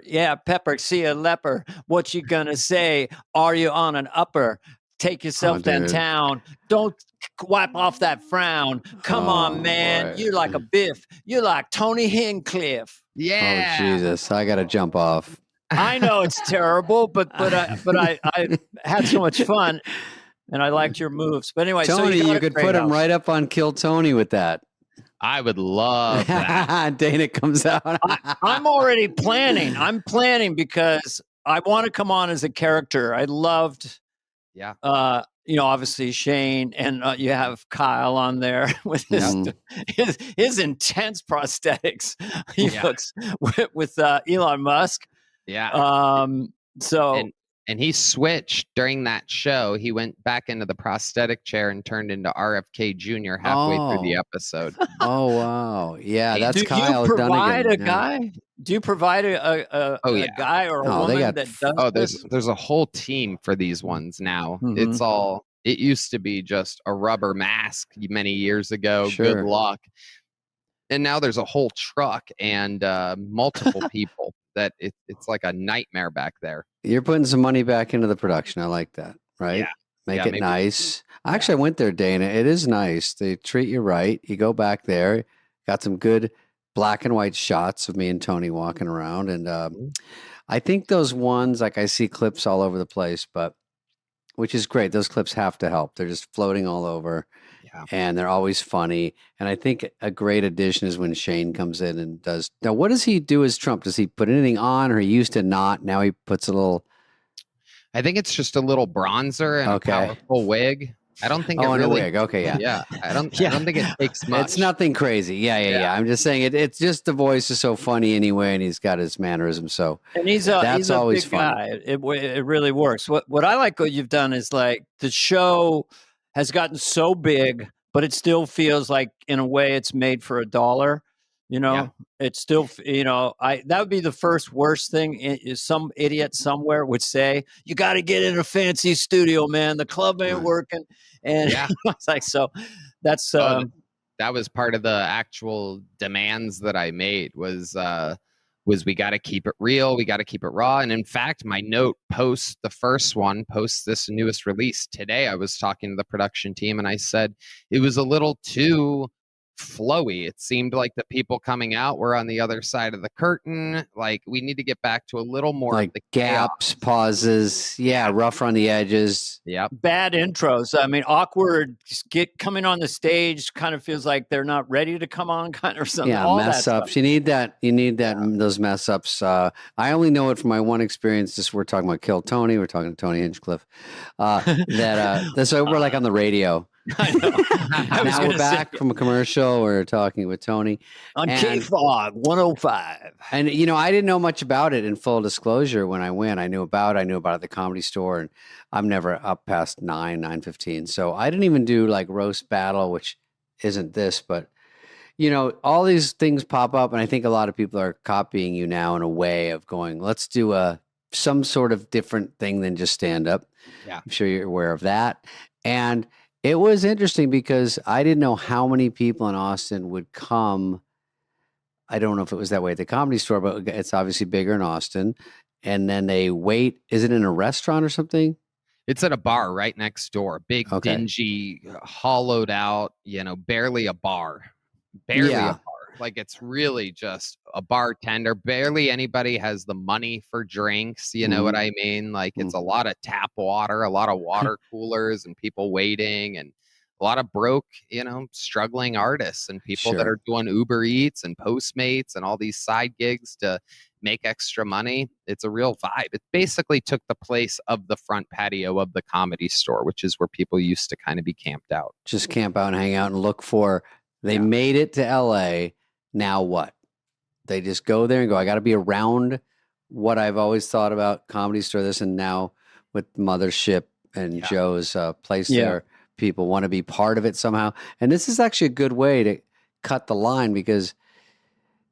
Yeah, pepper. See a leper. What you gonna say? Are you on an upper? Take yourself downtown. Don't wipe off that frown. Come on, man. Boy. You're like a Biff. You're like Tony Hinchcliffe. Yeah. Oh, Jesus. I got to jump off. I know it's terrible, but I had so much fun and I liked your moves. But anyway, Tony, so you could put him right up on Kill Tony with that. I would love that. Dana comes out. I'm already planning. I'm planning because I want to come on as a character. I loved, obviously Shane, and you have Kyle on there with his intense prosthetics. He looks with Elon Musk. Yeah. And he switched during that show. He went back into the prosthetic chair and turned into RFK Jr. halfway through the episode. Oh, wow. Yeah, that's Kyle Donegan. Do you provide a guy or a woman that does this? There's a whole team for these ones now. Mm-hmm. It used to be just a rubber mask many years ago. Sure. Good luck. And now there's a whole truck and multiple people. That it's like a nightmare back there. You're putting some money back into the production. I like that, right? Yeah. Make it nice. Actually, I went there, Dana. It is nice. They treat you right. You go back there, got some good black and white shots of me and Tony walking around. And I think those ones, like I see clips all over the place, which is great. Those clips have to help. They're just floating all over. And they're always funny. And I think a great addition is when Shane comes in and does. Now, what does he do as Trump? Does he put anything on, or he used to not? Now he puts a little. I think it's just a little bronzer and a powerful wig. I don't think it and really. a wig. Okay, yeah. Yeah. I don't think it takes much. It's nothing crazy. Yeah. I'm just saying it's just the voice is so funny anyway, and he's got his mannerisms. So and he's always big guy. It really works. What I like what you've done is like the show has gotten so big, but it still feels like in a way it's made for $1. It's still, that would be the first worst thing. Is some idiot somewhere would say, you got to get in a fancy studio, man. The club ain't working. And it's like, so that's, that was part of the actual demands that I made was we got to keep it real. We got to keep it raw. And in fact, my note post this newest release today, I was talking to the production team and I said it was a little too flowy. It seemed like the people coming out were on the other side of the curtain. Like we need to get back to a little more like of the gaps, pauses. Yeah, rough on the edges. Yep. Bad intros. I mean, awkward. Coming on the stage kind of feels like they're not ready to come on, kind of something. Yeah, all mess that ups. stuff. You need that. Those mess ups. I only know it from my one experience. Just we're talking about Kill Tony. We're talking to Tony Hinchcliffe. So we're like on the radio. I know. Now we're back from a commercial. We're talking with Tony on K-Fog 105. And I didn't know much about it. In full disclosure, when I went, I knew about it at the Comedy Store, and I'm never up past 9:15. So I didn't even do like roast battle, which isn't this, but all these things pop up, and I think a lot of people are copying you now in a way of going, let's do some sort of different thing than just stand up. Yeah, I'm sure you're aware of that, and it was interesting because I didn't know how many people in Austin would come. I don't know if it was that way at the Comedy Store, but it's obviously bigger in Austin. And then they wait. Is it in a restaurant or something? It's at a bar right next door. Big, dingy, hollowed out, barely a bar. Barely a bar. Like it's really just a bartender. Barely anybody has the money for drinks. You know what I mean? Like it's a lot of tap water, a lot of water coolers and people waiting and a lot of broke, struggling artists and people that are doing Uber Eats and Postmates and all these side gigs to make extra money. It's a real vibe. It basically took the place of the front patio of the Comedy Store, which is where people used to kind of be camped out. Just camp out and hang out and look for. They made it to LA. Now what? They just go there and go, I got to be around what I've always thought about Comedy Store, this, and now with Mothership and Joe's place there, people want to be part of it somehow. And this is actually a good way to cut the line because,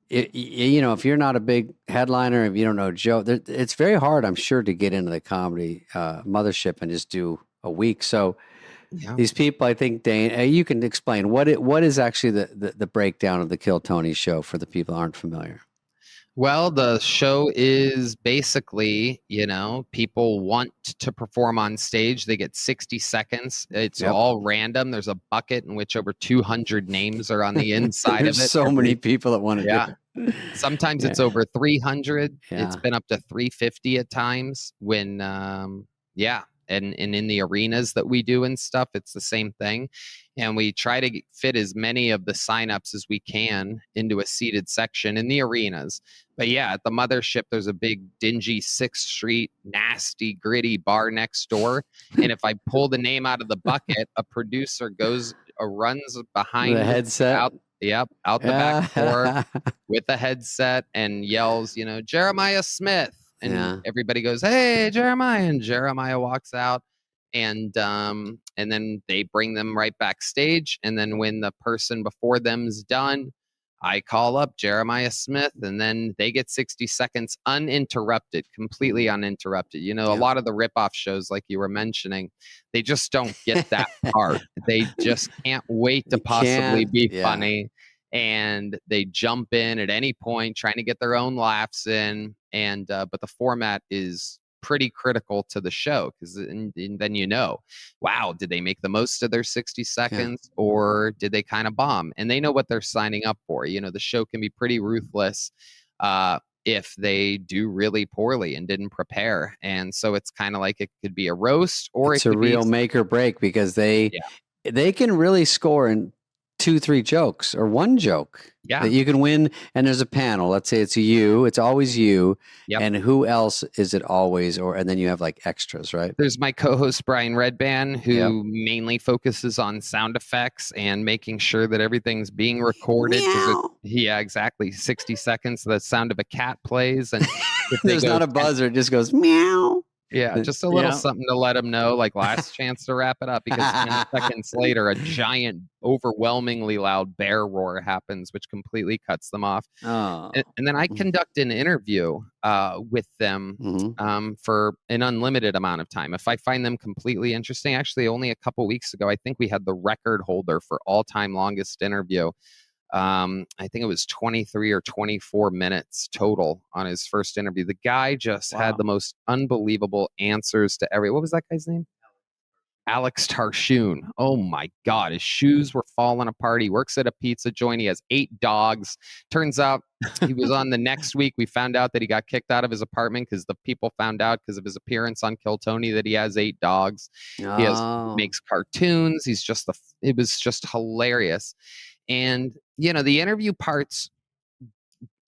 if you're not a big headliner, if you don't know Joe, it's very hard, I'm sure, to get into the comedy Mothership and just do a week. So these people, I think, Dane, you can explain what is actually the breakdown of the Kill Tony show for the people who aren't familiar. Well, the show is basically, people want to perform on stage. They get 60 seconds. It's all random. There's a bucket in which over 200 names are on the inside of it. There's so many people that want to do it. Sometimes it's over 300. It's been up to 350 at times when, And in the arenas that we do and stuff, it's the same thing. And we try to fit as many of the signups as we can into a seated section in the arenas. But at the Mothership, there's a big, dingy 6th Street, nasty, gritty bar next door. And if I pull the name out of the bucket, a producer runs behind the headset. Out the back door with the headset and yells, Jeremiah Smith. And everybody goes, hey, Jeremiah. And Jeremiah walks out. And then they bring them right backstage. And then when the person before them's done, I call up Jeremiah Smith. And then they get 60 seconds uninterrupted, completely uninterrupted. A lot of the ripoff shows, like you were mentioning, they just don't get that part. They just can't wait to possibly be funny. And they jump in at any point trying to get their own laughs in. And but the format is pretty critical to the show because then wow, did they make the most of their 60 seconds or did they kind of bomb? And they know what they're signing up for. The show can be pretty ruthless if they do really poorly and didn't prepare. And so it's kind of like it could be a roast or it's a real make or break because they can really score in 2-3 jokes or one joke Yeah. that you can win. And there's a panel. Let's say it's you. It's always you. Yep. And who else is it always? And then you have like extras, right? There's my co-host Brian Redban, who mainly focuses on sound effects and making sure that everything's being recorded. Yeah, exactly. 60 seconds, the sound of a cat plays, and there's not a buzzer; it just goes meow. Yeah, just a little something to let them know, like last chance to wrap it up, because 10 seconds later, a giant, overwhelmingly loud bear roar happens, which completely cuts them off. Oh. And then I conduct an interview with them for an unlimited amount of time. If I find them completely interesting, actually, only a couple weeks ago, I think we had the record holder for all-time longest interview. I think it was 23 or 24 minutes total on his first interview. The guy just had the most unbelievable answers to what was that guy's name? Alex Tarshoon. Oh my God. His shoes were falling apart. He works at a pizza joint. He has 8 dogs. Turns out he was on the next week. We found out that he got kicked out of his apartment because the people found out because of his appearance on Kill Tony that he has 8 dogs. He makes cartoons. It was just hilarious. And, the interview parts,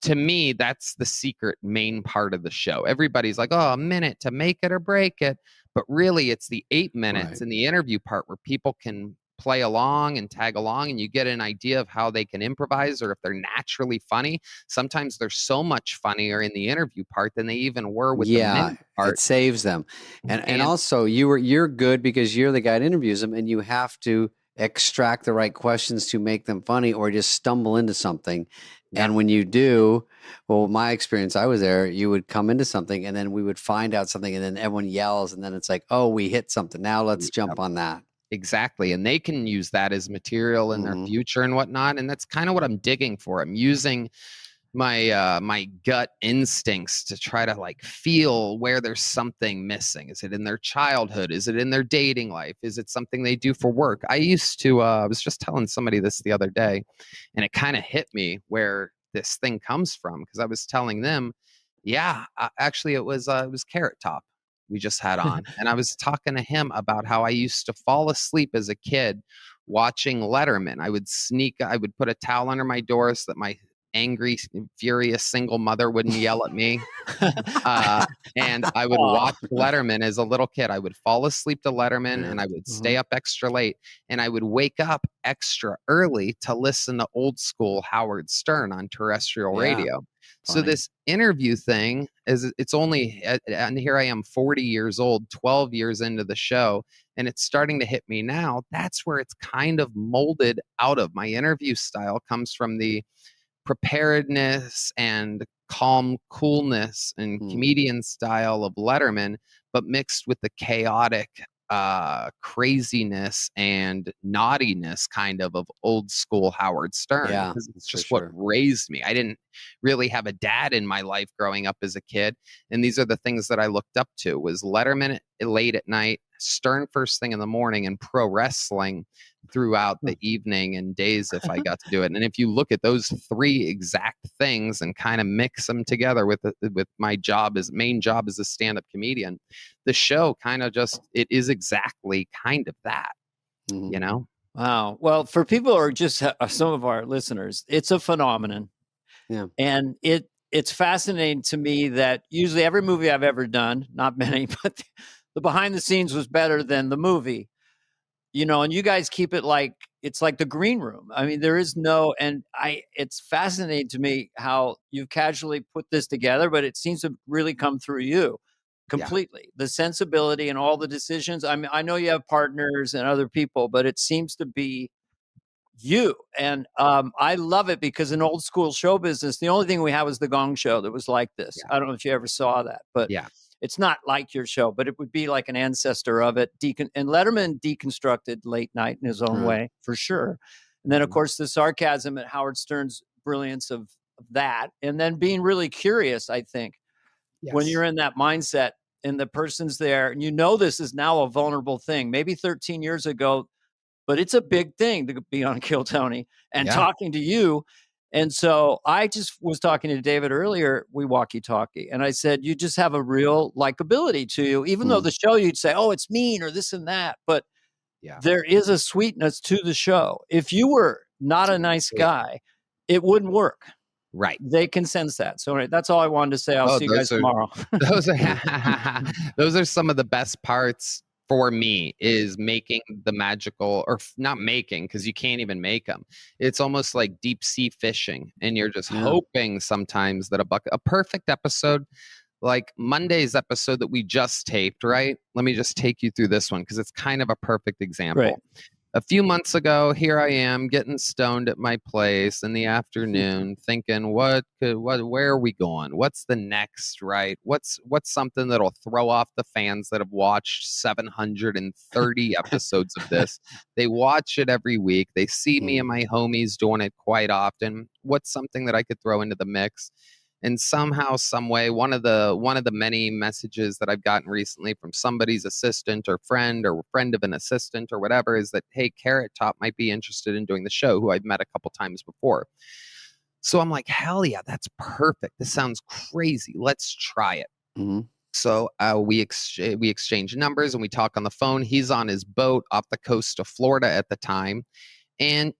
to me, that's the secret main part of the show. Everybody's like, a minute to make it or break it. But really, it's the 8 minutes in the interview part where people can play along and tag along, and you get an idea of how they can improvise or if they're naturally funny. Sometimes they're so much funnier in the interview part than they even were with the main part. It saves them. And also, you're good because you're the guy that interviews them, and you have to extract the right questions to make them funny or just stumble into something. And when you do, my experience, I was there, you would come into something and then we would find out something and then everyone yells and then it's like, oh, we hit something. Now let's jump on that. Exactly. And they can use that as material in their future and whatnot. And that's kind of what I'm digging for. I'm using my gut instincts to try to feel where there's something missing. Is it in their childhood? Is it in their dating life? Is it something they do for work? I used to, I was just telling somebody this the other day, and it kind of hit me where this thing comes from, because I was telling them, actually it was Carrot Top we just had on. And I was talking to him about how I used to fall asleep as a kid watching Letterman. I would put a towel under my door so that my angry, furious single mother wouldn't yell at me. And I would watch Letterman as a little kid. I would fall asleep to Letterman and I would stay up extra late, and I would wake up extra early to listen to old school Howard Stern on terrestrial radio. So this interview thing it's only, and here I am 40 years old, 12 years into the show, and it's starting to hit me now. That's where it's kind of molded out of. My interview style comes from the preparedness and calm coolness and comedian style of Letterman, but mixed with the chaotic craziness and naughtiness kind of old school Howard Stern. Yeah, it's just what raised me. I didn't really have a dad in my life growing up as a kid, and these are the things that I looked up to: was Letterman late at night, Stern first thing in the morning, and pro wrestling throughout the evening and days if I got to do it. And if you look at those 3 exact things and kind of mix them together with my main job as a stand-up comedian, the show kind of it is exactly kind of that, Wow. Well, for people who are just some of our listeners, it's a phenomenon. Yeah. And it's fascinating to me that usually every movie I've ever done, not many, but the behind the scenes was better than the movie. And you guys keep it it's like the green room. I mean, there is it's fascinating to me how you've casually put this together, but it seems to really come through you completely. The sensibility and all the decisions. I mean, I know you have partners and other people, but it seems to be you. And I love it because in old school show business, the only thing we had was the Gong Show that was like this. I don't know if you ever saw that, but it's not like your show, but it would be like an ancestor of it. And Letterman deconstructed late night in his own way, for sure. And then, of course, the sarcasm and Howard Stern's brilliance of that. And then being really curious, I think, when you're in that mindset and the person's there, and this is now a vulnerable thing, maybe 13 years ago, but it's a big thing to be on Kill Tony and talking to you. And so I just was talking to David earlier, we walkie-talkie, and I said, you just have a real likability to you, even though the show you'd say, it's mean or this and that, but there is a sweetness to the show. If you were not a nice guy, it wouldn't work. Right. They can sense that. So anyway, that's all I wanted to say. I'll see you guys tomorrow. Those are some of the best parts for me, is making the magical, or not making, because you can't even make them. It's almost like deep sea fishing, and you're just hoping sometimes that a perfect episode, like Monday's episode that we just taped, right? Let me just take you through this one because it's kind of a perfect example. Right. A few months ago, here I am getting stoned at my place in the afternoon, thinking, where are we going? What's the next, right? What's something that'll throw off the fans that have watched 730 episodes of this? They watch it every week. They see me and my homies doing it quite often. What's something that I could throw into the mix? And somehow, some way, one of the many messages that I've gotten recently from somebody's assistant or friend of an assistant or whatever is that, hey, Carrot Top might be interested in doing the show, who I've met a couple times before. So I'm like, hell yeah, that's perfect. This sounds crazy. Let's try it. Mm-hmm. So we exchange numbers and we talk on the phone. He's on his boat off the coast of Florida at the time. And,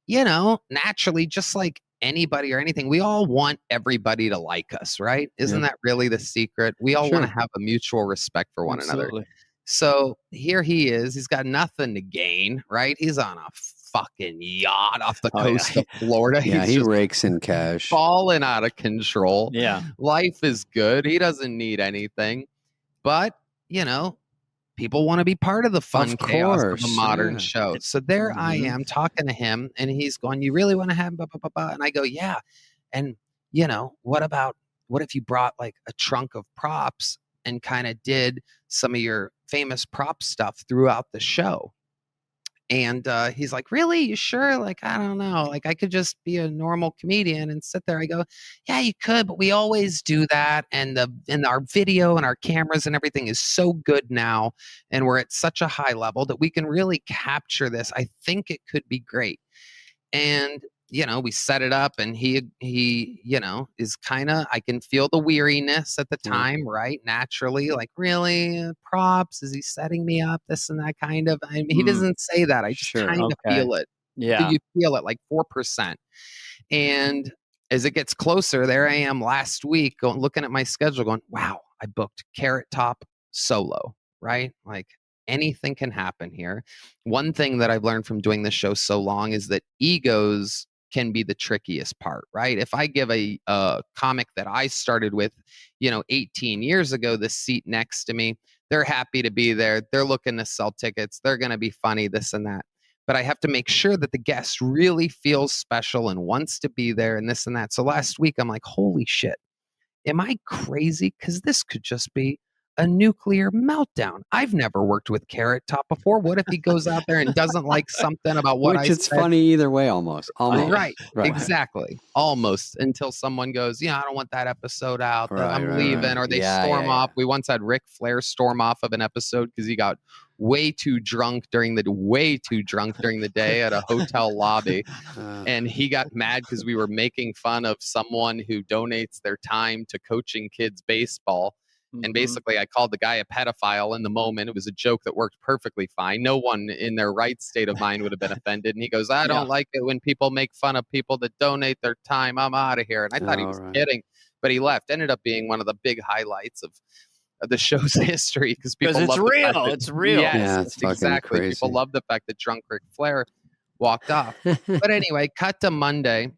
naturally, just like anybody or anything, we all want everybody to like us, right? Isn't that really the secret? We all want to have a mutual respect for one another. So here he is. He's got nothing to gain, right? He's on a fucking yacht off the coast of Florida. Yeah, He's he rakes in cash. Falling out of control. Yeah. Life is good. He doesn't need anything. But, people want to be part of the fun chaos of a modern show. So there I am talking to him, and he's going, you really want to have blah, blah, blah, blah? And I go, yeah. And, what if you brought like a trunk of props and kind of did some of your famous prop stuff throughout the show? And he's like, really? You sure? Like, I don't know. Like, I could just be a normal comedian and sit there. I go, yeah, you could, but we always do that. And our video and our cameras and everything is so good now. And we're at such a high level that we can really capture this. I think it could be great. And, we set it up, and he is kind of, I can feel the weariness at the time, right? Naturally, like, really, props? Is he setting me up? This and that kind of. I mean, he doesn't say that. I just kind of feel it. Yeah. You feel it like 4%. And as it gets closer, there I am last week looking at my schedule going, wow, I booked Carrot Top solo, right? Like, anything can happen here. One thing that I've learned from doing this show so long is that egos can be the trickiest part, right? If I give a comic that I started with, 18 years ago, the seat next to me, they're happy to be there. They're looking to sell tickets. They're going to be funny, this and that. But I have to make sure that the guest really feels special and wants to be there and this and that. So last week, I'm like, holy shit, am I crazy? Because this could just be a nuclear meltdown. I've never worked with Carrot Top before. What if he goes out there and doesn't like something about what I said? It's funny either way, almost. Right, exactly. Almost, until someone goes, I don't want that episode out. I'm leaving. Or they storm off. We once had Ric Flair storm off of an episode because he got way too drunk during the day at a hotel lobby. And he got mad because we were making fun of someone who donates their time to coaching kids baseball. And basically, I called the guy a pedophile in the moment. It was a joke that worked perfectly fine. No one in their right state of mind would have been offended. And he goes, I don't like it when people make fun of people that donate their time. I'm out of here. And I thought he was kidding, but he left. Ended up being one of the big highlights of the show's history because people it's love real. It's real. Yes, it's exactly. Crazy. People love the fact that drunk Ric Flair walked off. But anyway, cut to Monday,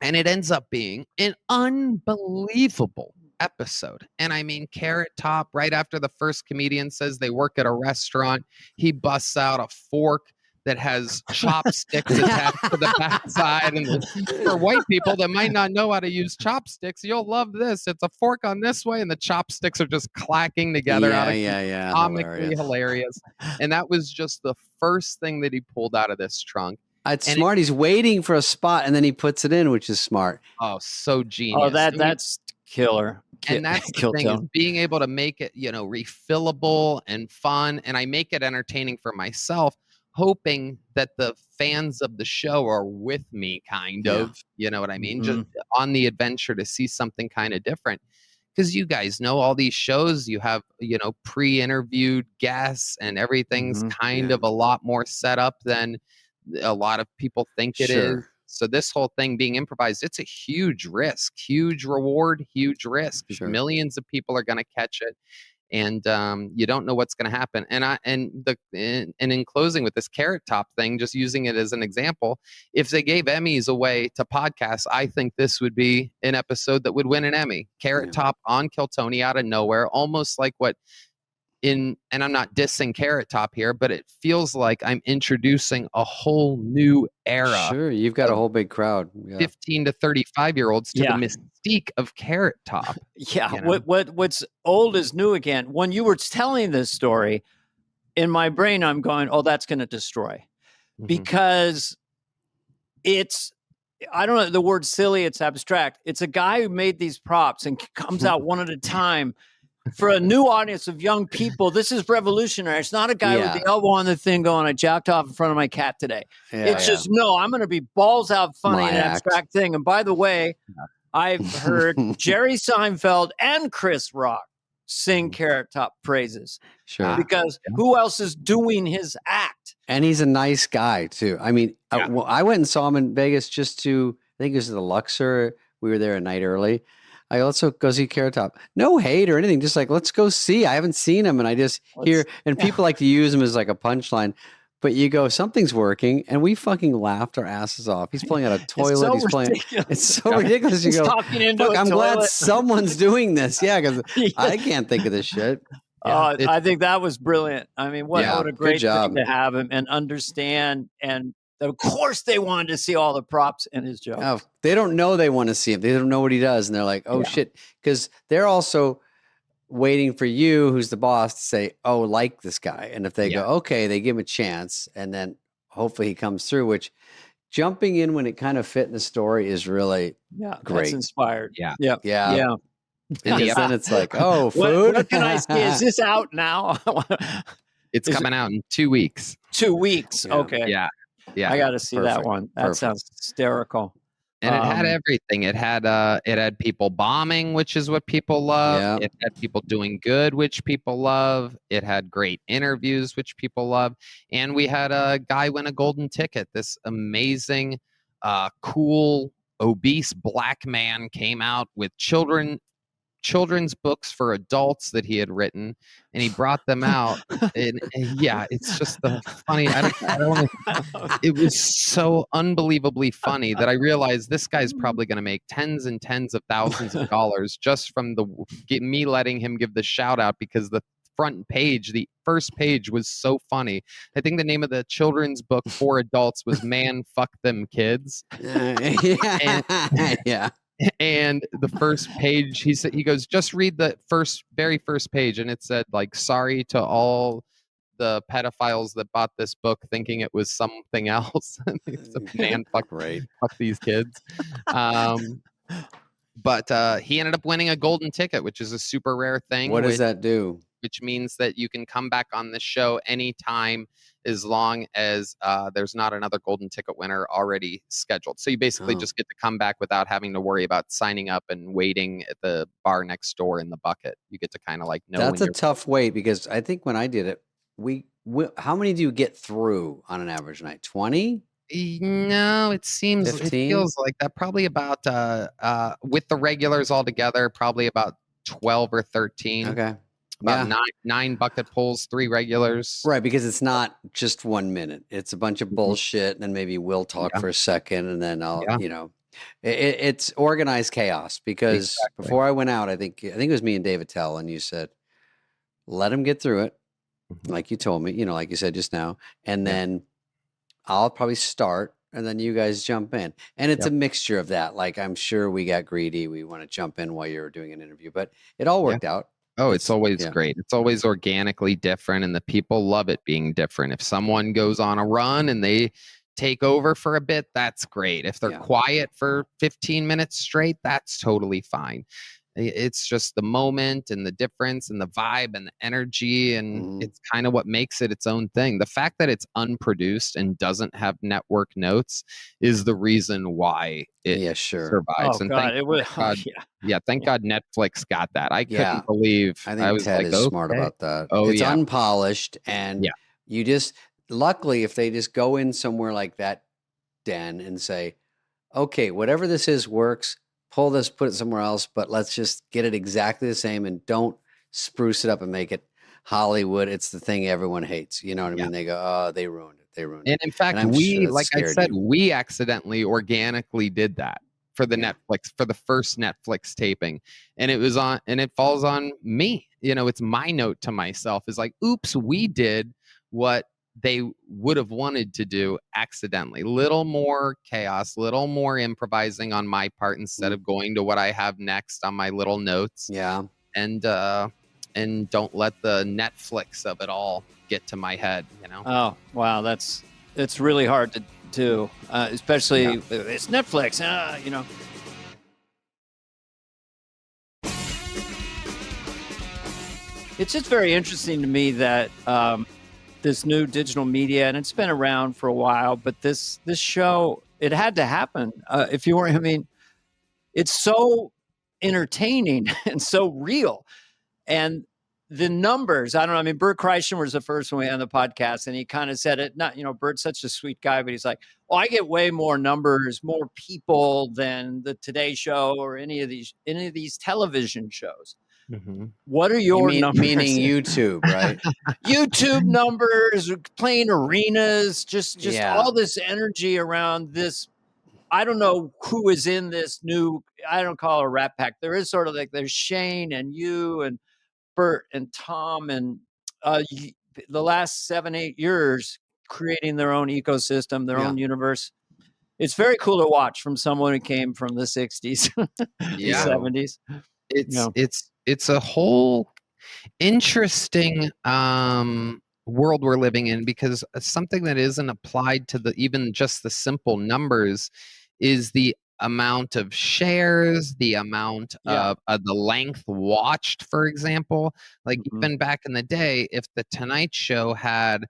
and it ends up being an unbelievable episode. And I mean, Carrot Top, right after the first comedian says they work at a restaurant, he busts out a fork that has chopsticks attached to the backside. And for white people that might not know how to use chopsticks, you'll love this. It's a fork on this way, and the chopsticks are just clacking together. Comically hilarious. And that was just the first thing that he pulled out of this trunk. It's smart. He's waiting for a spot, and then he puts it in, which is smart. Oh, so genius. Oh, that's killer. And that's the thing, is being able to make it, refillable and fun. And I make it entertaining for myself, hoping that the fans of the show are with me, kind of, you know what I mean? Just on the adventure to see something kind of different. Because you guys know all these shows, you have, pre-interviewed guests, and everything's kind of a lot more set up than a lot of people think it is. So this whole thing being improvised, it's a huge risk, huge reward, huge risk. Sure. Millions of people are going to catch it. And you don't know what's going to happen. And in closing with this Carrot Top thing, just using it as an example, if they gave Emmys away to podcasts, I think this would be an episode that would win an Emmy. Carrot Top on Kill Tony out of nowhere, almost like what and I'm not dissing Carrot Top here, but it feels like I'm introducing a whole new era. Sure, you've got a whole big crowd. 15 to 35-year-olds to the mystique of Carrot Top. Yeah, you know? What's old is new again. When you were telling this story, in my brain, I'm going, oh, that's going to destroy. Because it's, I don't know the word silly, it's abstract. It's a guy who made these props and comes out one at a time. For a new audience of young people, this is revolutionary. It's not a guy with the elbow on the thing going, I jacked off in front of my cat today. It's just, no, I'm going to be balls out funny and abstract thing. And by the way, I've heard Jerry Seinfeld and Chris Rock sing Carrot Top praises. Sure. Because who else is doing his act? And he's a nice guy, too. I mean, I went and saw him in Vegas just to, I think it was the Luxor. We were there a night early. I also go see Carrot Top. No hate or anything. Just like, let's go see. I haven't seen him. And I just hear, and people like to use him as like a punchline. But you go, something's working. And we fucking laughed our asses off. He's pulling out a toilet. It's so ridiculous. You go, look, I'm glad someone's doing this. Yeah, because I can't think of this shit. I think that was brilliant. I mean, what a great thing to have him and understand. And of course, they wanted to see all the props in his joke. Oh, they don't know they want to see him. They don't know what he does. And they're like, oh, shit. Because they're also waiting for you, who's the boss, to say, oh, like this guy. And if they go, okay, they give him a chance. And then hopefully he comes through, which jumping in when it kind of fit in the story is really great. That's inspired. Yeah. And then it's like, oh, food? What can I see? Is this out now? It's coming out in 2 weeks. 2 weeks. Okay. Yeah. I got to see that one. That sounds hysterical. And it had everything. It had people bombing, which is what people love. Yeah. It had people doing good, which people love. It had great interviews, which people love. And we had a guy win a golden ticket. This amazing, cool, obese black man came out with children's books for adults that he had written, and he brought them out. And it's just the funny. It was so unbelievably funny that I realized this guy's probably going to make tens and tens of thousands of dollars just from me letting him give the shout out, because the front page, the first page, was so funny. I think the name of the children's book for adults was "Man, Fuck Them Kids." And the first page, he goes, just read the very first page, and it said, like, sorry to all the pedophiles that bought this book thinking it was something else. It's a man, fuck these kids. But he ended up winning a golden ticket, which is a super rare thing. What does that do? Which means that you can come back on the show anytime, as long as there's not another golden ticket winner already scheduled. So you basically just get to come back without having to worry about signing up and waiting at the bar next door in the bucket. You get to kind of like know. That's a tough wait, because I think when I did it, how many do you get through on an average night? 20? No, it feels like that. Probably about with the regulars all together, probably about 12 or 13. Okay. About nine bucket pulls, 3 regulars. Right, because it's not just 1 minute. It's a bunch of bullshit, and then maybe we'll talk for a second, and then I'll, it's organized chaos. Because before I went out, I think it was me and David Tell, and you said, let him get through it, like you told me, like you said just now, and then I'll probably start, and then you guys jump in. And it's a mixture of that. Like, I'm sure we got greedy. We want to jump in while you're doing an interview, but it all worked out. Oh, it's always great. It's always organically different, and the people love it being different. If someone goes on a run and they take over for a bit, that's great. If they're quiet for 15 minutes straight, that's totally fine. It's just the moment and the difference and the vibe and the energy, and it's kind of what makes it its own thing. The fact that it's unproduced and doesn't have network notes is the reason why it survives. Oh, God, thank God Netflix got that. I couldn't believe. I was Ted is smart about that. It's unpolished, and you just luckily if they just go in somewhere like that den and say, okay, whatever this is works. Pull this, put it somewhere else, but let's just get it exactly the same and don't spruce it up and make it Hollywood. It's the thing everyone hates. You know what I mean? They go, oh, they ruined it. They ruined it. And in fact, I'm sure we, that like I scared said, you. we accidentally organically did that for the Netflix, for the first Netflix taping. And it falls on me. You know, it's my note to myself is like, oops, we did what they would have wanted to do accidentally. Little more chaos, little more improvising on my part instead of going to what I have next on my little notes. Yeah. And don't let the Netflix of it all get to my head, you know? Oh, wow. It's really hard to do, especially it's Netflix, you know. It's just very interesting to me that this new digital media, and it's been around for a while, but this show, it had to happen. If you weren't, I mean, it's so entertaining and so real. And the numbers, I don't know. I mean, Bert Kreischer was the first one we had on the podcast, and he kind of said it. Not, you know, Bert's such a sweet guy, but he's like, "Oh, I get way more numbers, more people than the Today Show or any of these television shows." Mm-hmm. What are your numbers? Meaning YouTube, right? YouTube numbers, playing arenas, just all this energy around this. I don't know who is in this new. I don't call it a Rat Pack. There is sort of like there's Shane and you and Bert and Tom and the last 7-8 years creating their own ecosystem, their own universe. It's very cool to watch from someone who came from the 60s, the 70s. It's a whole interesting world we're living in, because something that isn't applied to even just the simple numbers is the amount of shares, the amount of the length watched, for example. Like even back in the day, if the Tonight Show had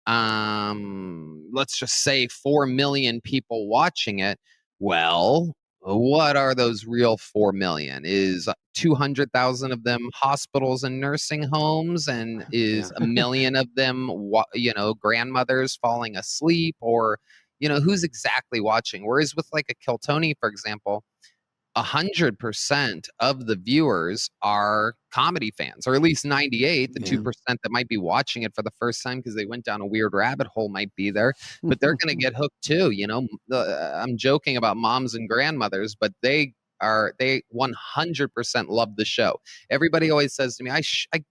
let's just say 4 million people watching it, well, what are those real 4 million? Is 200,000 of them hospitals and nursing homes, and is a million of them, you know, grandmothers falling asleep, or, you know, who's exactly watching? Whereas with like a Kill Tony, for example, 100% of the viewers are comedy fans, or at least 98. The 2% that might be watching it for the first time because they went down a weird rabbit hole might be there, but they're going to get hooked too. You know, I'm joking about moms and grandmothers, but they 100% love the show. Everybody always says to me, I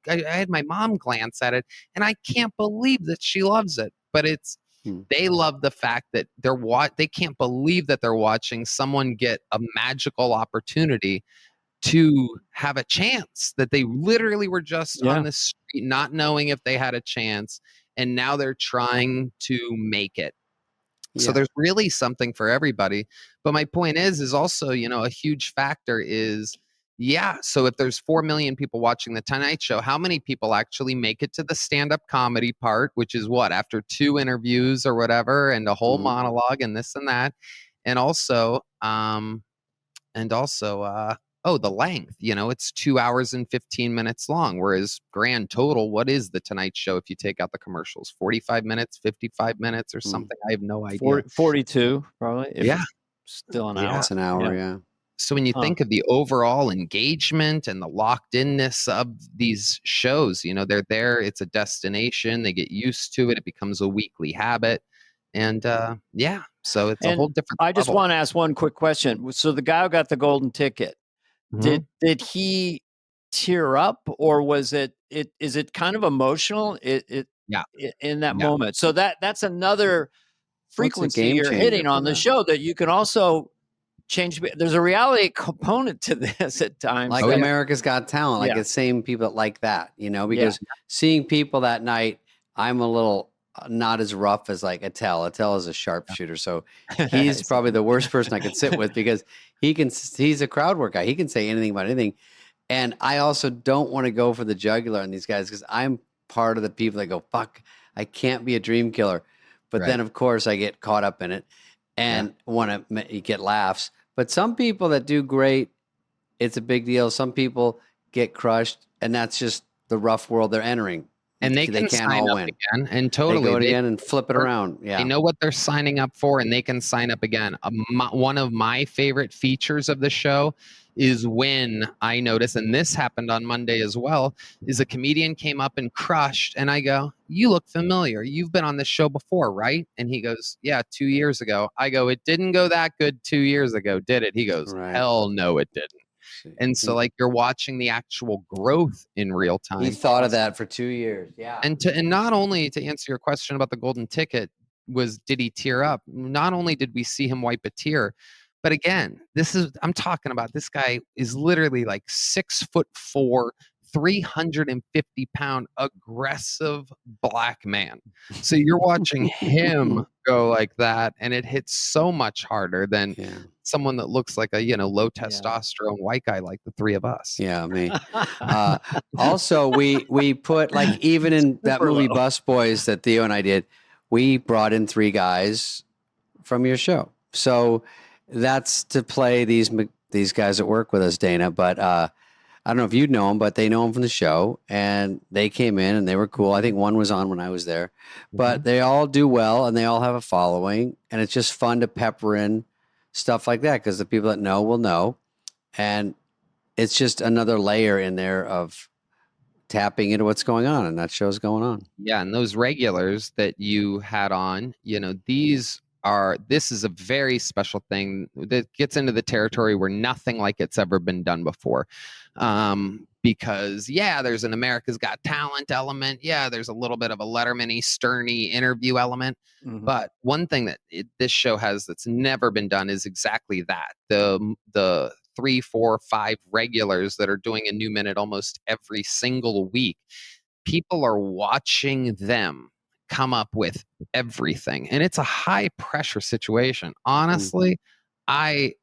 had my mom glance at it and I can't believe that she loves it, but they love the fact that they can't believe that they're watching someone get a magical opportunity to have a chance, that they literally were just on the street not knowing if they had a chance, and now they're trying to make it. So there's really something for everybody. But my point is also, you know, a huge factor is, so if there's 4 million people watching the Tonight Show, how many people actually make it to the stand-up comedy part, which is what, after 2 interviews or whatever, and a whole monologue and this and that, and also the length. You know, it's 2 hours and 15 minutes long, whereas grand total, what is the Tonight Show if you take out the commercials? 45 minutes, 55 minutes, or something? I have no idea. 42, probably. Still an hour. It's an hour, So when you think of the overall engagement and the locked-inness of these shows, you know, they're there, it's a destination, they get used to it, it becomes a weekly habit. And so it's a whole different I just level. want to ask one quick question. So the guy who got the golden ticket, did he tear up, or was is it kind of emotional in that moment? So that's another frequency you're hitting on the show, that you can also change. There's a reality component to this at times. Like America's Got Talent, like it's same people that like that, you know, because seeing people that night, I'm a little not as rough as like Attell. Attell is a sharpshooter, so he's probably the worst person I could sit with, because he's a crowd work guy. He can say anything about anything. And I also don't want to go for the jugular on these guys, because I'm part of the people that go, fuck, I can't be a dream killer. But then, of course, I get caught up in it and want to get laughs. But some people that do great, it's a big deal. Some people get crushed, and that's just the rough world they're entering. And they can can't sign all up win. again, and totally They go again and flip it around. Yeah, they know what they're signing up for, and they can sign up again. One of my favorite features of the show is when I notice, and this happened on Monday as well, is a comedian came up and crushed, and I go, "You look familiar. You've been on this show before, right?" And he goes, "Yeah, 2 years ago." I go, "It didn't go that good 2 years ago, did it?" He goes, "Hell no, it didn't." And so, like, you're watching the actual growth in real time. He thought of that for 2 years. Yeah. And not only to answer your question about the golden ticket did he tear up? Not only did we see him wipe a tear, but again, I'm talking about this guy is literally like 6'4", 350-pound aggressive black man. So you're watching him go like that, and it hits so much harder than someone that looks like a low testosterone white guy like the three of us. Yeah, me. Also, we put, like, even in that movie Bus Boys that Theo and I did, we brought in 3 guys from your show. So that's to play these guys that work with us, Dana. But I don't know if you know them, but they know them from the show, and they came in and they were cool. I think one was on when I was there, but they all do well and they all have a following, and it's just fun to pepper in stuff like that because the people that know will know, and it's just another layer in there of tapping into what's going on, and that show's going on. Yeah, and those regulars that you had on, this is a very special thing that gets into the territory where nothing like it's ever been done before. Because there's an America's Got Talent element. Yeah, there's a little bit of a Letterman-y, Stern-y interview element. But one thing that this show has that's never been done is exactly that. The 3, 4, 5 regulars that are doing a new minute almost every single week. People are watching them come up with everything, and it's a high pressure situation. Honestly, I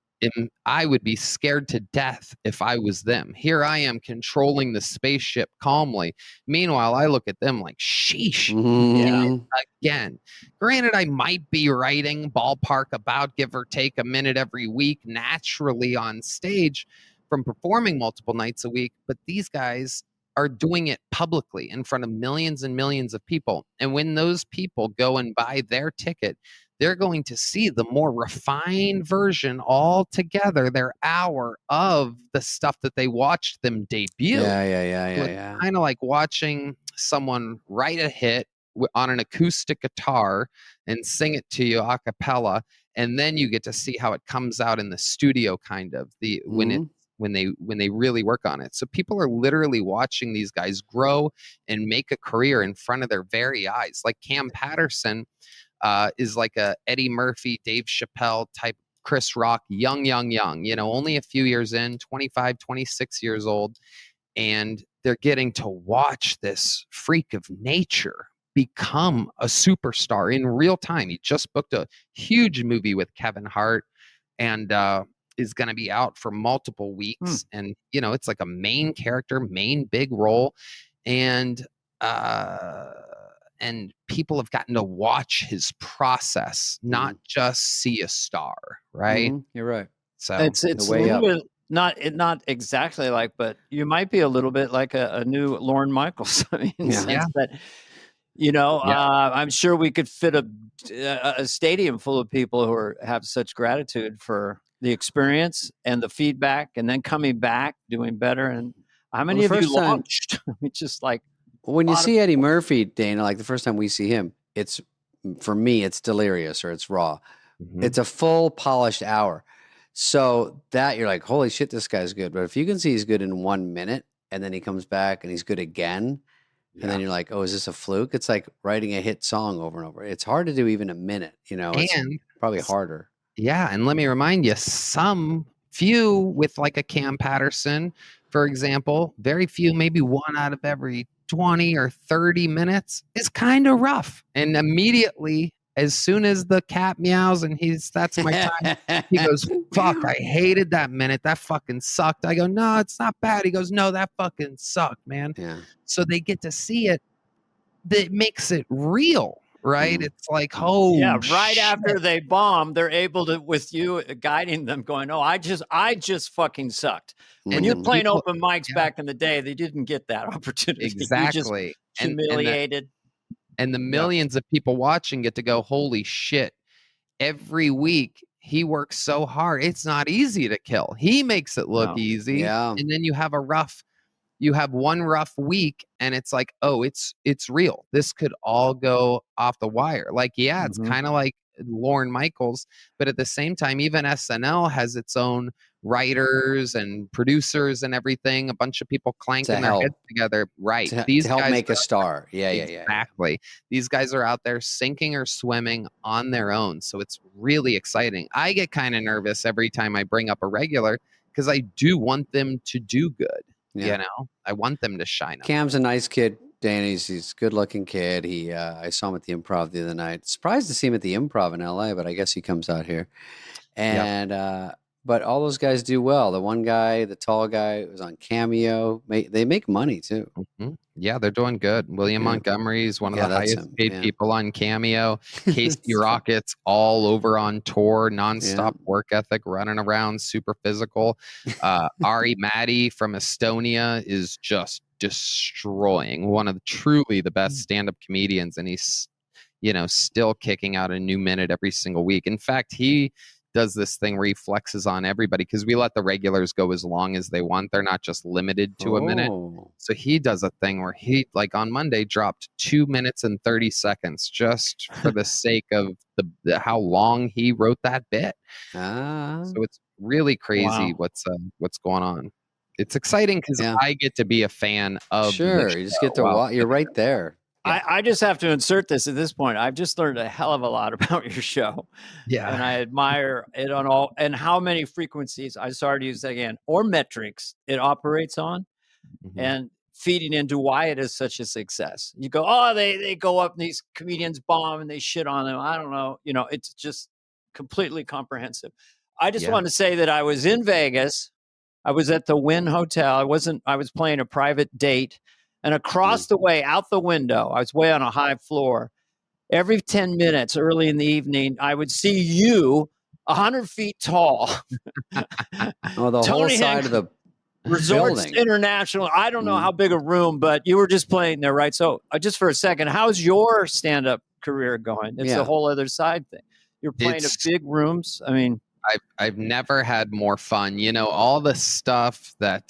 would be scared to death if I was them. Here I am controlling the spaceship calmly. Meanwhile, I look at them like, sheesh. And again, granted, I might be writing ballpark about give or take a minute every week naturally on stage from performing multiple nights a week, but these guys are doing it publicly in front of millions and millions of people. And when those people go and buy their ticket, they're going to see the more refined version all together, their hour of the stuff that they watched them debut. Yeah. Kind of like watching someone write a hit on an acoustic guitar and sing it to you a cappella, and then you get to see how it comes out in the studio, kind of when they really work on it. So people are literally watching these guys grow and make a career in front of their very eyes. Like Cam Patterson is like a Eddie Murphy, Dave Chappelle type, Chris Rock, young, only a few years in, 25, 26 years old. And they're getting to watch this freak of nature become a superstar in real time. He just booked a huge movie with Kevin Hart and is going to be out for multiple weeks. And, it's like a main character, main big role. And people have gotten to watch his process, not just see a star, right? You're right. So it's a little bit, not exactly like, but you might be a little bit like a new Lorne Michaels. I mean, in the sense that, I'm sure we could fit a stadium full of people who have such gratitude for the experience and the feedback, and then coming back doing better. And how many of you launched? Just like, when you see Eddie Murphy, Dana, like the first time we see him, it's, for me, it's delirious or it's raw. It's a full polished hour. So that you're like, holy shit, this guy's good. But if you can see he's good in 1 minute and then he comes back and he's good again, and then you're like, oh, is this a fluke? It's like writing a hit song over and over. It's hard to do even a minute, it's probably harder. Yeah. And let me remind you, some few with like a Cam Patterson, for example, very few, maybe 1 out of every 20 or 30 minutes is kind of rough. And immediately, as soon as the cat meows and that's my time, he goes, fuck, I hated that minute. That fucking sucked. I go, no, it's not bad. He goes, no, that fucking sucked, man. Yeah. So they get to see it. That makes it real, right? It's like, oh, yeah, right after they bomb, they're able to, with you guiding them, going, oh, I just fucking sucked. When you're playing open mics back in the day, they didn't get that opportunity. Exactly. humiliated. And the millions of people watching get to go, holy shit. Every week he works so hard. It's not easy to kill. He makes it look easy. Yeah. And then you have one rough week and it's like, oh, it's real. This could all go off the wire. Like, yeah, it's kind of like Lorne Michaels, but at the same time, even SNL has its own writers and producers and everything, a bunch of people clanking their heads together. Right. To help make a star. Yeah. Exactly. These guys are out there sinking or swimming on their own. So it's really exciting. I get kind of nervous every time I bring up a regular because I do want them to do good. Yeah. You know, I want them to shine up. Cam's a nice kid. Danny's he's a good looking kid. I saw him at the Improv the other night. Surprised to see him at the Improv in LA, but I guess he comes out here. And but all those guys do well. The one guy, the tall guy, was on Cameo. They make money too. Yeah, they're doing good. William Montgomery is one of the highest paid people on Cameo. Casey Rocket's all over on tour, nonstop work ethic, running around, super physical. Ari Maddie from Estonia is just destroying. One of truly the best stand-up comedians, and he's still kicking out a new minute every single week. In fact, he does this thing where he flexes on everybody because we let the regulars go as long as they want. They're not just limited to a minute. So he does a thing where he, like on Monday, dropped 2 minutes and 30 seconds just for the sake of the how long he wrote that bit. So it's really crazy what's going on. It's exciting because I get to be a fan of. Sure, you just get to watch. You're right there. I just have to insert this at this point. I've just learned a hell of a lot about your show. Yeah. And I admire it on all, and how many frequencies, I started to use that again, or metrics it operates on, and feeding into why it is such a success. You go, oh, they go up and these comedians bomb and they shit on them. I don't know. It's just completely comprehensive. I just want to say that I was in Vegas. I was at the Wynn Hotel. I was playing a private date. And across the way, out the window, I was way on a high floor. Every 10 minutes early in the evening, I would see you 100 feet tall. The whole side of the Resorts building. International. I don't know how big a room, but you were just playing there, right? So just for a second, how's your stand-up career going? It's a whole other side thing. You're playing at big rooms. I mean, I've never had more fun. All the stuff that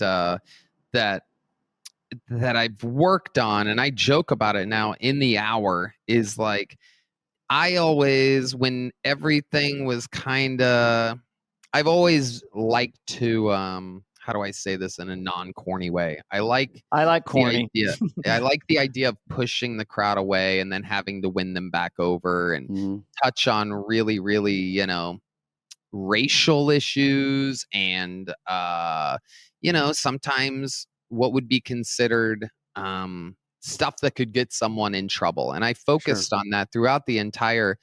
I've worked on, and I joke about it now in the hour, is like, I always, when everything was I've always liked to, how do I say this in a non-corny way? I like corny. I like the idea of pushing the crowd away and then having to win them back over and touch on really, really, racial issues and, sometimes what would be considered stuff that could get someone in trouble. And I focused on that throughout the entire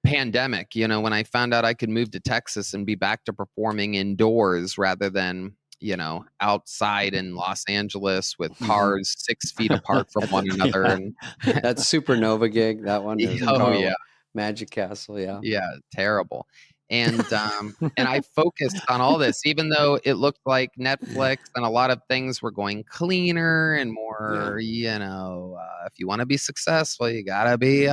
pandemic. When I found out I could move to Texas and be back to performing indoors rather than, outside in Los Angeles with cars 6 feet apart from one another. And that Supernova gig, that one. Magic Castle. Yeah. Yeah. Terrible. And I focused on all this, even though it looked like Netflix and a lot of things were going cleaner and more, if you want to be successful, you gotta be,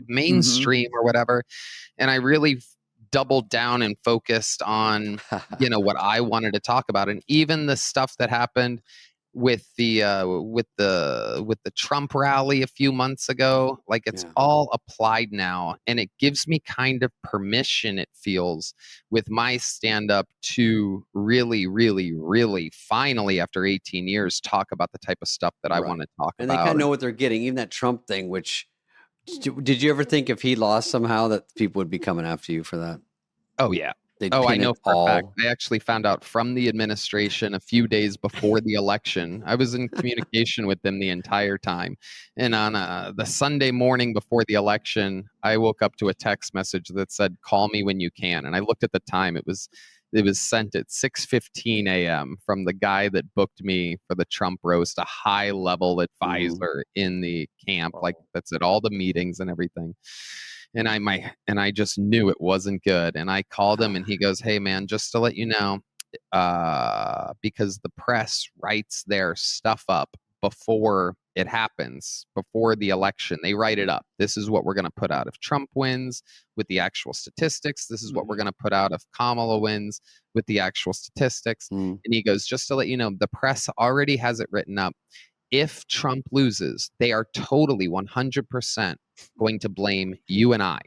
mainstream or whatever. And I really doubled down and focused on, what I wanted to talk about, and even the stuff that happened with the Trump rally a few months ago. Like, it's all applied now, and it gives me kind of permission, it feels, with my stand-up to really, really, really finally, after 18 years, talk about the type of stuff that I want to talk and about. And they kind of know what they're getting. Even that Trump thing, which, did you ever think if he lost somehow that people would be coming after you for that? Oh, yeah. I know for a fact. I actually found out from the administration a few days before the election. I was in communication with them the entire time. And on the Sunday morning before the election, I woke up to a text message that said, "Call me when you can." And I looked at the time. It was sent at 6:15 a.m. from the guy that booked me for the Trump roast, a high-level advisor in the camp, like that's at all the meetings and everything. And I just knew it wasn't good. And I called him and he goes, "Hey man, just to let you know, because the press writes their stuff up before it happens, before the election. They write it up. This is what we're going to put out if Trump wins with the actual statistics. This is what we're going to put out if Kamala wins with the actual statistics. And he goes, just to let you know, the press already has it written up. If Trump loses, they are totally 100% going to blame you and I.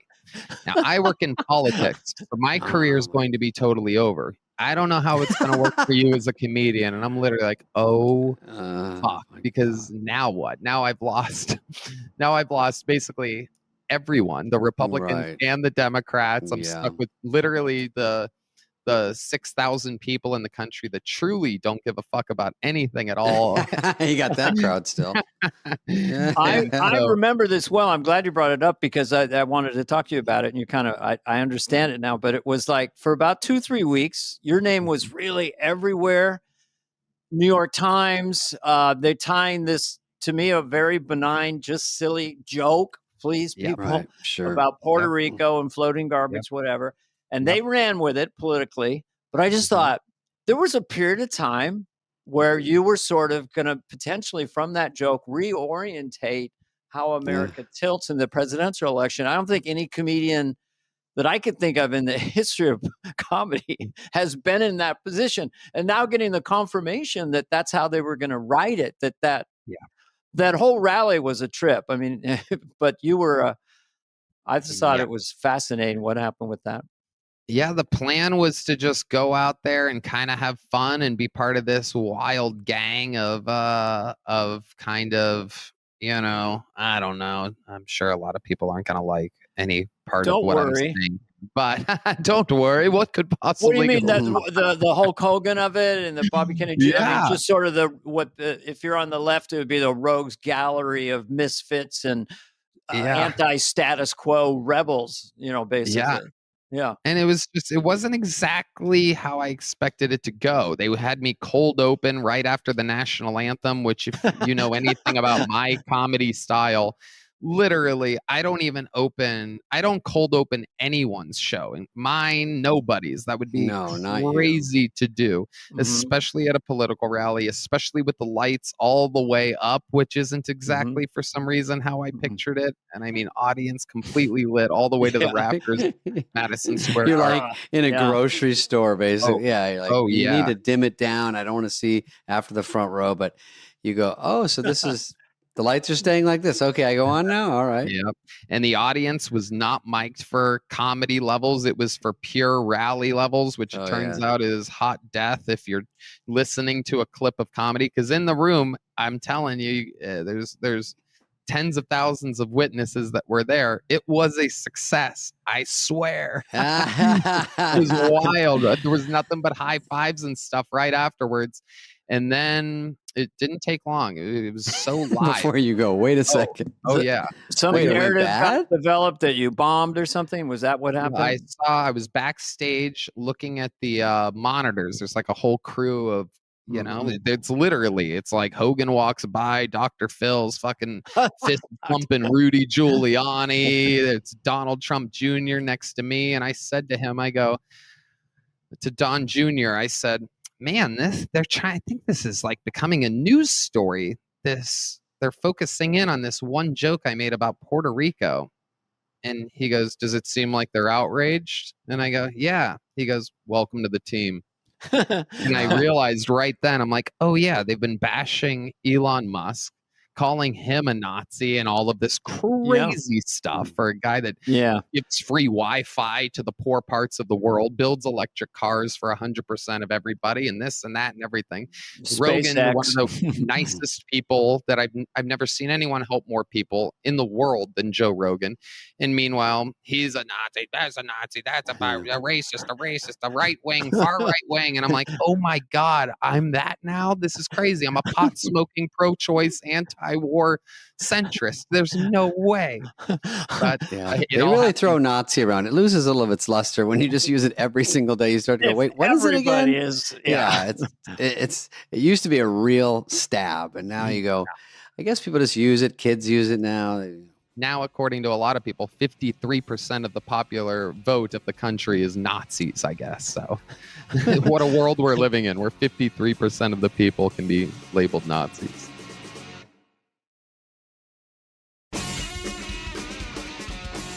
Now, I work in politics, so my career is going to be totally over. I don't know how it's going to work for you as a comedian. And I'm literally like, oh, fuck. Because now what? Now I've lost. Now I've lost basically everyone, the Republicans and the Democrats. I'm stuck with literally the 6,000 people in the country that truly don't give a fuck about anything at all. You got that crowd still. I remember this well. I'm glad you brought it up because I wanted to talk to you about it. And you kind of, I understand it now, but it was like for about 2-3 weeks, your name was really everywhere. New York Times, they're tying this to me, a very benign, just silly joke, please, people, about Puerto Rico and floating garbage, whatever. And they ran with it politically. But I just thought there was a period of time where you were sort of going to potentially, from that joke, reorientate how America tilts in the presidential election. I don't think any comedian that I could think of in the history of comedy has been in that position. And now getting the confirmation that that's how they were going to write it, that whole rally was a trip. I mean, but you were, I just thought it was fascinating what happened with that. Yeah, the plan was to just go out there and kind of have fun and be part of this wild gang of kind of, you know, I don't know. I'm sure a lot of people aren't going to like any part of what I'm saying. But don't worry, what could possibly? What do you mean the Hulk Hogan of it and the Bobby Kennedy? I mean, just sort of if you're on the left, it would be the rogues gallery of misfits and anti-status quo rebels, you know, basically. Yeah. And it wasn't exactly how I expected it to go. They had me cold open right after the national anthem, which if you know anything about my comedy style, literally, I don't cold open anyone's show. And mine, nobody's. That would be crazy to do, especially at a political rally, especially with the lights all the way up, which isn't exactly for some reason how I pictured it. And I mean, audience completely lit all the way to the rafters, Madison Square You're Garden. like in a grocery store, basically. You're like, you need to dim it down. I don't want to see after the front row, but you go, so this is... The lights are staying like this. Okay, I go on now. All right. Yep. And the audience was not mic'd for comedy levels. It was for pure rally levels, which it turns out is hot death if you're listening to a clip of comedy. Because in the room, I'm telling you, there's tens of thousands of witnesses that were there. It was a success. I swear. It was wild. There was nothing but high fives and stuff right afterwards. And then it didn't take long. It was so live. Before you go, wait a second. Oh yeah. Some narrative got developed that you bombed or something. Was that what happened? I was backstage looking at the monitors. There's like a whole crew of, you know, it's like Hogan walks by, Dr. Phil's fucking fist pumping Rudy Giuliani. It's Donald Trump Jr. next to me. And I said to him, I go to Don Jr., I said, man, I think this is like becoming a news story. They're focusing in on this one joke I made about Puerto Rico. And he goes, does it seem like they're outraged? And I go, yeah. He goes, welcome to the team. And I realized right then, I'm like, oh yeah, they've been bashing Elon Musk, calling him a Nazi and all of this crazy stuff for a guy that gives free Wi-Fi to the poor parts of the world, builds electric cars for 100% of everybody, and this and that and everything. Rogan, one of the nicest people that I've never seen anyone help more people in the world than Joe Rogan. And meanwhile, he's a Nazi. That's a Nazi. That's a racist, a right wing, far right wing. And I'm like, oh my God, I'm that now. This is crazy. I'm a pot smoking, pro-choice, anti-war centrist. There's no way. But they really throw Nazi around. It loses a little of its luster when you just use it every single day. You start to go, wait, what is it again? It used to be a real stab, and now you go, I guess people just use it. Kids use it now. Now, according to a lot of people, 53% of the popular vote of the country is Nazis, I guess. So what a world we're living in, where 53% of the people can be labeled Nazis.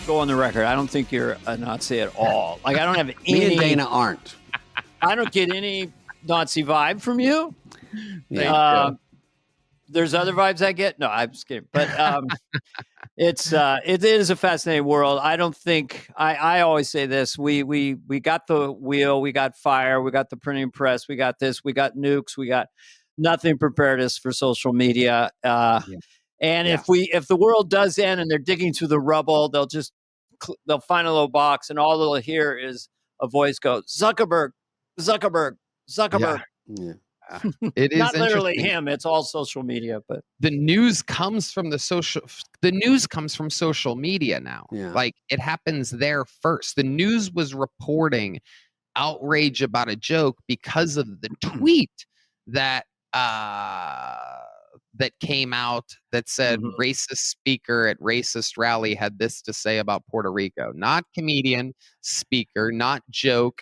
go on the record. I don't think you're a Nazi at all. Like, I don't have any. Me and Dana aren't. I don't get any Nazi vibe from you. Yeah. There's other vibes I get. No, I'm just kidding. But it is a fascinating world. I don't think I always say this. We got the wheel, we got fire, we got the printing press, we got this, we got nukes, we got nothing prepared us for social media. And if the world does end and they're digging through the rubble, they'll find a little box, and all they'll hear is a voice go, Zuckerberg, Zuckerberg, Zuckerberg. Yeah. It is not literally interesting. him. It's all social media, but The news comes from social media now. Yeah. Like, it happens there first. The news was reporting outrage about a joke because of the tweet that came out that said racist speaker at racist rally had this to say about Puerto Rico. Not comedian, speaker, not joke,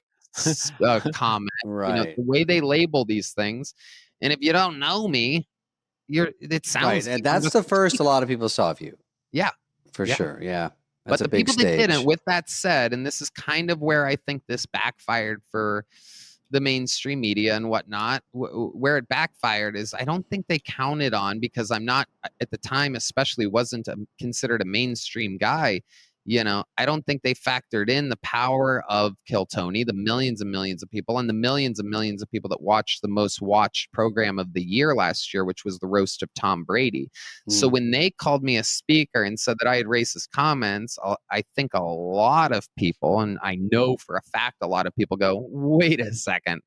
comment. Right. You know, the way they label these things. And if you don't know me, it sounds Right. And that's the first a lot of people saw of you. Yeah. For Yeah. sure. Yeah. But That's the a big people stage. that didn't, with that said, and this is kind of where I think this backfired for the mainstream media and whatnot, where it backfired is I don't think they counted on, because I'm not, at the time especially, wasn't considered a mainstream guy. You know, I don't think they factored in the power of Kill Tony, the millions and millions of people, and the millions and millions of people that watched the most watched program of the year last year, which was the roast of Tom Brady. So when they called me a speaker and said that I had racist comments, I think a lot of people, and I know for a fact a lot of people go, wait a second.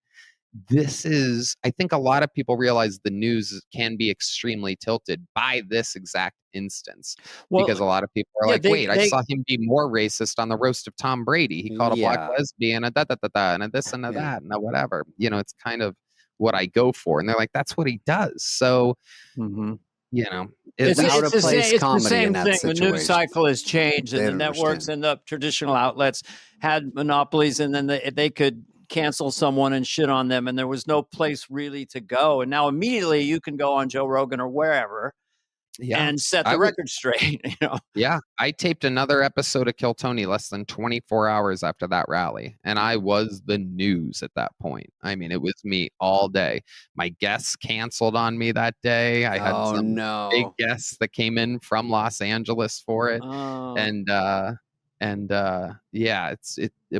I think a lot of people realize the news can be extremely tilted by this exact instance, because a lot of people are like, wait, I saw him be more racist on the roast of Tom Brady. He called a black lesbian a da-da-da-da and a this and a that and a whatever. You know, it's kind of what I go for. And they're like, that's what he does. So, you know, it's the same thing. The situation. news cycle has changed, and They the don't networks and the traditional outlets had monopolies, and then they could cancel someone and shit on them, and there was no place really to go. And now immediately you can go on Joe Rogan or wherever and set the record straight. You know? Yeah, I taped another episode of Kill Tony less than 24 hours after that rally, and I was the news at that point. I mean, it was me all day. My guests canceled on me that day. I had some big guests that came in from Los Angeles for it,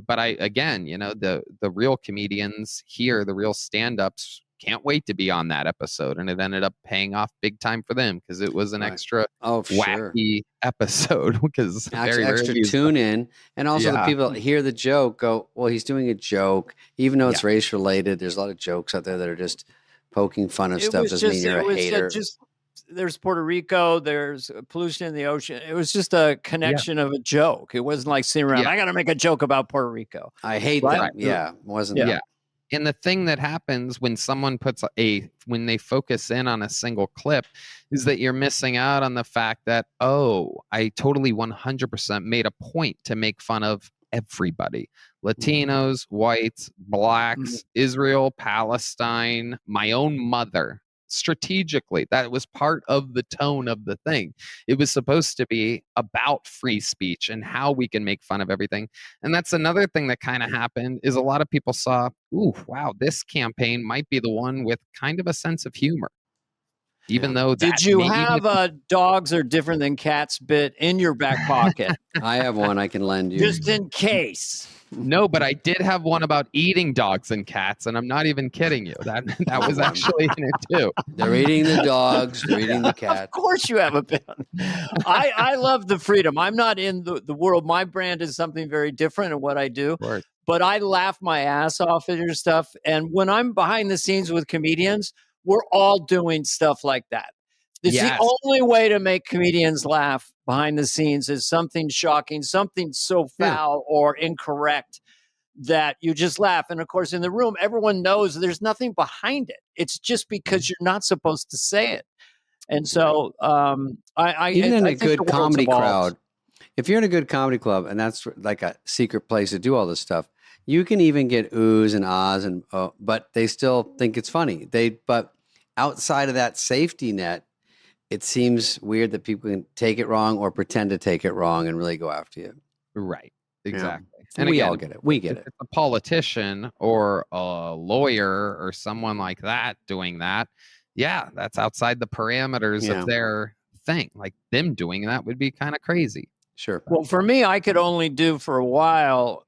but again, you know, the real comedians here, the real stand-ups, can't wait to be on that episode, and it ended up paying off big time for them because it was an extra wacky episode. Because extra tune in, and also the people hear the joke, go, well, he's doing a joke, even though it's race related. There's a lot of jokes out there that are just poking fun of stuff. Doesn't mean you're a hater. There's Puerto Rico, there's pollution in the ocean. It was just a connection of a joke. It wasn't like sitting around, I got to make a joke about Puerto Rico. I hate that. Yeah. Wasn't that. And the thing that happens when someone when they focus in on a single clip is that you're missing out on the fact that, I totally 100% made a point to make fun of everybody. Latinos, whites, blacks, Israel, Palestine, my own mother. Strategically, that was part of the tone of the thing. It was supposed to be about free speech and how we can make fun of everything. And that's another thing that kind of happened is a lot of people saw, wow, this campaign might be the one with kind of a sense of humor. Even though did you have dogs are different than cats bit in your back pocket? I have one I can lend you. Just in case. No, but I did have one about eating dogs and cats, and I'm not even kidding you. That was actually in it too. They're eating the dogs, they're eating the cats. Of course you have a bit. I love the freedom. I'm not in the world. My brand is something very different in what I do. Right. But I laugh my ass off at your stuff. And when I'm behind the scenes with comedians, we're all doing stuff like that. It's the only way to make comedians laugh behind the scenes is something shocking, something so foul or incorrect that you just laugh. And of course, in the room, everyone knows there's nothing behind it. It's just because you're not supposed to say it. And so even in a good comedy crowd, if you're in a good comedy club and that's like a secret place to do all this stuff, you can even get oohs and ahs, and but they still think it's funny. But outside of that safety net, it seems weird that people can take it wrong or pretend to take it wrong and really go after you. Right. Yeah. Exactly. And we all get it. We get if it. it's a politician or a lawyer or someone like that doing that, yeah, that's outside the parameters Yeah. of their thing. Like them doing that would be kind of crazy. Sure. Well, for me, I could only do for a while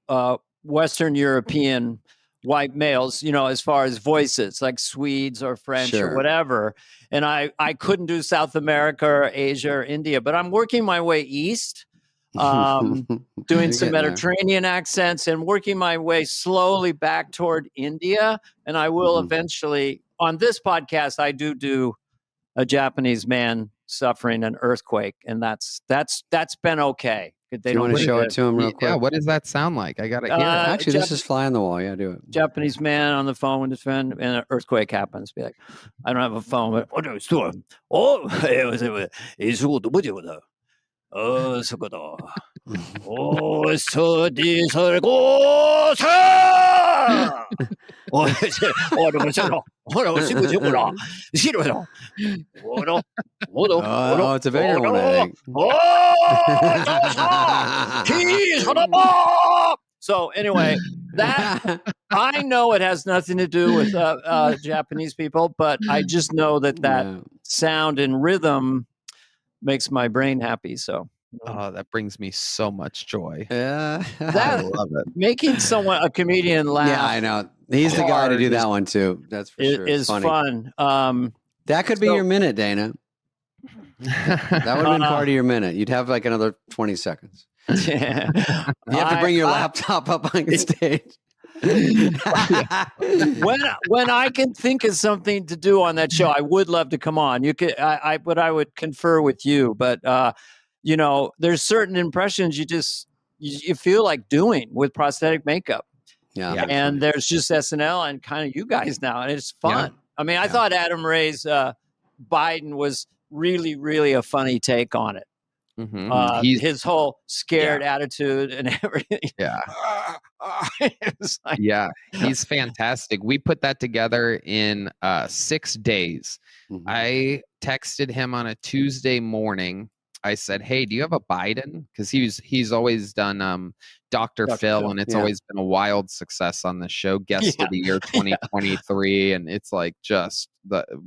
Western European white males, as far as voices, like Swedes or French or whatever. And I couldn't do South America or Asia or India, but I'm working my way east, doing some Mediterranean accents and working my way slowly back toward India. And I will eventually, on this podcast, I do a Japanese man suffering an earthquake, and that's been okay. You want to show it to him real quick? Yeah, what does that sound like? I got to hear it. Actually, this is fly on the wall. Yeah, do it. Japanese man on the phone with his friend, and an earthquake happens. Be like, I don't have a phone, but what are you doing? Oh, it's good. Oh, so good. Oh, so this go sa. Oh, it's a bigger one, I think. So anyway, that I know it has nothing to do with Japanese people, but I just know that sound and rhythm makes my brain happy. So. Oh, that brings me so much joy. Yeah. I love it. Making someone, a comedian, laugh. Yeah, I know. He's the guy to do that one too. That's for sure. It's fun. That could be your minute, Dana. That would have been part of your minute. You'd have like another 20 seconds. Yeah. You have to bring your laptop up on stage. When I can think of something to do on that show, I would love to come on. You could, I would confer with you, but there's certain impressions you feel like doing with prosthetic makeup. Yeah. And there's just SNL and kind of you guys now, and it's fun. Yeah. I mean, I thought Adam Ray's Biden was really, really a funny take on it. Mm-hmm. His whole scared attitude and everything. Yeah. Yeah, he's fantastic. We put that together in 6 days. Mm-hmm. I texted him on a Tuesday morning. I said, "Hey, do you have a Biden?" Because he's always done Dr. Phil, and it's always been a wild success on the show. Guest of the year 2023, and it's like just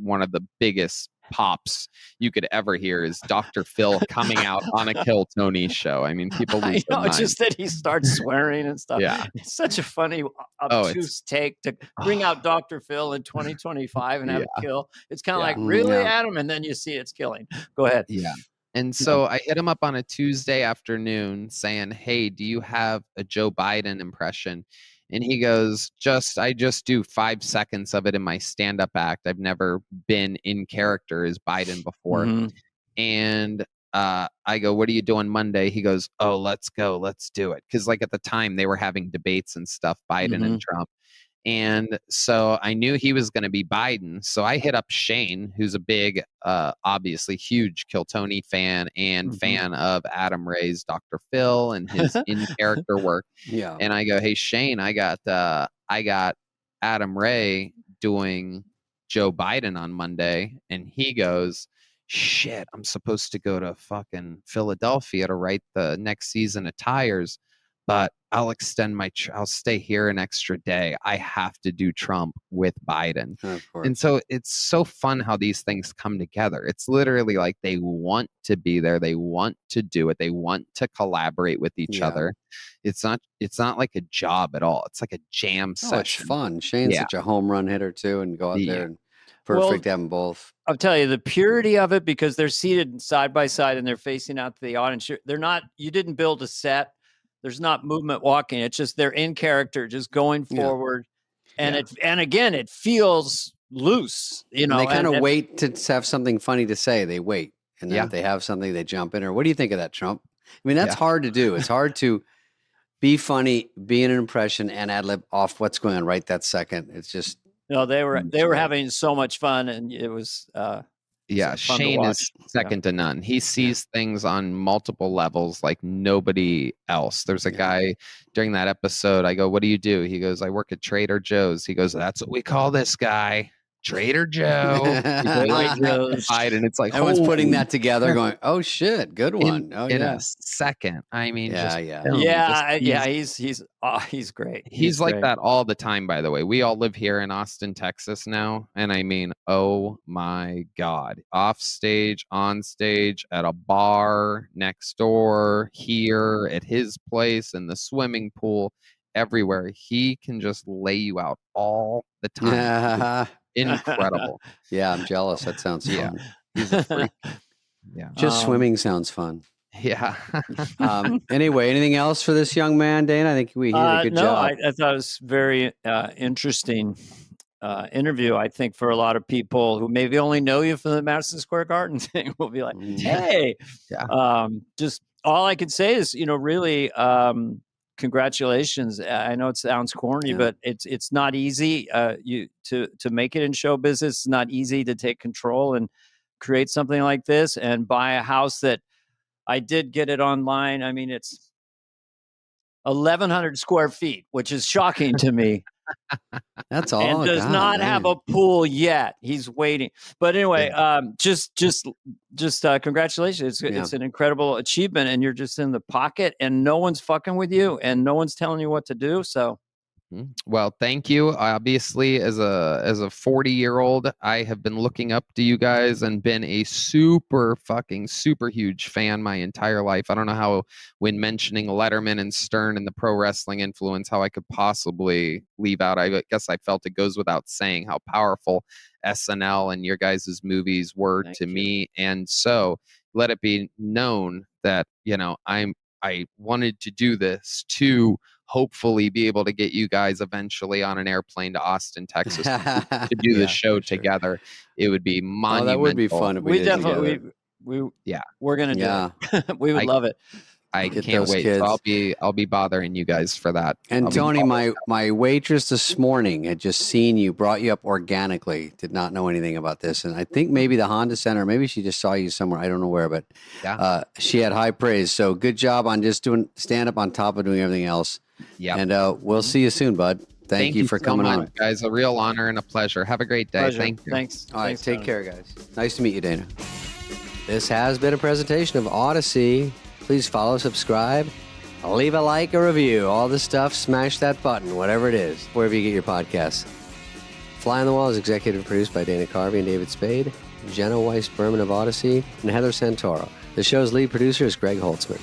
one of the biggest pops you could ever hear is Dr. Phil coming out on a Kill Tony show. I mean, people lose their minds. Just that he starts swearing and stuff. Yeah, it's such a funny, obtuse take to bring out Dr. Phil in 2025 and have it kill. It's kind of like, really, Adam? And then you see it's killing. Go ahead. Yeah. And so I hit him up on a Tuesday afternoon saying, "Hey, do you have a Joe Biden impression?" And he goes, I just do 5 seconds of it in my stand-up act. I've never been in character as Biden before. Mm-hmm. And I go, "What are you doing Monday?" He goes, "Oh, let's go. Let's do it." Because like at the time they were having debates and stuff, Biden and Trump. And so I knew he was going to be Biden. So I hit up Shane, who's a big, obviously huge Kill Tony fan and fan of Adam Ray's Dr. Phil and his in-character work. Yeah. And I go, "Hey, Shane, I got Adam Ray doing Joe Biden on Monday." And he goes, "Shit, I'm supposed to go to fucking Philadelphia to write the next season of Tires. But I'll extend I'll stay here an extra day. I have to do Trump with Biden." And so it's so fun how these things come together. It's literally like they want to be there. They want to do it. They want to collaborate with each other. It's not like a job at all. It's like a jam session. It's fun. Shane's such a home run hitter too, and go out there and perfect to have them both. I'll tell you the purity of it, because they're seated side by side and they're facing out to the audience. They're not, you didn't build a set. There's not movement walking. It's just they're in character, just going forward. And again, it feels loose, They kind of wait to have something funny to say. They wait. And then if they have something, they jump in. Or what do you think of that, Trump? I mean, that's hard to do. It's hard to be funny, be in an impression, and ad-lib off what's going on right that second. It's just they were having so much fun, and it was Shane is second to none. He sees things on multiple levels like nobody else. There's a guy during that episode. I go, "What do you do?" He goes, "I work at Trader Joe's." He goes, "That's what we call this guy, Trader Joe. And it's like everyone's putting holy that together, going, "Oh shit, good one!" in a second. I mean, he's great. He's like great. that all the time. By the way, we all live here in Austin, Texas now, and I mean, oh my God, off stage, on stage, at a bar, next door, here, at his place, in the swimming pool, everywhere. He can just lay you out all the time. Incredible. Yeah, I'm jealous. That sounds fun. He's a freak. Yeah. Just swimming sounds fun. Yeah. Anyway, anything else for this young man, Dana? I think we did a good job. I thought it was very interesting interview. I think for a lot of people who maybe only know you from the Madison Square Garden thing will be like, hey, just all I can say is, really, congratulations. I know it sounds corny, but it's not easy to make it in show business. It's not easy to take control and create something like this and buy a house that I did get it online. I mean, it's 1,100 square feet, which is shocking to me. That's all. And does not have a pool yet. He's waiting. But anyway, just congratulations. It's an incredible achievement, and you're just in the pocket, and no one's fucking with you, and no one's telling you what to do. So, well, thank you. Obviously, as a 40-year-old, I have been looking up to you guys and been a super huge fan my entire life. I don't know how, when mentioning Letterman and Stern and the pro wrestling influence, how I could possibly leave out. I guess I felt it goes without saying how powerful SNL and your guys' movies were to me. And so let it be known that, I wanted to do this to hopefully be able to get you guys eventually on an airplane to Austin, Texas to do the show together. It would be monumental. That would be fun if we did together. We're gonna do it. We would love it. I can't wait. So I'll be bothering you guys for that. And Tony, my waitress this morning had just seen you, brought you up organically, did not know anything about this. And I think maybe the Honda Center, maybe she just saw you somewhere. I don't know where, but she had high praise. So good job on just doing stand up on top of doing everything else. Yeah. And we'll see you soon, bud. Thank you for coming on. Guys, a real honor and a pleasure. Have a great day. Pleasure. Thank you. Thanks. All right. Take care, guys. Nice to meet you, Dana. This has been a presentation of Odyssey. Please follow, subscribe, leave a like, a review, all this stuff. Smash that button, whatever it is, wherever you get your podcasts. Fly on the Wall is executive produced by Dana Carvey and David Spade, Jenna Weiss Berman of Odyssey, and Heather Santoro. The show's lead producer is Greg Holtzman.